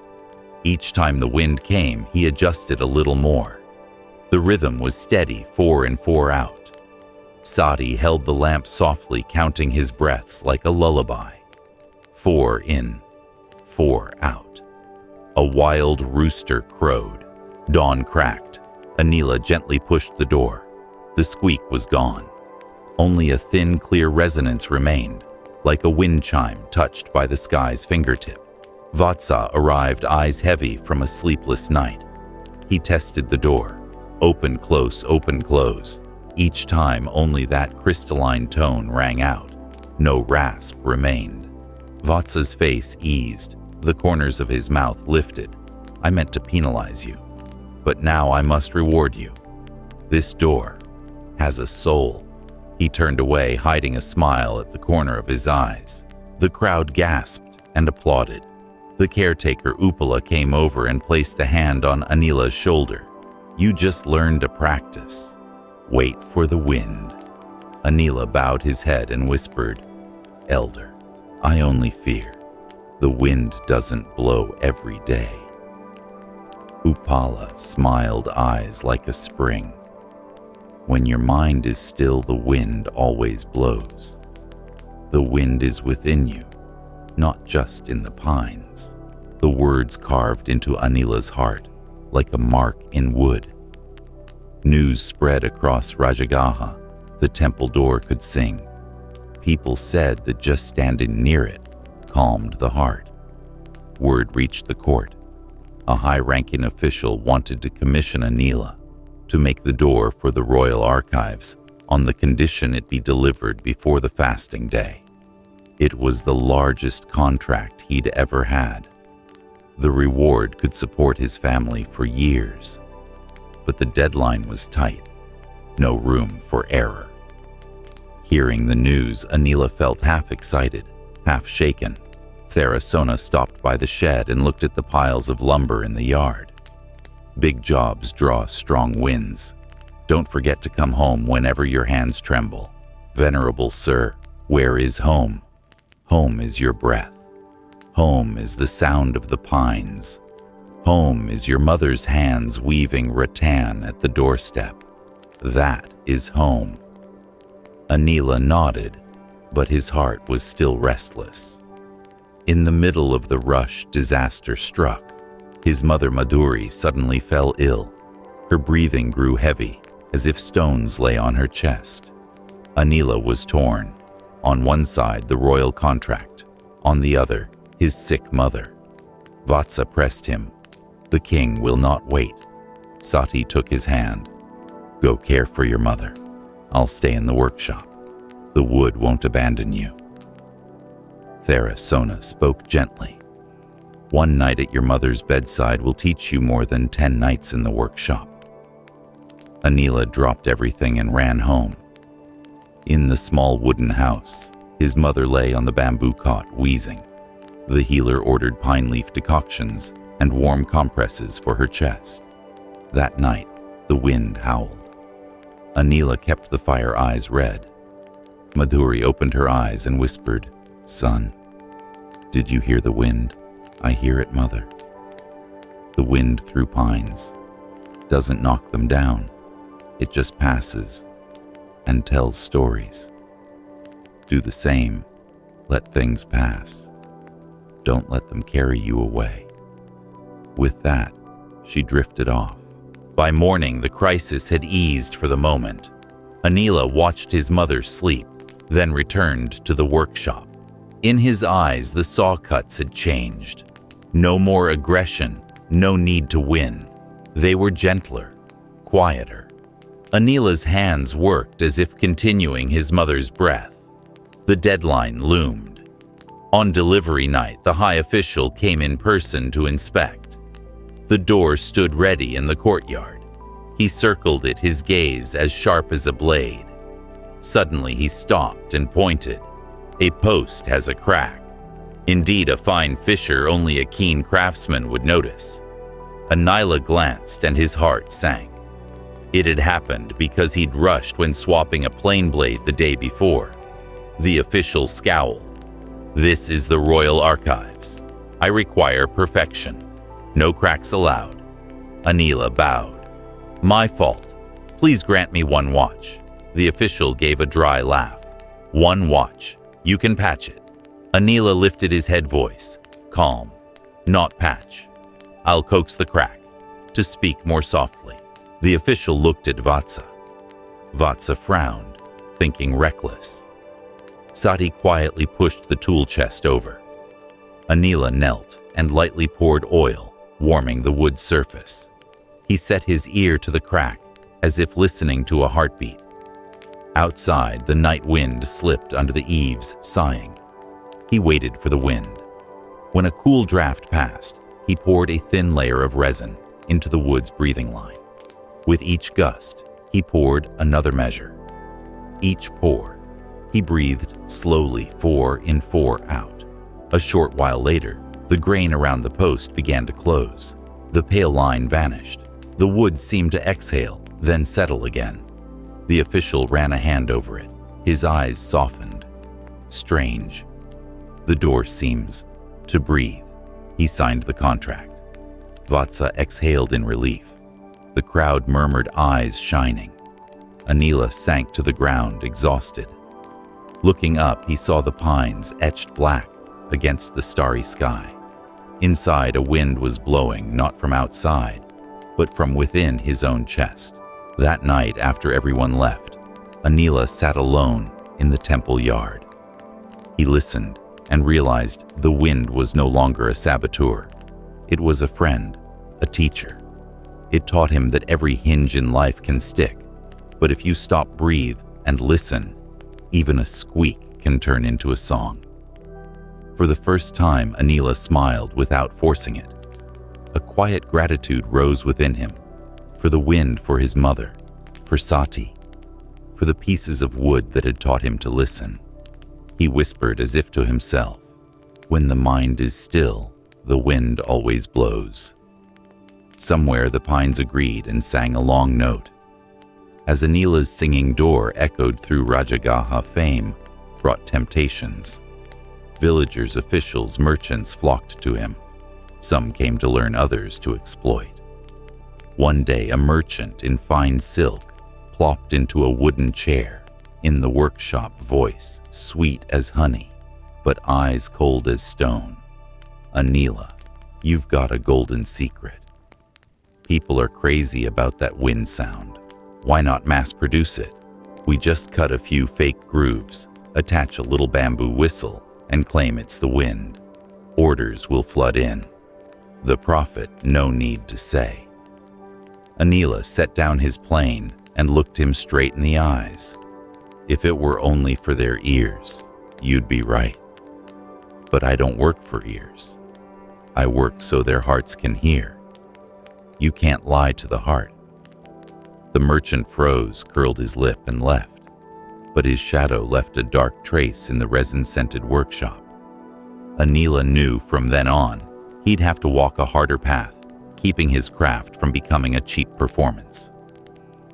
Each time the wind came, he adjusted a little more. The rhythm was steady, 4 and 4 out. Sati held the lamp softly, counting his breaths like a lullaby. 4 in, 4 out. A wild rooster crowed. Dawn cracked. Anila gently pushed the door. The squeak was gone. Only a thin, clear resonance remained, like a wind chime touched by the sky's fingertip. Vatsa arrived, eyes heavy from a sleepless night. He tested the door. Open, close, open, close. Each time only that crystalline tone rang out. No rasp remained. Vatsa's face eased. The corners of his mouth lifted. I meant to penalize you, but now I must reward you. This door has a soul. He turned away, hiding a smile at the corner of his eyes. The crowd gasped and applauded. The caretaker Upala came over and placed a hand on Anila's shoulder. You just learned to practice. Wait for the wind. Anila bowed his head and whispered, Elder, I only fear the wind doesn't blow every day. Upala smiled, eyes like a spring. When your mind is still, the wind always blows. The wind is within you, not just in the pines. The words carved into Anila's heart like a mark in wood. News spread across Rajagaha. The temple door could sing. People said that just standing near it calmed the heart. Word reached the court. A high-ranking official wanted to commission Anila to make the door for the royal archives on the condition it be delivered before the fasting day. It was the largest contract he'd ever had. The reward could support his family for years, but the deadline was tight. No room for error. Hearing the news, Anila felt half excited, half shaken. Therasona stopped by the shed and looked at the piles of lumber in the yard. Big jobs draw strong winds. Don't forget to come home whenever your hands tremble. Venerable sir, where is home? Home is your breath. Home is the sound of the pines. Home is your mother's hands weaving rattan at the doorstep. That is home. Anila nodded, but his heart was still restless. In the middle of the rush, disaster struck. His mother Madhuri suddenly fell ill. Her breathing grew heavy, as if stones lay on her chest. Anila was torn. On one side, the royal contract. On the other, his sick mother. Vatsa pressed him. The king will not wait. Sati took his hand. Go care for your mother. I'll stay in the workshop. The wood won't abandon you. Therasona spoke gently. One night at your mother's bedside will teach you more than 10 nights in the workshop. Anila dropped everything and ran home. In the small wooden house, his mother lay on the bamboo cot, wheezing. The healer ordered pine leaf decoctions and warm compresses for her chest. That night, the wind howled. Anila kept the fire eyes red. Madhuri opened her eyes and whispered, "Son, did you hear the wind? I hear it, Mother." The wind through pines doesn't knock them down. It just passes and tells stories. Do the same. Let things pass. Don't let them carry you away. With that, she drifted off. By morning, the crisis had eased for the moment. Anila watched his mother sleep, then returned to the workshop. In his eyes, the saw cuts had changed. No more aggression, no need to win. They were gentler, quieter. Anila's hands worked as if continuing his mother's breath. The deadline loomed. On delivery night, the high official came in person to inspect. The door stood ready in the courtyard. He circled it, his gaze as sharp as a blade. Suddenly he stopped and pointed. "A post has a crack. Indeed, a fine fissure only a keen craftsman would notice." Anila glanced and his heart sank. It had happened because he'd rushed when swapping a plane blade the day before. The official scowled. "This is the Royal Archives. I require perfection. No cracks allowed." Anila bowed. "My fault. Please grant me one watch." The official gave a dry laugh. "One watch. You can patch it." Anila lifted his head voice. Calm. "Not patch. I'll coax the crack." To speak more softly, the official looked at Vatsa. Vatsa frowned, thinking reckless. Sati quietly pushed the tool chest over. Anila knelt and lightly poured oil, warming the wood surface. He set his ear to the crack, as if listening to a heartbeat. Outside, the night wind slipped under the eaves, sighing. He waited for the wind. When a cool draft passed, he poured a thin layer of resin into the wood's breathing line. With each gust, he poured another measure. Each pour, he breathed slowly, 4 in, 4 out. A short while later, the grain around the post began to close. The pale line vanished. The wood seemed to exhale, then settle again. The official ran a hand over it. His eyes softened. Strange. The door seems to breathe. He signed the contract. Vatsa exhaled in relief. The crowd murmured, eyes shining. Anila sank to the ground, exhausted. Looking up, he saw the pines etched black against the starry sky. Inside, a wind was blowing, not from outside, but from within his own chest. That night, after everyone left, Anila sat alone in the temple yard. He listened and realized the wind was no longer a saboteur. It was a friend, a teacher. It taught him that every hinge in life can stick, but if you stop, breathe, and listen, even a squeak can turn into a song. For the first time, Anila smiled without forcing it. A quiet gratitude rose within him, for the wind, for his mother, for Sati, for the pieces of wood that had taught him to listen. He whispered as if to himself, "When the mind is still, the wind always blows." Somewhere the pines agreed and sang a long note. As Anila's singing door echoed through Rajagaha, fame brought temptations. Villagers, officials, merchants flocked to him. Some came to learn, others to exploit. One day, a merchant in fine silk plopped into a wooden chair. In the workshop, voice sweet as honey, but eyes cold as stone. "Anila, you've got a golden secret. People are crazy about that wind sound. Why not mass produce it? We just cut a few fake grooves, attach a little bamboo whistle, and claim it's the wind. Orders will flood in. The profit, no need to say." Anila set down his plane and looked him straight in the eyes. "If it were only for their ears, you'd be right. But I don't work for ears. I work so their hearts can hear. You can't lie to the heart." The merchant froze, curled his lip, and left, but his shadow left a dark trace in the resin-scented workshop. Anila knew from then on he'd have to walk a harder path, keeping his craft from becoming a cheap performance.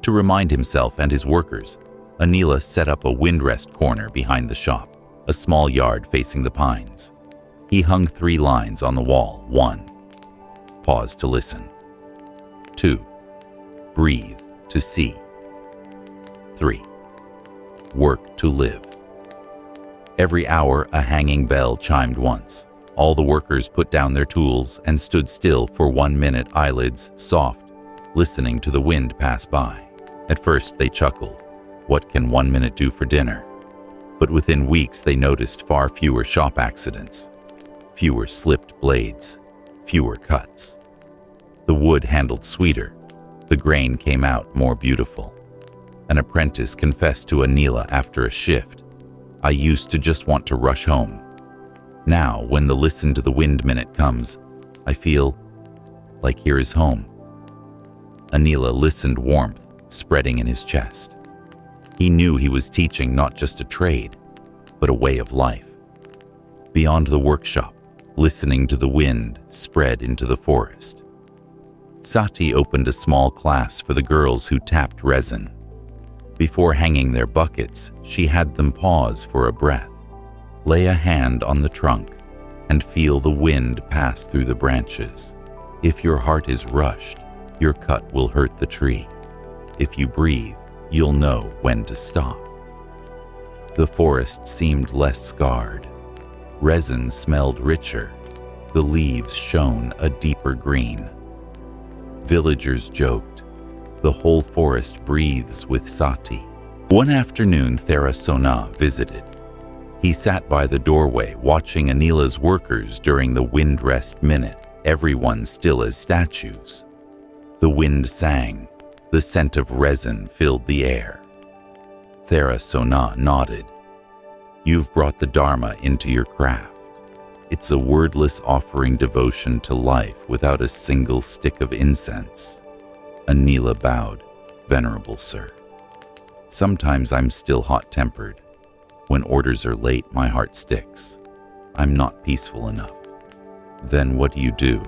To remind himself and his workers, Anila set up a windrest corner behind the shop, a small yard facing the pines. He hung 3 lines on the wall. 1. Pause to listen. 2. Breathe to see. 3. Work to live. Every hour, a hanging bell chimed once. All the workers put down their tools and stood still for 1 minute, eyelids soft, listening to the wind pass by. At first, they chuckled. What can 1 minute do for dinner? But within weeks, they noticed far fewer shop accidents, fewer slipped blades, fewer cuts. The wood handled sweeter. The grain came out more beautiful. An apprentice confessed to Anila after a shift, "I used to just want to rush home. Now, when the listen to the wind minute comes, I feel like here is home." Anila listened, warmth spreading in his chest. He knew he was teaching not just a trade, but a way of life. Beyond the workshop, listening to the wind spread into the forest. Sati opened a small class for the girls who tapped resin. Before hanging their buckets, she had them pause for a breath, lay a hand on the trunk, and feel the wind pass through the branches. If your heart is rushed, your cut will hurt the tree. If you breathe, you'll know when to stop. The forest seemed less scarred. Resin smelled richer. The leaves shone a deeper green. Villagers joked. The whole forest breathes with Sati. One afternoon, Therasona visited. He sat by the doorway watching Anila's workers during the wind rest minute, everyone still as statues. The wind sang. The scent of resin filled the air. Therasona nodded. You've brought the Dharma into your craft. It's a wordless offering devotion to life without a single stick of incense. Anila bowed. Venerable sir. Sometimes I'm still hot-tempered. When orders are late, my heart sticks. I'm not peaceful enough. Then what do?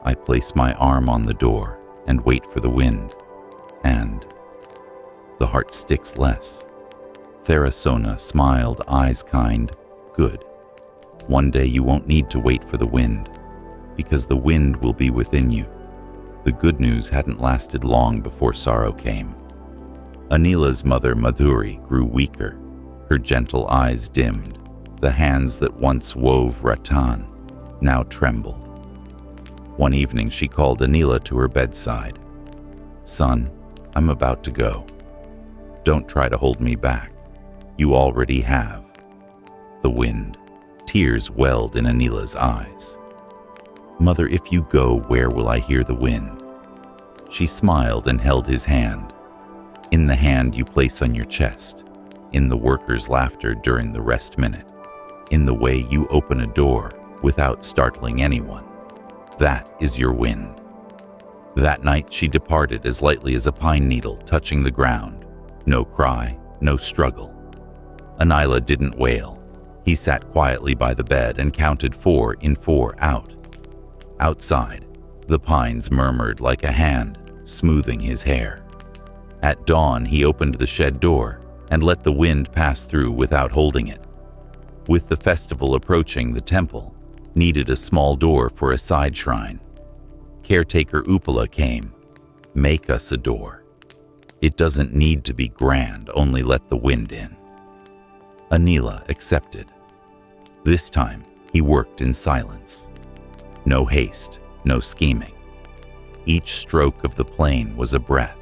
I place my arm on the door and wait for the wind. And the heart sticks less. Therasona smiled, eyes kind. Good. One day you won't need to wait for the wind, because the wind will be within you. The good news hadn't lasted long before sorrow came. Anila's mother, Madhuri, grew weaker. Her gentle eyes dimmed. The hands that once wove rattan now trembled. One evening she called Anila to her bedside. Son, I'm about to go. Don't try to hold me back. You already have. The wind. Tears welled in Anila's eyes. Mother, if you go, where will I hear the wind? She smiled and held his hand. In the hand you place on your chest, in the workers' laughter during the rest minute, in the way you open a door without startling anyone. That is your wind. That night she departed as lightly as a pine needle touching the ground. No cry, no struggle. Anila didn't wail. He sat quietly by the bed and counted 4 in, 4 out. Outside, the pines murmured like a hand, smoothing his hair. At dawn, he opened the shed door and let the wind pass through without holding it. With the festival approaching, the temple needed a small door for a side shrine. Caretaker Upala came. Make us a door. It doesn't need to be grand, only let the wind in. Anila accepted. This time, he worked in silence. No haste, no scheming. Each stroke of the plane was a breath.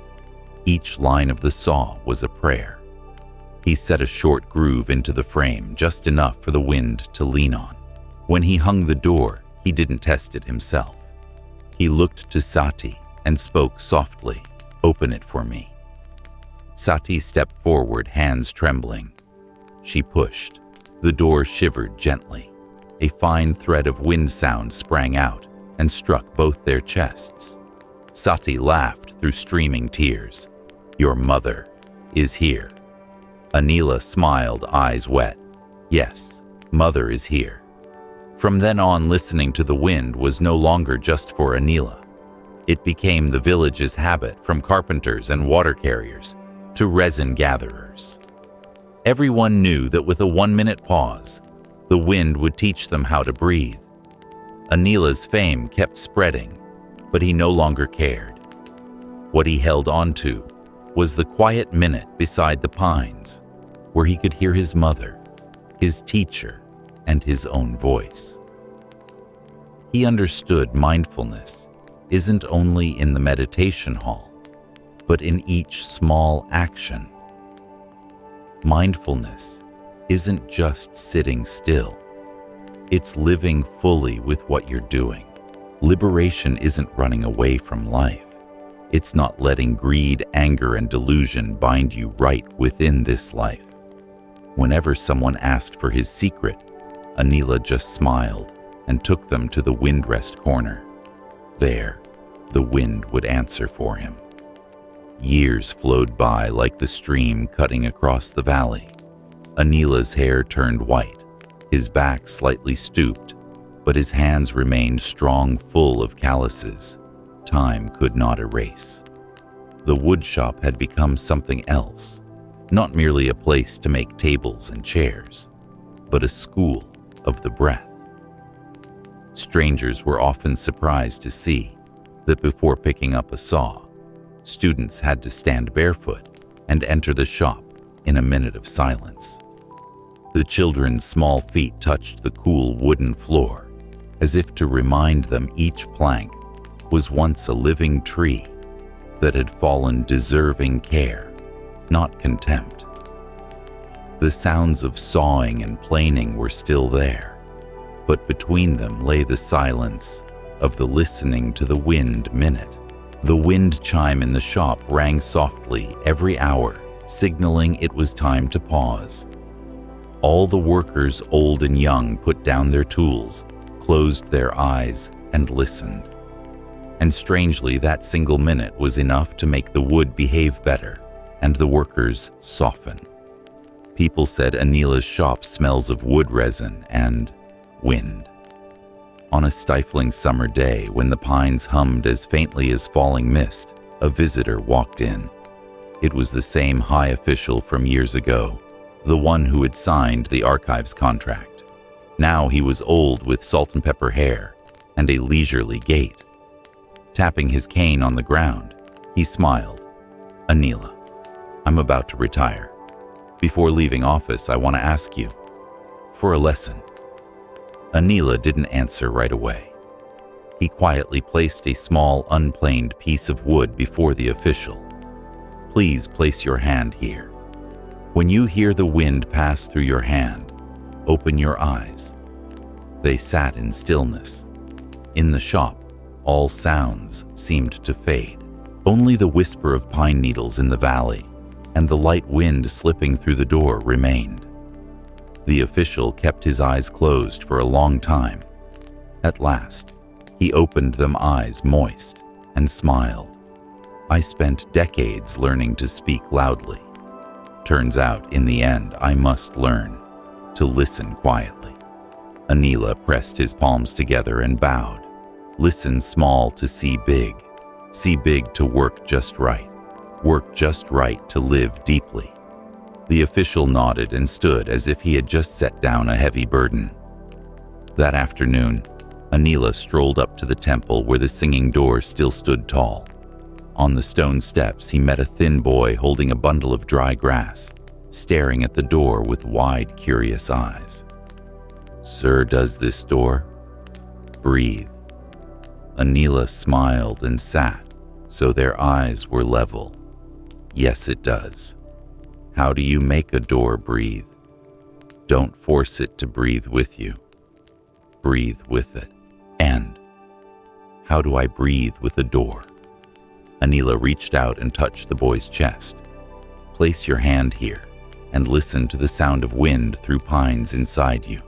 Each line of the saw was a prayer. He set a short groove into the frame, just enough for the wind to lean on. When he hung the door, he didn't test it himself. He looked to Sati and spoke softly, "Open it for me." Sati stepped forward, hands trembling. She pushed. The door shivered gently. A fine thread of wind sound sprang out and struck both their chests. Sati laughed through streaming tears. Your mother is here. Anila smiled, eyes wet. Yes, mother is here. From then on, listening to the wind was no longer just for Anila. It became the village's habit, from carpenters and water carriers to resin gatherers. Everyone knew that with a 1-minute pause, the wind would teach them how to breathe. Anila's fame kept spreading, but he no longer cared. What he held on to was the quiet minute beside the pines, where he could hear his mother, his teacher, and his own voice. He understood mindfulness isn't only in the meditation hall, but in each small action. Mindfulness isn't just sitting still. It's living fully with what you're doing. Liberation isn't running away from life. It's not letting greed, anger, and delusion bind you right within this life. Whenever someone asked for his secret, Anila just smiled and took them to the windrest corner. There, the wind would answer for him. Years flowed by like the stream cutting across the valley. Anila's hair turned white, his back slightly stooped, but his hands remained strong, full of calluses time could not erase. The woodshop had become something else, not merely a place to make tables and chairs, but a school of the breath. Strangers were often surprised to see that before picking up a saw, students had to stand barefoot and enter the shop in a minute of silence. The children's small feet touched the cool wooden floor, as if to remind them each plank was once a living tree that had fallen deserving care, not contempt. The sounds of sawing and planing were still there, but between them lay the silence of the listening to the wind minute. The wind chime in the shop rang softly every hour, signaling it was time to pause. All the workers, old and young, put down their tools, closed their eyes, and listened. And strangely, that single minute was enough to make the wood behave better and the workers soften. People said Anila's shop smells of wood resin and wind. On a stifling summer day, when the pines hummed as faintly as falling mist, a visitor walked in. It was the same high official from years ago, the one who had signed the archives contract. Now he was old, with salt and pepper hair and a leisurely gait. Tapping his cane on the ground, he smiled. "Anila, I'm about to retire. Before leaving office, I want to ask you for a lesson." Anila didn't answer right away. He quietly placed a small, unplaned piece of wood before the official. "Please place your hand here. When you hear the wind pass through your hand, open your eyes." They sat in stillness. In the shop, all sounds seemed to fade. Only the whisper of pine needles in the valley and the light wind slipping through the door remained. The official kept his eyes closed for a long time. At last, he opened them, eyes moist, and smiled. "I spent decades learning to speak loudly. Turns out, in the end, I must learn to listen quietly." Anila pressed his palms together and bowed. "Listen small to see big to work just right to live deeply." The official nodded and stood as if he had just set down a heavy burden. That afternoon, Anila strolled up to the temple where the singing door still stood tall. On the stone steps, he met a thin boy holding a bundle of dry grass, staring at the door with wide, curious eyes. "Sir, does this door breathe?" Anila smiled and sat, so their eyes were level. "Yes, it does." "How do you make a door breathe?" "Don't force it to breathe with you. Breathe with it." "And how do I breathe with a door?" Anila reached out and touched the boy's chest. "Place your hand here and listen to the sound of wind through pines inside you.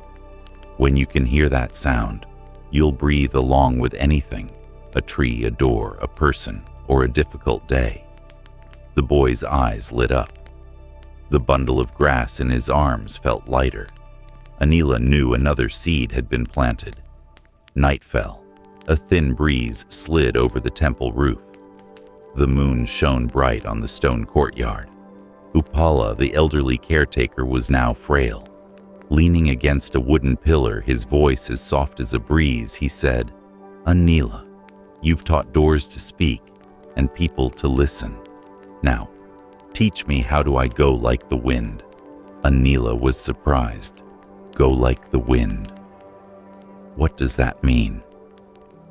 When you can hear that sound, you'll breathe along with anything, a tree, a door, a person, or a difficult day." The boy's eyes lit up. The bundle of grass in his arms felt lighter. Anila knew another seed had been planted. Night fell, A thin breeze slid over the temple roof. The moon shone bright on the stone courtyard. Upala, the elderly caretaker, was now frail. Leaning against a wooden pillar, his voice as soft as a breeze, he said, "Anila, you've taught doors to speak and people to listen. Now, teach me, how do I go like the wind?" Anila was surprised. Go like the wind. What does that mean?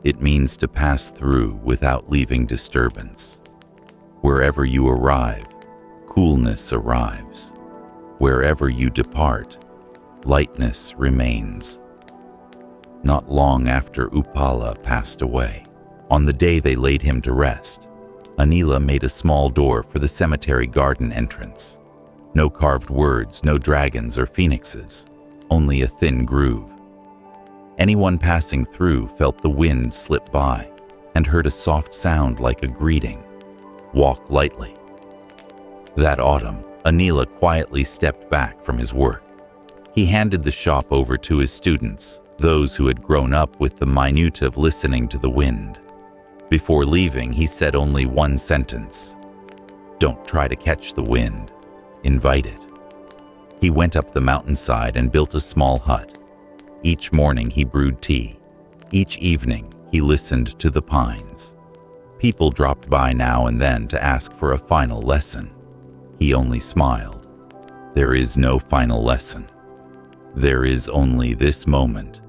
It means to pass through without leaving disturbance. Wherever you arrive, coolness arrives. Wherever you depart, lightness remains. Not long after Upala passed away, on the day they laid him to rest, Anila made a small door for the cemetery garden entrance. No carved words, no dragons or phoenixes, only a thin groove. Anyone passing through felt the wind slip by and heard a soft sound like a greeting. Walk lightly. That autumn, Anila quietly stepped back from his work. He handed the shop over to his students, those who had grown up with the minute of listening to the wind. Before leaving, he said only one sentence: "Don't try to catch the wind, invite it." He went up the mountainside and built a small hut. Each morning he brewed tea. Each evening he listened to the pines. People dropped by now and then to ask for a final lesson. He only smiled. There is no final lesson. There is only this moment.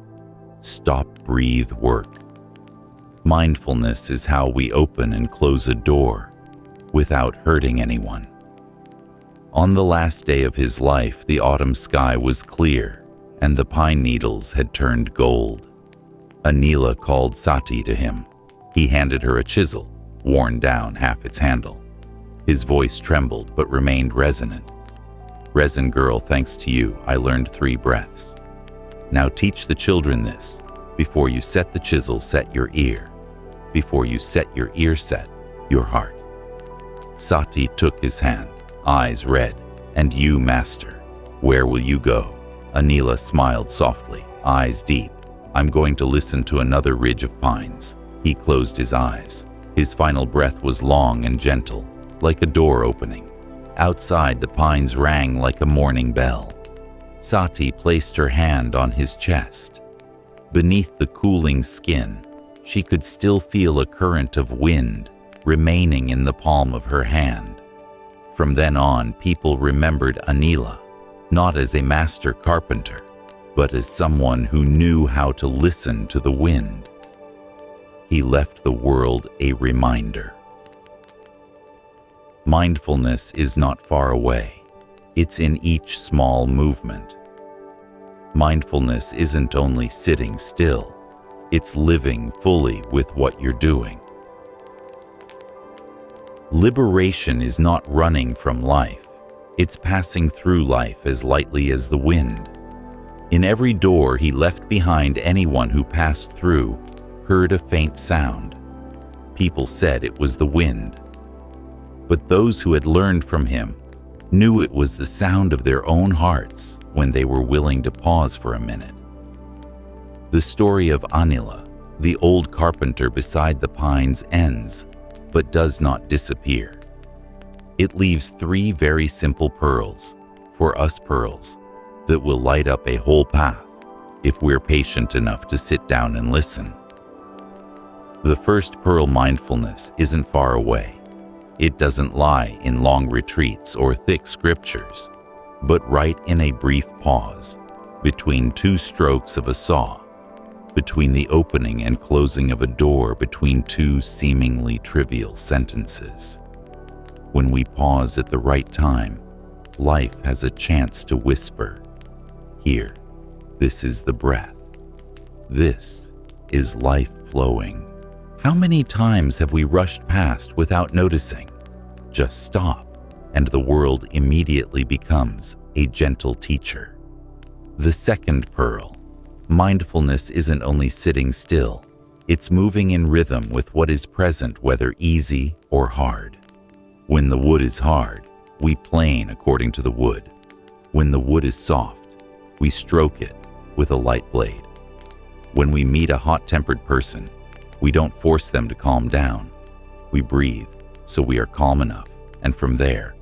Stop, breathe, work. Mindfulness is how we open and close a door without hurting anyone. On the last day of his life, the autumn sky was clear and the pine needles had turned gold. Anila called Sati to him. He handed her a chisel, worn down half its handle. His voice trembled but remained resonant. "Resin girl, thanks to you, I learned 3 breaths. Now teach the children this. Before you set the chisel, set your ear. Before you set your ear, set your heart." Sati took his hand, eyes red. "And you, master, where will you go?" Anila smiled softly, eyes deep. "I'm going to listen to another ridge of pines." He closed his eyes. His final breath was long and gentle, like a door opening. Outside, the pines rang like a morning bell. Sati placed her hand on his chest. Beneath the cooling skin, she could still feel a current of wind remaining in the palm of her hand. From then on, people remembered Anila, not as a master carpenter, but as someone who knew how to listen to the wind. He left the world a reminder. Mindfulness is not far away. It's in each small movement. Mindfulness isn't only sitting still, it's living fully with what you're doing. Liberation is not running from life. It's passing through life as lightly as the wind. In every door he left behind, anyone who passed through heard a faint sound. People said it was the wind. But those who had learned from him knew it was the sound of their own hearts when they were willing to pause for a minute. The story of Anila, the old carpenter beside the pines, ends, but does not disappear. It leaves 3 very simple pearls, for us pearls, that will light up a whole path if we're patient enough to sit down and listen. The first pearl, mindfulness, isn't far away. It doesn't lie in long retreats or thick scriptures, but right in a brief pause, between 2 strokes of a saw, between the opening and closing of a door, between 2 seemingly trivial sentences. When we pause at the right time, life has a chance to whisper, "Here, this is the breath. This is life flowing." How many times have we rushed past without noticing? Just stop, and the world immediately becomes a gentle teacher. The second pearl, mindfulness isn't only sitting still, it's moving in rhythm with what is present, whether easy or hard. When the wood is hard, we plane according to the wood. When the wood is soft, we stroke it with a light blade. When we meet a hot-tempered person, We don't force them to calm down. We breathe so we are calm enough, and from there,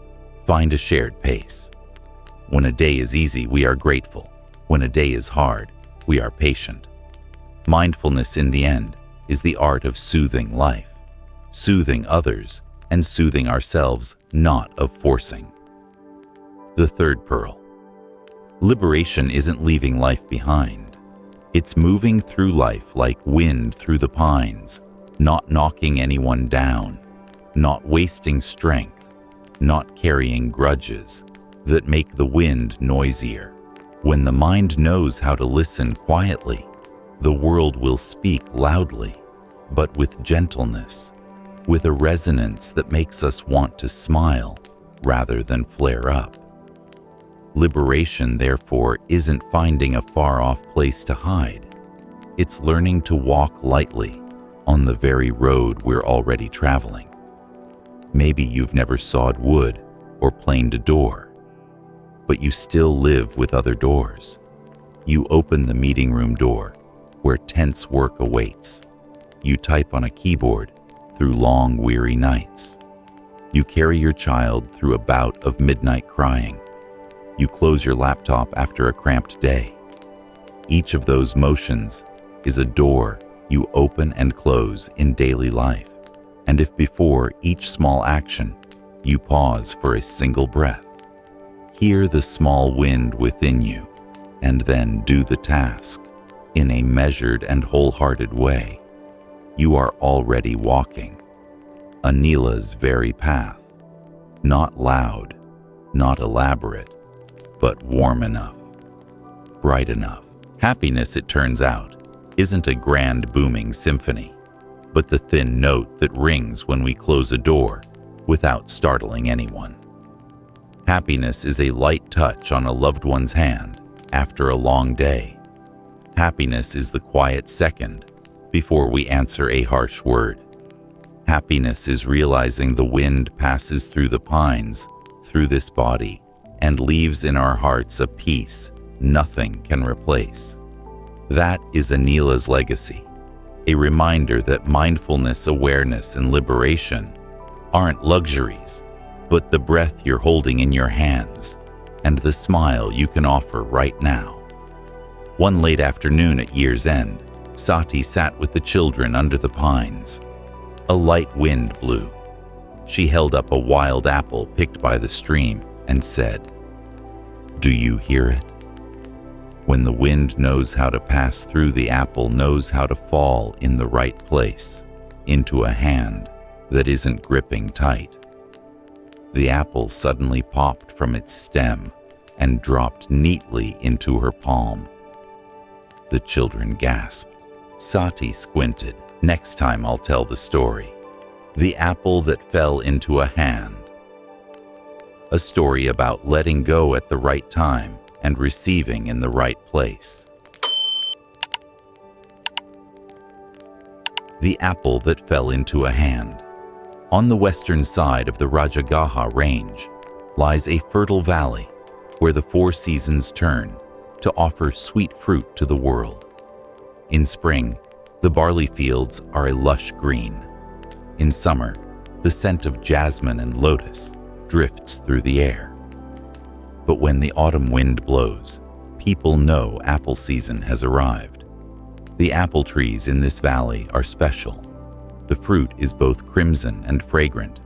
find a shared pace. When a day is easy, we are grateful. When a day is hard, we are patient. Mindfulness, in the end, is the art of soothing life, soothing others, and soothing ourselves, not of forcing. The third pearl. Liberation isn't leaving life behind. It's moving through life like wind through the pines, not knocking anyone down, not wasting strength, not carrying grudges that make the wind noisier. When the mind knows how to listen quietly, the world will speak loudly, but with gentleness, with a resonance that makes us want to smile rather than flare up. Liberation, therefore, isn't finding a far-off place to hide. It's learning to walk lightly on the very road we're already traveling. Maybe you've never sawed wood or planed a door, but you still live with other doors. You open the meeting room door where tense work awaits. You type on a keyboard through long, weary nights. You carry your child through a bout of midnight crying. You close your laptop after a cramped day. Each of those motions is a door you open and close in daily life. And if before each small action you pause for a single breath, hear the small wind within you, and then do the task in a measured and wholehearted way, you are already walking Anila's very path, not loud, not elaborate, but warm enough, bright enough. Happiness, it turns out, isn't a grand booming symphony, but the thin note that rings when we close a door without startling anyone. Happiness is a light touch on a loved one's hand after a long day. Happiness is the quiet second before we answer a harsh word. Happiness is realizing the wind passes through the pines, through this body, and leaves in our hearts a peace nothing can replace. That is Anila's legacy, a reminder that mindfulness, awareness, and liberation aren't luxuries, but the breath you're holding in your hands and the smile you can offer right now. One late afternoon at year's end, Sati sat with the children under the pines. A light wind blew. She held up a wild apple picked by the stream and said, "Do you hear it?" When the wind knows how to pass through, the apple knows how to fall in the right place, into a hand that isn't gripping tight. The apple suddenly popped from its stem and dropped neatly into her palm. The children gasped. Sati squinted. Next time I'll tell the story. The apple that fell into a hand. A story about letting go at the right time and receiving in the right place. The apple that fell into a hand. On the western side of the Rajagaha Range lies a fertile valley where the four seasons turn to offer sweet fruit to the world. In spring, the barley fields are a lush green. In summer, the scent of jasmine and lotus drifts through the air. But when the autumn wind blows, people know apple season has arrived. The apple trees in this valley are special. The fruit is both crimson and fragrant,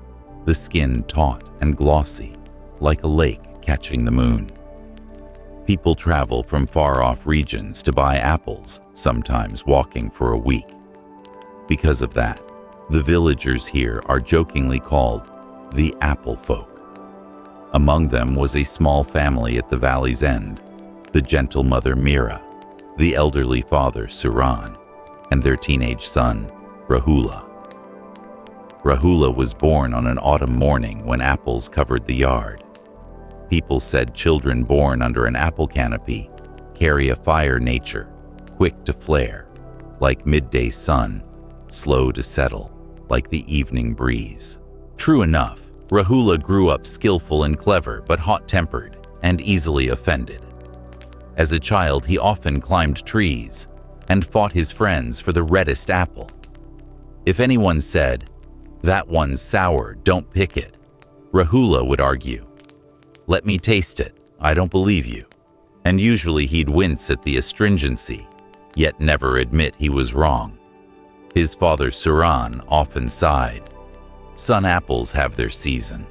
the skin taut and glossy, like a lake catching the moon. People travel from far-off regions to buy apples, sometimes walking for a week. Because of that, the villagers here are jokingly called the apple folk. Among them was a small family at the valley's end, the gentle mother Mira, the elderly father Suran, and their teenage son, Rahula. Rahula was born on an autumn morning when apples covered the yard. People said children born under an apple canopy carry a fire nature, quick to flare, like midday sun, slow to settle, like the evening breeze. True enough, Rahula grew up skillful and clever, but hot-tempered and easily offended. As a child, he often climbed trees and fought his friends for the reddest apple. If anyone said, "That one's sour, don't pick it," Rahula would argue, "Let me taste it, I don't believe you." And usually he'd wince at the astringency, yet never admit he was wrong. His father Suran often sighed, "Sun apples have their season.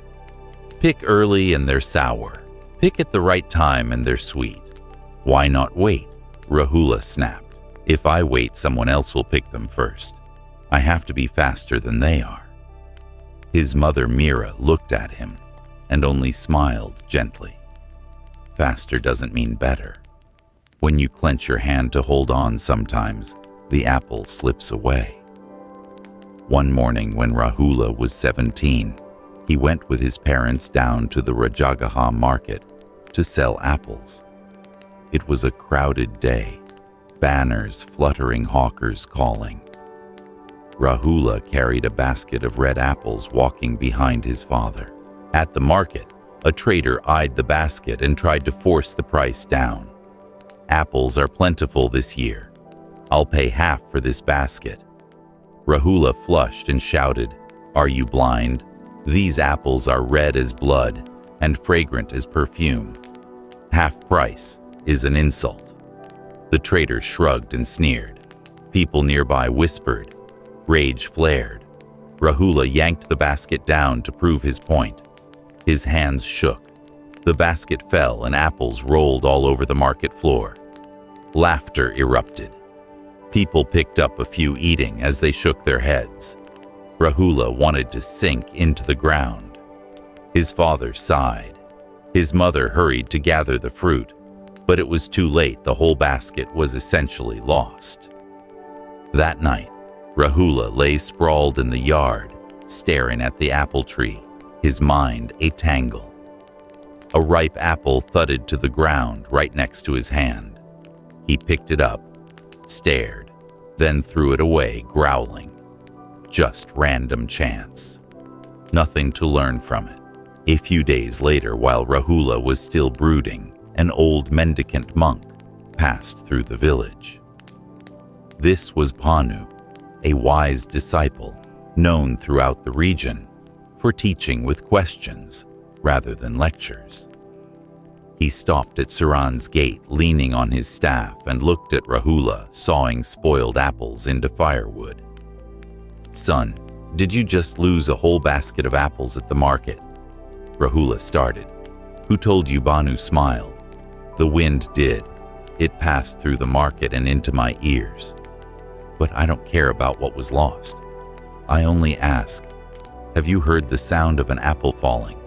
Pick early and they're sour. Pick at the right time and they're sweet." "Why not wait?" Rahula snapped. "If I wait, someone else will pick them first. I have to be faster than they are." His mother Mira looked at him and only smiled gently. Faster doesn't mean better. When you clench your hand to hold on, sometimes the apple slips away. One morning when Rahula was 17, he went with his parents down to the Rajagaha market to sell apples. It was a crowded day, banners fluttering, hawkers calling. Rahula carried a basket of red apples, walking behind his father. At the market, a trader eyed the basket and tried to force the price down. "Apples are plentiful this year. I'll pay half for this basket." Rahula flushed and shouted, "Are you blind? These apples are red as blood and fragrant as perfume. Half price is an insult." The trader shrugged and sneered. People nearby whispered. Rage flared. Rahula yanked the basket down to prove his point. His hands shook. The basket fell and apples rolled all over the market floor. Laughter erupted. People picked up a few, eating as they shook their heads. Rahula wanted to sink into the ground. His father sighed. His mother hurried to gather the fruit, but it was too late. The whole basket was essentially lost. That night, Rahula lay sprawled in the yard, staring at the apple tree, his mind a tangle. A ripe apple thudded to the ground right next to his hand. He picked it up, stared, then threw it away, growling. Just random chance. Nothing to learn from it. A few days later, while Rahula was still brooding, an old mendicant monk passed through the village. This was Panu, a wise disciple known throughout the region for teaching with questions rather than lectures. He stopped at Suran's gate, leaning on his staff, and looked at Rahula sawing spoiled apples into firewood. "Son, did you just lose a whole basket of apples at the market?" Rahula started. "Who told you?" Banu smiled. "The wind did. It passed through the market and into my ears. But I don't care about what was lost. I only ask, have you heard the sound of an apple falling?"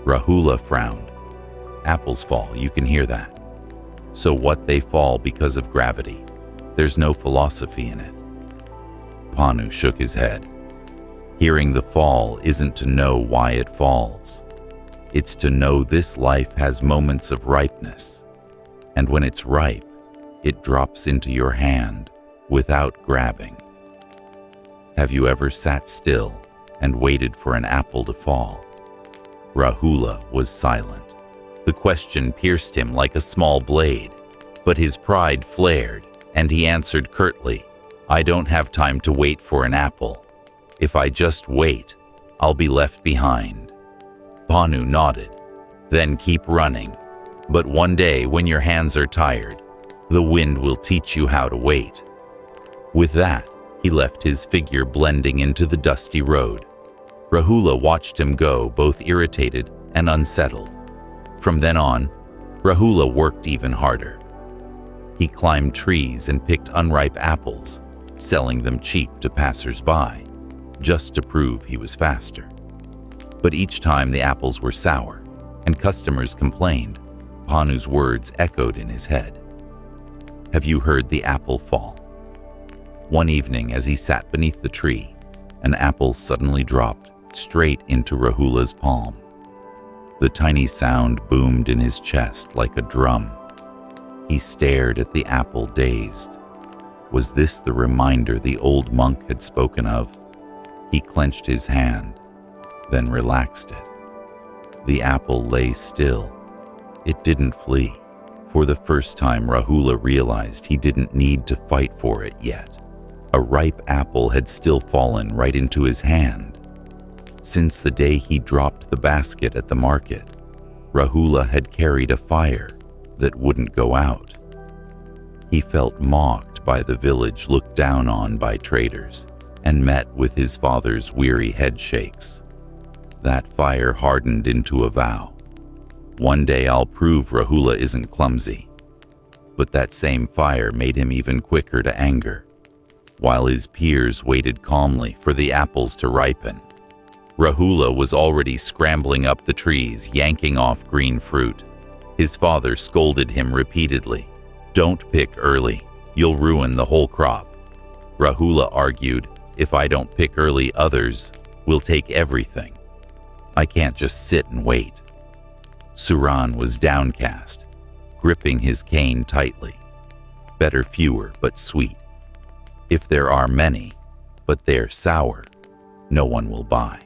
Rahula frowned. "Apples fall, you can hear that. So what? They fall because of gravity. There's no philosophy in it." Panu shook his head. "Hearing the fall isn't to know why it falls. It's to know this life has moments of ripeness. And when it's ripe, it drops into your hand without grabbing. Have you ever sat still and waited for an apple to fall?" Rahula was silent. The question pierced him like a small blade, but his pride flared, and he answered curtly, "I don't have time to wait for an apple. If I just wait, I'll be left behind." Panu nodded. "Then keep running. But one day when your hands are tired, the wind will teach you how to wait." With that, he left his figure blending into the dusty road. Rahula watched him go, both irritated and unsettled. From then on, Rahula worked even harder. He climbed trees and picked unripe apples, selling them cheap to passers-by, just to prove he was faster. But each time the apples were sour, and customers complained, Panu's words echoed in his head. "Have you heard the apple fall?" One evening, as he sat beneath the tree, an apple suddenly dropped straight into Rahula's palm. The tiny sound boomed in his chest like a drum. He stared at the apple, dazed. Was this the reminder the old monk had spoken of? He clenched his hand, then relaxed it. The apple lay still. It didn't flee. For the first time, Rahula realized he didn't need to fight for it yet. A ripe apple had still fallen right into his hand. Since the day he dropped the basket at the market, Rahula had carried a fire that wouldn't go out. He felt mocked by the village, looked down on by traders, and met with his father's weary head shakes. That fire hardened into a vow. One day I'll prove Rahula isn't clumsy. But that same fire made him even quicker to anger. While his peers waited calmly for the apples to ripen, Rahula was already scrambling up the trees, yanking off green fruit. His father scolded him repeatedly. "Don't pick early. You'll ruin the whole crop." Rahula argued, "If I don't pick early, others will take everything. I can't just sit and wait." Suran was downcast, gripping his cane tightly. Better fewer but sweet. If there are many, but they're sour, no one will buy.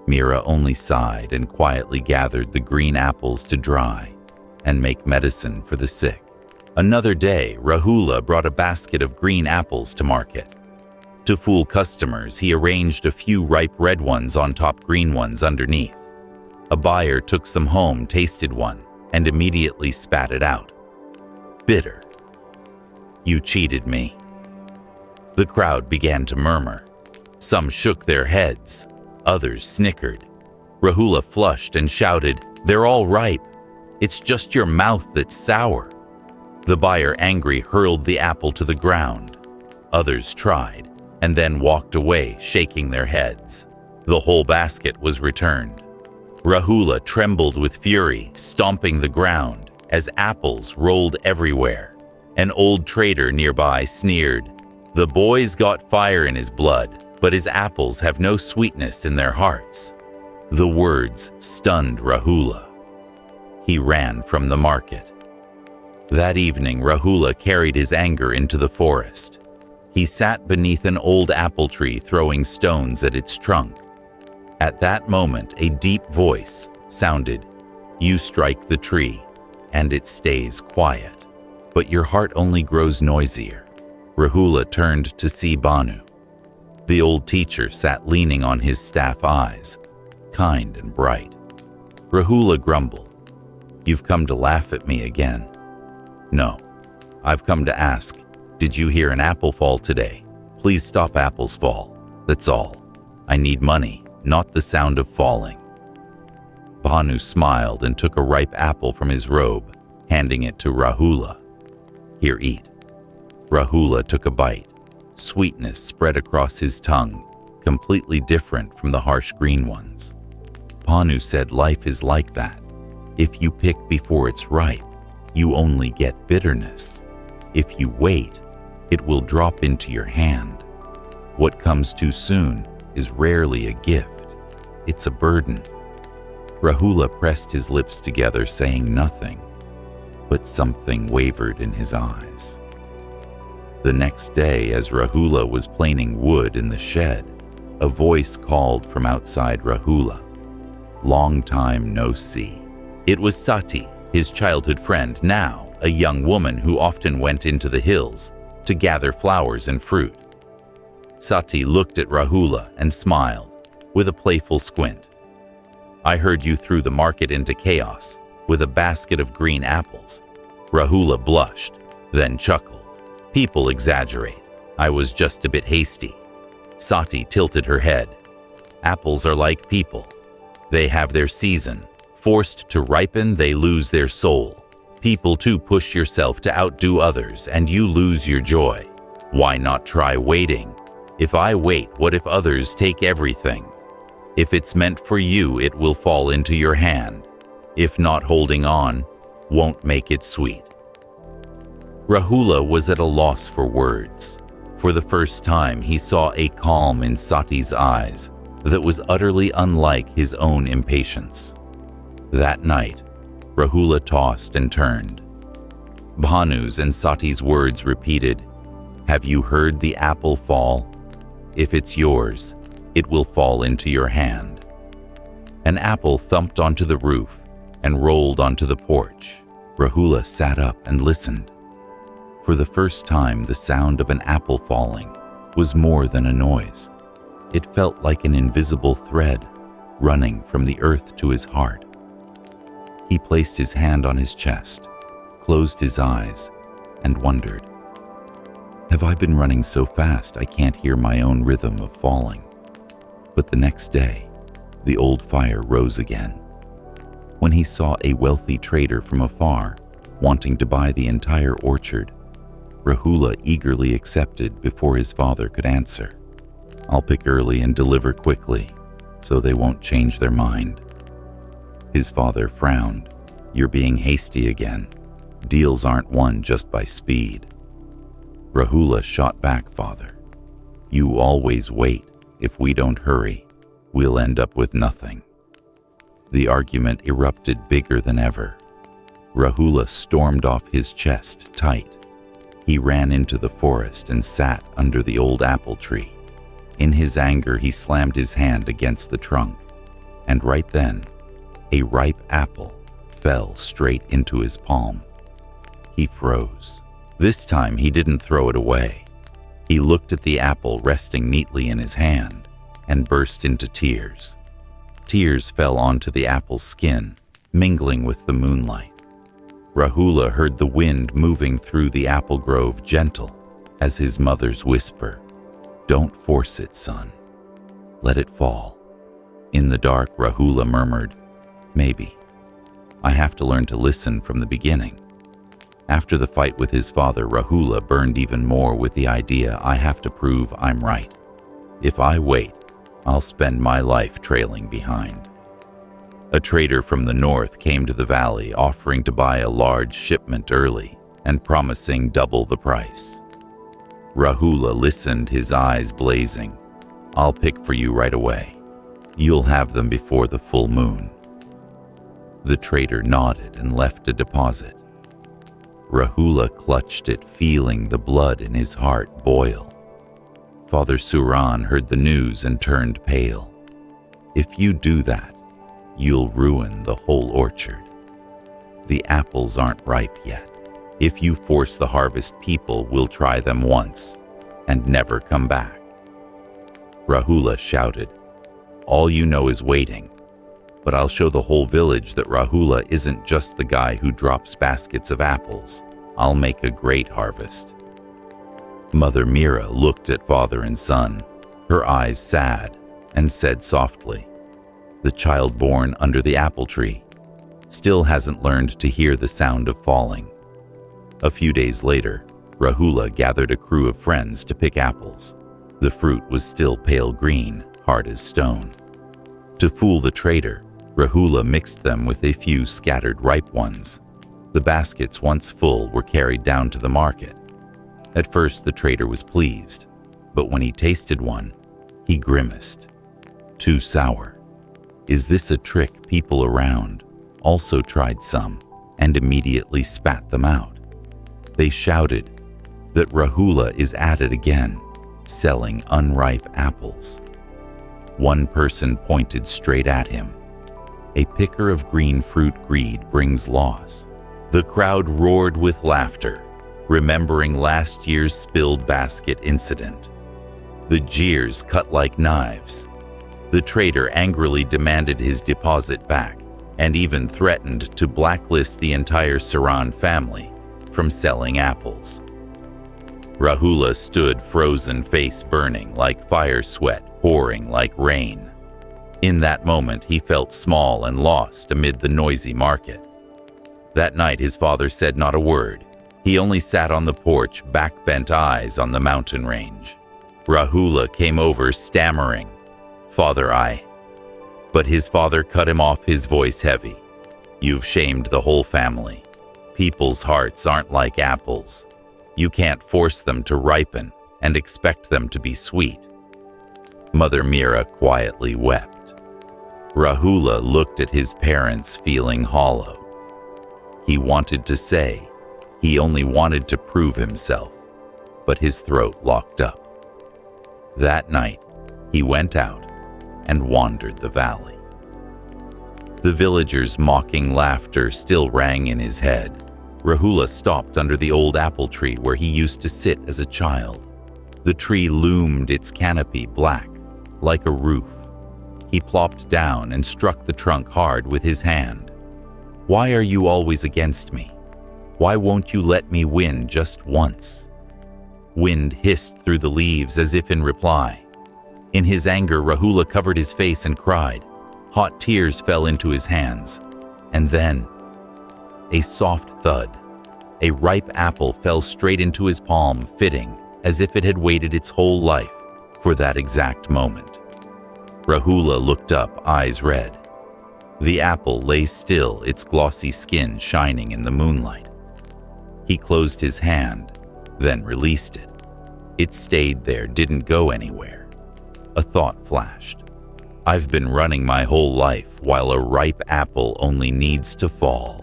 Mira only sighed and quietly gathered the green apples to dry and make medicine for the sick. Another day, Rahula brought a basket of green apples to market. To fool customers, he arranged a few ripe red ones on top, green ones underneath. A buyer took some home, tasted one, and immediately spat it out. Bitter. "You cheated me." The crowd began to murmur. Some shook their heads, others snickered. Rahula flushed and shouted, "They're all ripe. It's just your mouth that's sour." The buyer, angry, hurled the apple to the ground. Others tried, and then walked away, shaking their heads. The whole basket was returned. Rahula trembled with fury, stomping the ground as apples rolled everywhere. An old trader nearby sneered, "The boy's got fire in his blood, but his apples have no sweetness in their hearts." The words stunned Rahula. He ran from the market. That evening, Rahula carried his anger into the forest. He sat beneath an old apple tree, throwing stones at its trunk. At that moment, a deep voice sounded, "You strike the tree, and it stays quiet, but your heart only grows noisier." Rahula turned to see Bhanu. The old teacher sat leaning on his staff, eyes kind and bright. Rahula grumbled, "You've come to laugh at me again." "No, I've come to ask, did you hear an apple fall today? Please stop apples fall, that's all. I need money, not the sound of falling." Bhanu smiled and took a ripe apple from his robe, handing it to Rahula. "Here, eat." Rahula took a bite. Sweetness spread across his tongue, completely different from the harsh green ones. Bhanu said life is like that. If you pick before it's ripe, you only get bitterness. If you wait, it will drop into your hand. What comes too soon is rarely a gift. It's a burden. Rahula pressed his lips together, saying nothing, but something wavered in his eyes. The next day, as Rahula was planing wood in the shed, a voice called from outside Rahula, "Long time no see." It was Sati, his childhood friend, now a young woman who often went into the hills to gather flowers and fruit. Sati looked at Rahula and smiled, with a playful squint. "I heard you threw the market into chaos with a basket of green apples." Rahula blushed, then chuckled. "People exaggerate. I was just a bit hasty." Sati tilted her head. "Apples are like people. They have their season. Forced to ripen, they lose their soul. People too, push yourself to outdo others and you lose your joy. Why not try waiting? If I wait, what if others take everything? If it's meant for you, it will fall into your hand. If not, holding on won't make it sweet." Rahula was at a loss for words. For the first time, he saw a calm in Sati's eyes that was utterly unlike his own impatience. That night, Rahula tossed and turned. Bhanu's and Sati's words repeated, "Have you heard the apple fall? If it's yours, it will fall into your hand." An apple thumped onto the roof and rolled onto the porch. Rahula sat up and listened. For the first time, the sound of an apple falling was more than a noise. It felt like an invisible thread running from the earth to his heart. He placed his hand on his chest, closed his eyes, and wondered, "Have I been running so fast I can't hear my own rhythm of falling?" But the next day, the old fire rose again. When he saw a wealthy trader from afar wanting to buy the entire orchard, Rahula eagerly accepted before his father could answer. "I'll pick early and deliver quickly, so they won't change their mind." His father frowned. "You're being hasty again. Deals aren't won just by speed." Rahula shot back, "Father, you always wait. If we don't hurry, we'll end up with nothing." The argument erupted bigger than ever. Rahula stormed off his chest tight. He ran into the forest and sat under the old apple tree. In his anger, he slammed his hand against the trunk, and right then, a ripe apple fell straight into his palm. He froze. This time, he didn't throw it away. He looked at the apple resting neatly in his hand and burst into tears. Tears fell onto the apple's skin, mingling with the moonlight. Rahula heard the wind moving through the apple grove, gentle as his mother's whisper, "Don't force it, son. Let it fall." In the dark, Rahula murmured, "Maybe. I have to learn to listen from the beginning." After the fight with his father, Rahula burned even more with the idea, "I have to prove I'm right. If I wait, I'll spend my life trailing behind." A trader from the north came to the valley, offering to buy a large shipment early and promising double the price. Rahula listened, his eyes blazing. "I'll pick for you right away. You'll have them before the full moon." The trader nodded and left a deposit. Rahula clutched it, feeling the blood in his heart boil. Father Suran heard the news and turned pale. "If you do that, you'll ruin the whole orchard. The apples aren't ripe yet. If you force the harvest, people will try them once and never come back." Rahula shouted, "All you know is waiting, but I'll show the whole village that Rahula isn't just the guy who drops baskets of apples. I'll make a great harvest." Mother Mira looked at father and son, her eyes sad, and said softly, "The child born under the apple tree still hasn't learned to hear the sound of falling." A few days later, Rahula gathered a crew of friends to pick apples. The fruit was still pale green, hard as stone. To fool the trader, Rahula mixed them with a few scattered ripe ones. The baskets, once full, were carried down to the market. At first, the trader was pleased, but when he tasted one, he grimaced. "Too sour. Is this a trick?" People around also tried some and immediately spat them out. They shouted that Rahula is at it again, selling unripe apples. One person pointed straight at him. "A picker of green fruit, greed brings loss." The crowd roared with laughter, remembering last year's spilled basket incident. The jeers cut like knives. The trader angrily demanded his deposit back and even threatened to blacklist the entire Saran family from selling apples. Rahula stood frozen, face burning like fire, sweat pouring like rain. In that moment, he felt small and lost amid the noisy market. That night, his father said not a word. He only sat on the porch, back-bent eyes on the mountain range. Rahula came over, stammering, "Father, But his father cut him off, his voice heavy. "You've shamed the whole family. People's hearts aren't like apples. You can't force them to ripen and expect them to be sweet." Mother Mira quietly wept. Rahula looked at his parents, feeling hollow. He wanted to say, he only wanted to prove himself, but his throat locked up. That night, he went out and wandered the valley. The villagers' mocking laughter still rang in his head. Rahula stopped under the old apple tree where he used to sit as a child. The tree loomed its canopy black, like a roof. He plopped down and struck the trunk hard with his hand. "Why are you always against me? Why won't you let me win just once?" Wind hissed through the leaves as if in reply. In his anger, Rahula covered his face and cried. Hot tears fell into his hands. And then, a soft thud. A ripe apple fell straight into his palm, fitting, as if it had waited its whole life for that exact moment. Rahula looked up, eyes red. The apple lay still, its glossy skin shining in the moonlight. He closed his hand, then released it. It stayed there, didn't go anywhere. A thought flashed. I've been running my whole life while a ripe apple only needs to fall.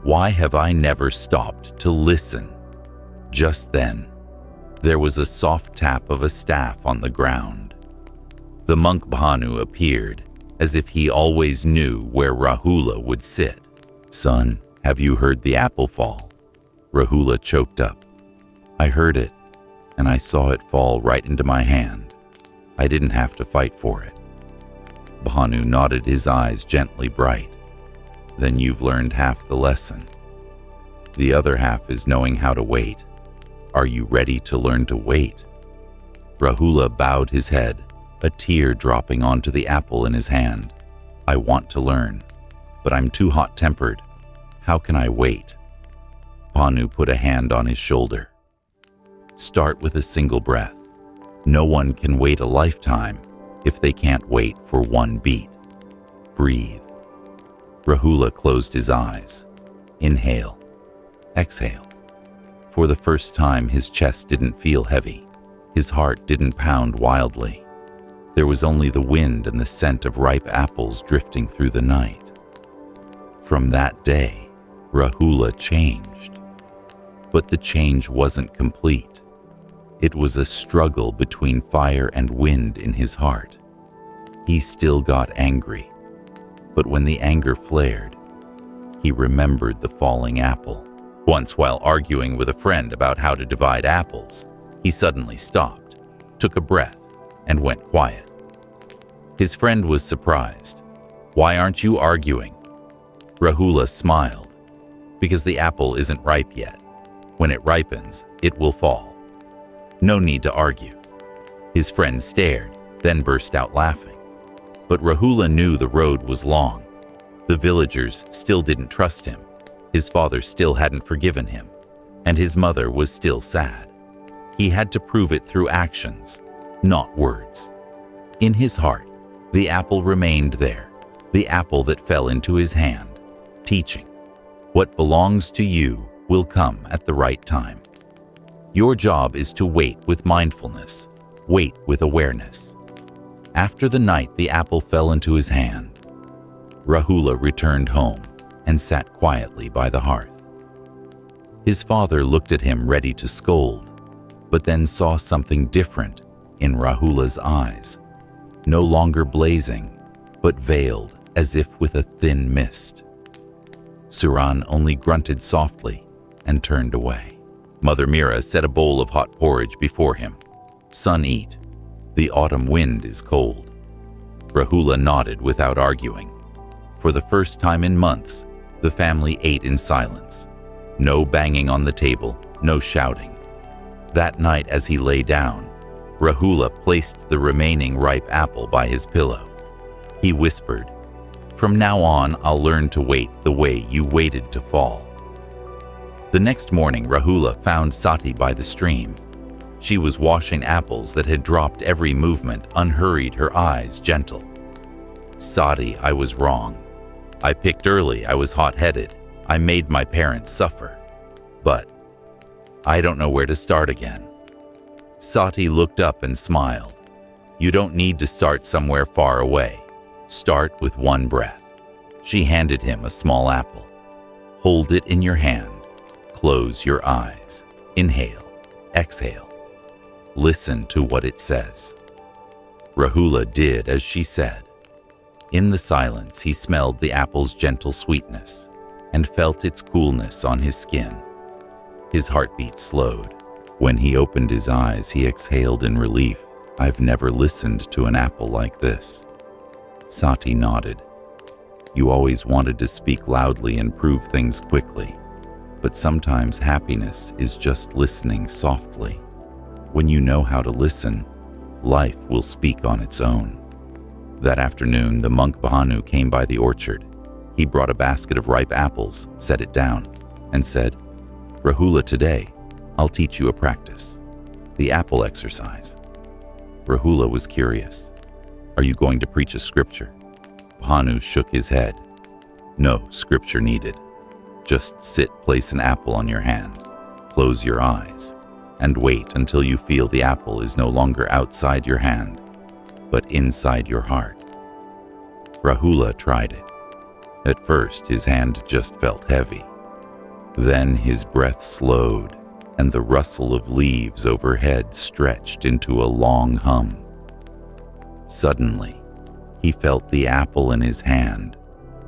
Why have I never stopped to listen? Just then, there was a soft tap of a staff on the ground. The monk Bhanu appeared, as if he always knew where Rahula would sit. "Son, have you heard the apple fall?" Rahula choked up. "I heard it, and I saw it fall right into my hand. I didn't have to fight for it." Bhanu nodded, his eyes gently bright. "Then you've learned half the lesson. The other half is knowing how to wait. Are you ready to learn to wait?" Rahula bowed his head, a tear dropping onto the apple in his hand. "I want to learn, but I'm too hot-tempered. How can I wait?" Bhanu put a hand on his shoulder. "Start with a single breath. No one can wait a lifetime if they can't wait for one beat. Breathe." Rahula closed his eyes. Inhale. Exhale. For the first time, his chest didn't feel heavy. His heart didn't pound wildly. There was only the wind and the scent of ripe apples drifting through the night. From that day, Rahula changed. But the change wasn't complete. It was a struggle between fire and wind in his heart. He still got angry. But when the anger flared, he remembered the falling apple. Once, while arguing with a friend about how to divide apples, he suddenly stopped, took a breath, and went quiet. His friend was surprised. "Why aren't you arguing?" Rahula smiled. "Because the apple isn't ripe yet. When it ripens, it will fall. No need to argue." His friend stared, then burst out laughing. But Rahula knew the road was long. The villagers still didn't trust him. His father still hadn't forgiven him, and his mother was still sad. He had to prove it through actions, not words. In his heart, the apple remained there, the apple that fell into his hand, teaching, what belongs to you will come at the right time. Your job is to wait with mindfulness, wait with awareness. After the night the apple fell into his hand, Rahula returned home and sat quietly by the hearth. His father looked at him ready to scold, but then saw something different in Rahula's eyes, no longer blazing, but veiled as if with a thin mist. Suran only grunted softly and turned away. Mother Mira set a bowl of hot porridge before him. "Son, eat. The autumn wind is cold." Rahula nodded without arguing. For the first time in months, the family ate in silence. No banging on the table, no shouting. That night as he lay down, Rahula placed the remaining ripe apple by his pillow. He whispered, "From now on, I'll learn to wait the way you waited to fall." The next morning, Rahula found Sati by the stream. She was washing apples that had dropped every movement, unhurried, her eyes gentle. "Sati, I was wrong. I picked early, I was hot-headed. I made my parents suffer. But I don't know where to start again." Sati looked up and smiled. "You don't need to start somewhere far away. Start with one breath." She handed him a small apple. "Hold it in your hand. Close your eyes. Inhale. Exhale. Listen to what it says." Rahula did as she said. In the silence, he smelled the apple's gentle sweetness, and felt its coolness on his skin. His heartbeat slowed. When he opened his eyes, he exhaled in relief. "I've never listened to an apple like this." Sati nodded. "You always wanted to speak loudly and prove things quickly. But sometimes happiness is just listening softly. When you know how to listen, life will speak on its own." That afternoon, the monk Bhanu came by the orchard. He brought a basket of ripe apples, set it down, and said, "Rahula, today, I'll teach you a practice, the apple exercise." Rahula was curious. "Are you going to preach a scripture?" Bhanu shook his head. "No scripture needed. Just sit, place an apple on your hand, close your eyes, and wait until you feel the apple is no longer outside your hand, but inside your heart." Rahula tried it. At first, his hand just felt heavy. Then his breath slowed, and the rustle of leaves overhead stretched into a long hum. Suddenly, he felt the apple in his hand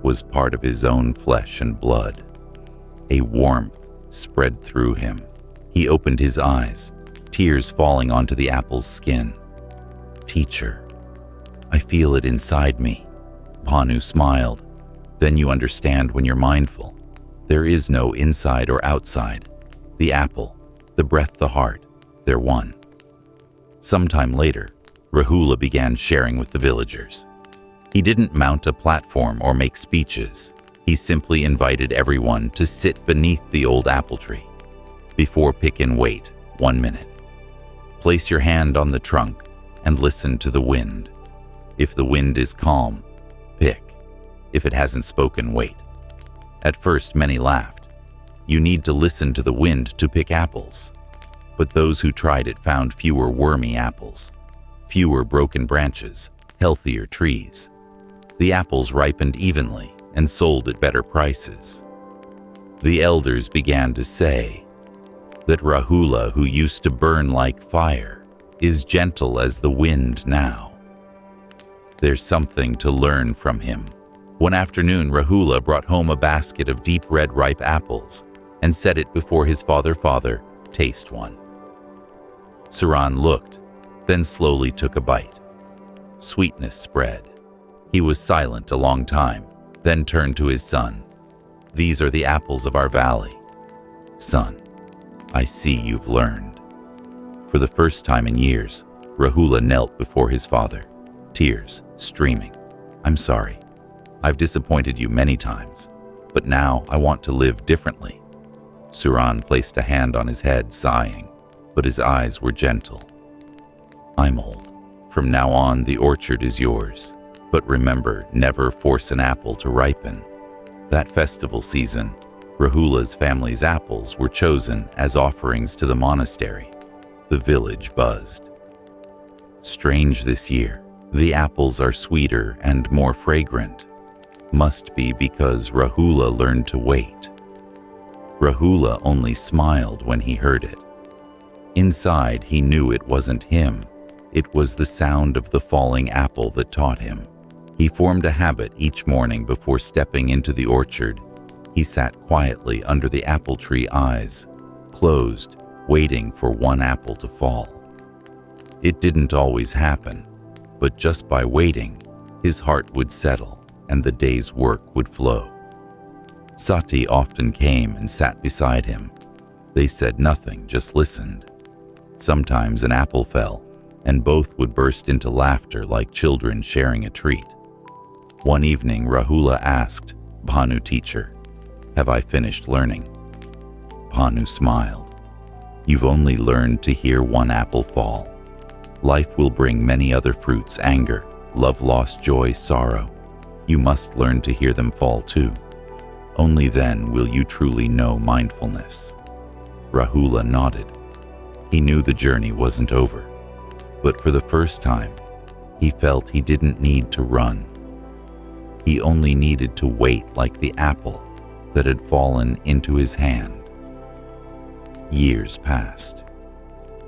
was part of his own flesh and blood. A warmth spread through him. He opened his eyes, tears falling onto the apple's skin. "Teacher, I feel it inside me." Bhanu smiled. "Then you understand when you're mindful. There is no inside or outside. The apple, the breath, the heart, they're one." Sometime later, Rahula began sharing with the villagers. He didn't mount a platform or make speeches. He simply invited everyone to sit beneath the old apple tree. Before pick and wait, 1 minute. Place your hand on the trunk and listen to the wind. If the wind is calm, pick. If it hasn't spoken, wait. At first, many laughed. You need to listen to the wind to pick apples. But those who tried it found fewer wormy apples, fewer broken branches, healthier trees. The apples ripened evenly and sold at better prices. The elders began to say that Rahula, who used to burn like fire, is gentle as the wind now. There's something to learn from him. One afternoon, Rahula brought home a basket of deep red ripe apples and set it before his father. "Father, taste one." Suran looked, then slowly took a bite. Sweetness spread. He was silent a long time, then turned to his son. "These are the apples of our valley. Son, I see you've learned." For the first time in years, Rahula knelt before his father, tears streaming. "I'm sorry. I've disappointed you many times, but now I want to live differently." Suran placed a hand on his head, sighing, but his eyes were gentle. "I'm old. From now on, the orchard is yours. But remember, never force an apple to ripen." That festival season, Rahula's family's apples were chosen as offerings to the monastery. The village buzzed. Strange this year, the apples are sweeter and more fragrant. Must be because Rahula learned to wait. Rahula only smiled when he heard it. Inside, he knew it wasn't him. It was the sound of the falling apple that taught him. He formed a habit each morning before stepping into the orchard. He sat quietly under the apple tree, eyes closed, waiting for one apple to fall. It didn't always happen, but just by waiting, his heart would settle and the day's work would flow. Sati often came and sat beside him. They said nothing, just listened. Sometimes an apple fell, and both would burst into laughter like children sharing a treat. One evening, Rahula asked, "Bhanu, teacher, have I finished learning?" Bhanu smiled. "You've only learned to hear one apple fall. Life will bring many other fruits: anger, love lost, joy, sorrow. You must learn to hear them fall too. Only then will you truly know mindfulness." Rahula nodded. He knew the journey wasn't over, but for the first time, he felt he didn't need to run. He only needed to wait, like the apple that had fallen into his hand. Years passed.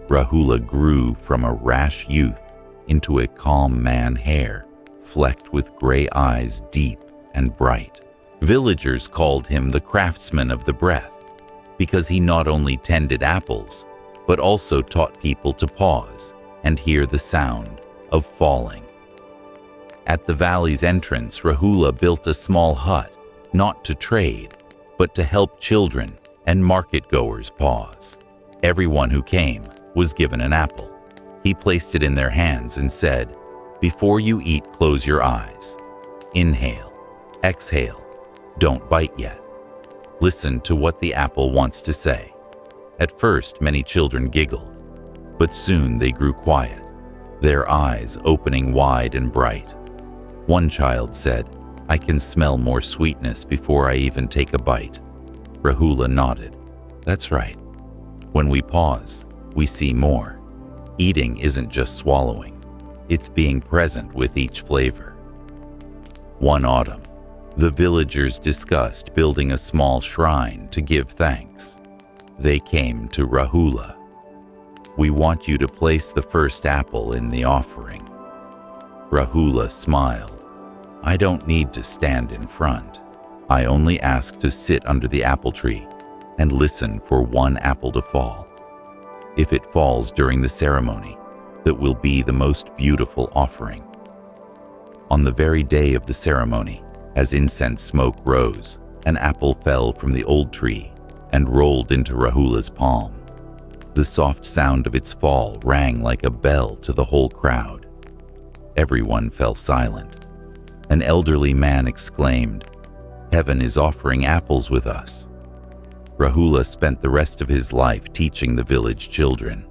Rahula grew from a rash youth into a calm man, hair flecked with gray eyes, deep and bright. Villagers called him the craftsman of the breath because he not only tended apples, but also taught people to pause and hear the sound of falling. At the valley's entrance, Rahula built a small hut, not to trade, but to help children and market-goers pause. Everyone who came was given an apple. He placed it in their hands and said, "Before you eat, close your eyes. Inhale, exhale, don't bite yet. Listen to what the apple wants to say." At first, many children giggled, but soon they grew quiet, their eyes opening wide and bright. One child said, "I can smell more sweetness before I even take a bite." Rahula nodded. "That's right. When we pause, we see more. Eating isn't just swallowing. It's being present with each flavor." One autumn, the villagers discussed building a small shrine to give thanks. They came to Rahula. "We want you to place the first apple in the offering." Rahula smiled. "I don't need to stand in front. I only ask to sit under the apple tree and listen for one apple to fall. If it falls during the ceremony, that will be the most beautiful offering." On the very day of the ceremony, as incense smoke rose, an apple fell from the old tree and rolled into Rahula's palm. The soft sound of its fall rang like a bell to the whole crowd. Everyone fell silent. An elderly man exclaimed, "Heaven is offering apples with us." Rahula spent the rest of his life teaching the village children.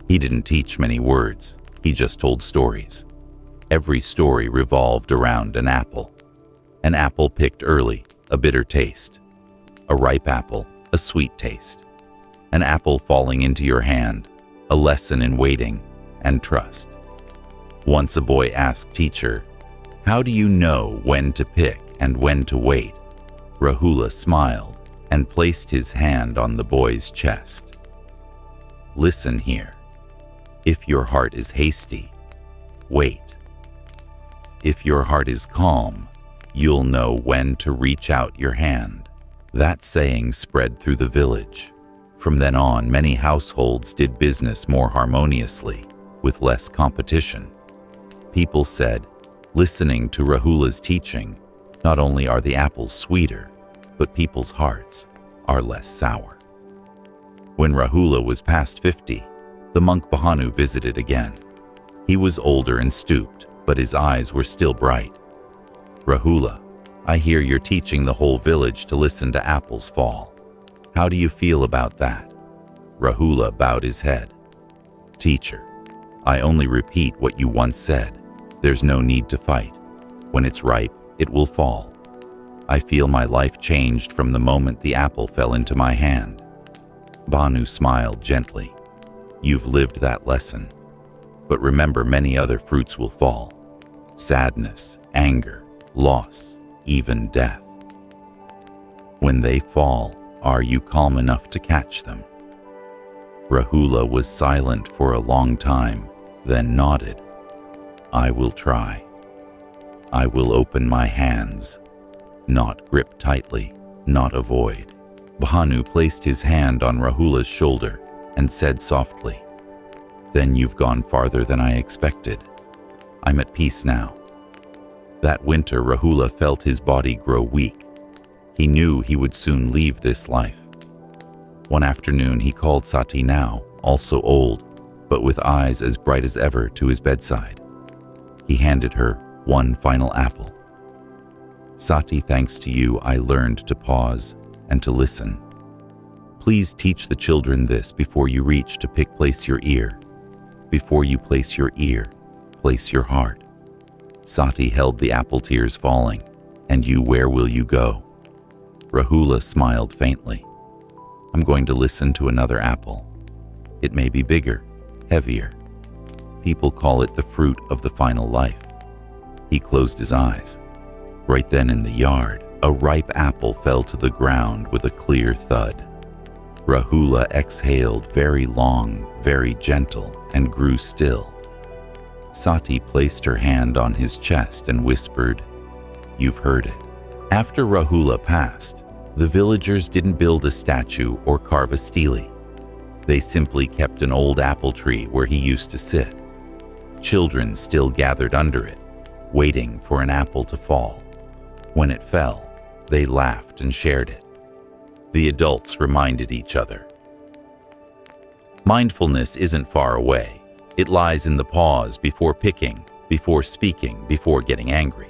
He didn't teach many words, he just told stories. Every story revolved around an apple. An apple picked early, a bitter taste. A ripe apple, a sweet taste. An apple falling into your hand, a lesson in waiting and trust. Once a boy asked teacher, "How do you know when to pick and when to wait?" Rahula smiled and placed his hand on the boy's chest. "Listen here. If your heart is hasty, wait. If your heart is calm, you'll know when to reach out your hand." That saying spread through the village. From then on, many households did business more harmoniously, with less competition. People said, listening to Rahula's teaching, not only are the apples sweeter, but people's hearts are less sour. When Rahula was past 50, the monk Bahanu visited again. He was older and stooped, but his eyes were still bright. "Rahula, I hear you're teaching the whole village to listen to apples fall. How do you feel about that?" Rahula bowed his head. "Teacher, I only repeat what you once said. There's no need to fight. When it's ripe, it will fall. I feel my life changed from the moment the apple fell into my hand." Bhanu smiled gently. "You've lived that lesson. But remember, many other fruits will fall. Sadness, anger, loss, even death. When they fall, are you calm enough to catch them?" Rahula was silent for a long time, then nodded. "I will try. I will open my hands, not grip tightly, not avoid." Bhanu placed his hand on Rahula's shoulder and said softly, "Then you've gone farther than I expected. I'm at peace now." That winter, Rahula felt his body grow weak. He knew he would soon leave this life. One afternoon, he called Sati, now also old, but with eyes as bright as ever, to his bedside. He handed her one final apple. "Sati, thanks to you, I learned to pause and to listen. Please teach the children this before you reach to place your ear. Before you place your ear, place your heart." Sati held the apple, tears falling. "And you, where will you go?" Rahula smiled faintly. "I'm going to listen to another apple. It may be bigger, heavier. People call it the fruit of the final life." He closed his eyes. Right then in the yard, a ripe apple fell to the ground with a clear thud. Rahula exhaled very long, very gentle, and grew still. Sati placed her hand on his chest and whispered, "You've heard it. After Rahula passed, the villagers didn't build a statue or carve a stele. They simply kept an old apple tree where he used to sit. Children still gathered under it, waiting for an apple to fall. When it fell, they laughed and shared it. The adults reminded each other. Mindfulness isn't far away. It lies in the pause before picking, before speaking, before getting angry.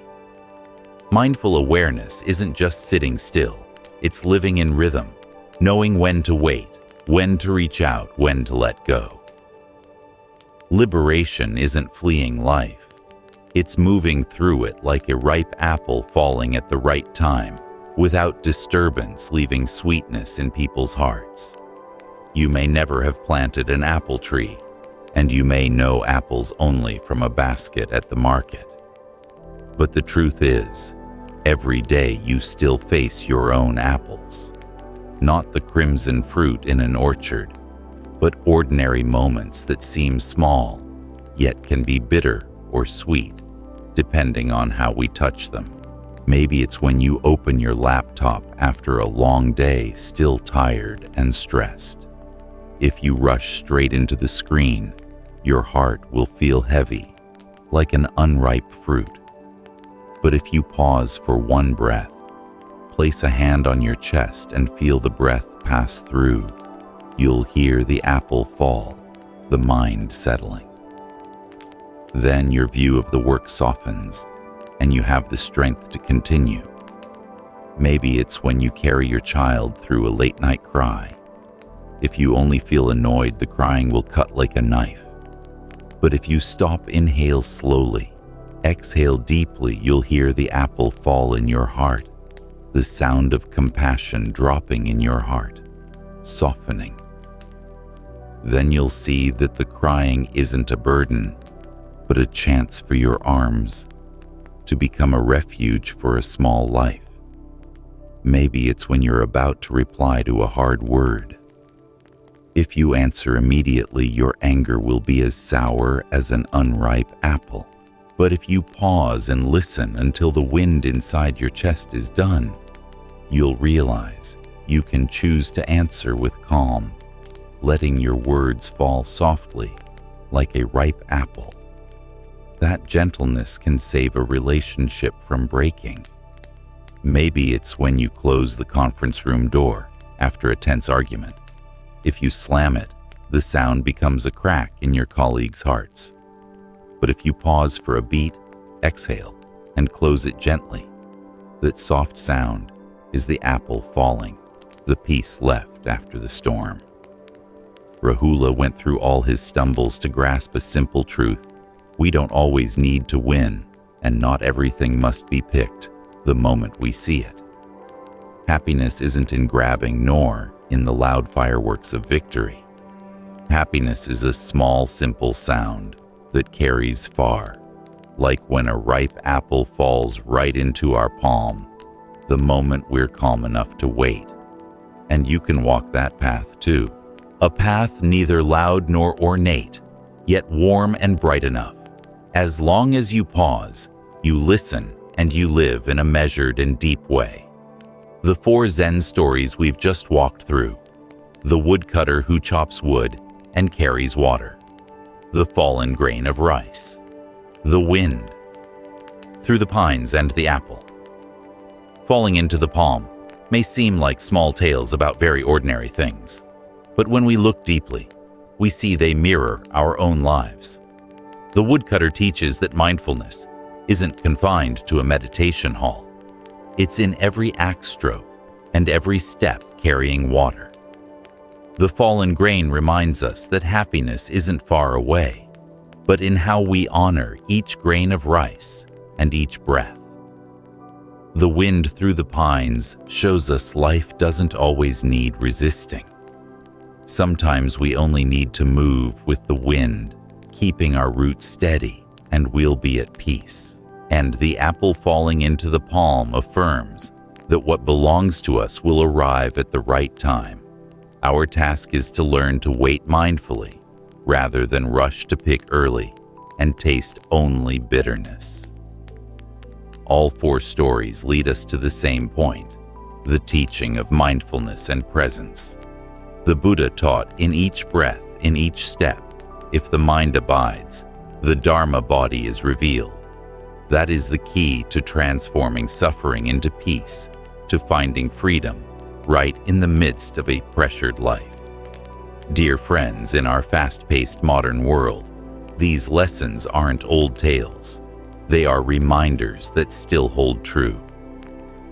Mindful awareness isn't just sitting still. It's living in rhythm, knowing when to wait, when to reach out, when to let go. Liberation isn't fleeing life. It's moving through it like a ripe apple falling at the right time, without disturbance, leaving sweetness in people's hearts. You may never have planted an apple tree, and you may know apples only from a basket at the market. But the truth is, every day you still face your own apples. Not the crimson fruit in an orchard, but ordinary moments that seem small, yet can be bitter or sweet, depending on how we touch them. Maybe it's when you open your laptop after a long day, still tired and stressed. If you rush straight into the screen, your heart will feel heavy, like an unripe fruit. But if you pause for one breath, place a hand on your chest and feel the breath pass through, you'll hear the apple fall, the mind settling. Then your view of the work softens, and you have the strength to continue. Maybe it's when you carry your child through a late-night cry. If you only feel annoyed, the crying will cut like a knife. But if you stop, inhale slowly, exhale deeply, you'll hear the apple fall in your heart, the sound of compassion dropping in your heart, softening. Then you'll see that the crying isn't a burden, but a chance for your arms to become a refuge for a small life. Maybe it's when you're about to reply to a hard word. If you answer immediately, your anger will be as sour as an unripe apple. But if you pause and listen until the wind inside your chest is done, you'll realize you can choose to answer with calm, letting your words fall softly, like a ripe apple. That gentleness can save a relationship from breaking. Maybe it's when you close the conference room door after a tense argument. If you slam it, the sound becomes a crack in your colleagues' hearts. But if you pause for a beat, exhale, and close it gently, that soft sound is the apple falling, the peace left after the storm. Rahula went through all his stumbles to grasp a simple truth. We don't always need to win, and not everything must be picked the moment we see it. Happiness isn't in grabbing nor in the loud fireworks of victory. Happiness is a small, simple sound that carries far, like when a ripe apple falls right into our palm, the moment we're calm enough to wait. And you can walk that path too. A path neither loud nor ornate, yet warm and bright enough. As long as you pause, you listen, and you live in a measured and deep way. The 4 Zen stories we've just walked through: the woodcutter who chops wood and carries water, the fallen grain of rice, the wind, through the pines and the apple. Falling into the palm may seem like small tales about very ordinary things, but when we look deeply, we see they mirror our own lives. The woodcutter teaches that mindfulness isn't confined to a meditation hall. It's in every axe stroke and every step carrying water. The fallen grain reminds us that happiness isn't far away, but in how we honor each grain of rice and each breath. The wind through the pines shows us life doesn't always need resisting. Sometimes we only need to move with the wind, keeping our roots steady, and we'll be at peace. And the apple falling into the palm affirms that what belongs to us will arrive at the right time. Our task is to learn to wait mindfully, rather than rush to pick early and taste only bitterness. All 4 stories lead us to the same point, the teaching of mindfulness and presence. The Buddha taught in each breath, in each step, if the mind abides, the Dharma body is revealed. That is the key to transforming suffering into peace, to finding freedom, right in the midst of a pressured life. Dear friends, in our fast-paced modern world, these lessons aren't old tales. They are reminders that still hold true.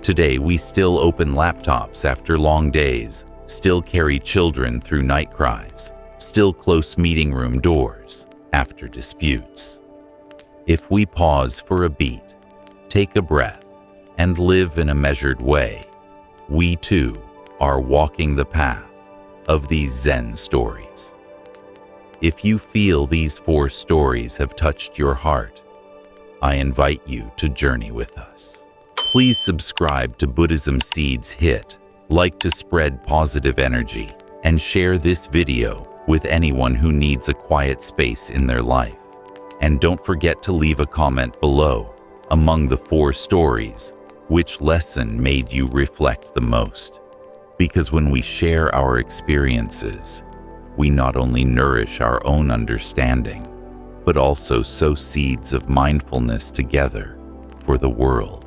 Today, we still open laptops after long days, still carry children through night cries, still close meeting room doors after disputes. If we pause for a beat, take a breath, and live in a measured way, we too are walking the path of these Zen stories. If you feel these 4 stories have touched your heart, I invite you to journey with us. Please subscribe to Buddhism Seeds Hit, like to spread positive energy, and share this video with anyone who needs a quiet space in their life. And don't forget to leave a comment below. Among the 4 stories, which lesson made you reflect the most? Because when we share our experiences, we not only nourish our own understanding, but also sow seeds of mindfulness together for the world.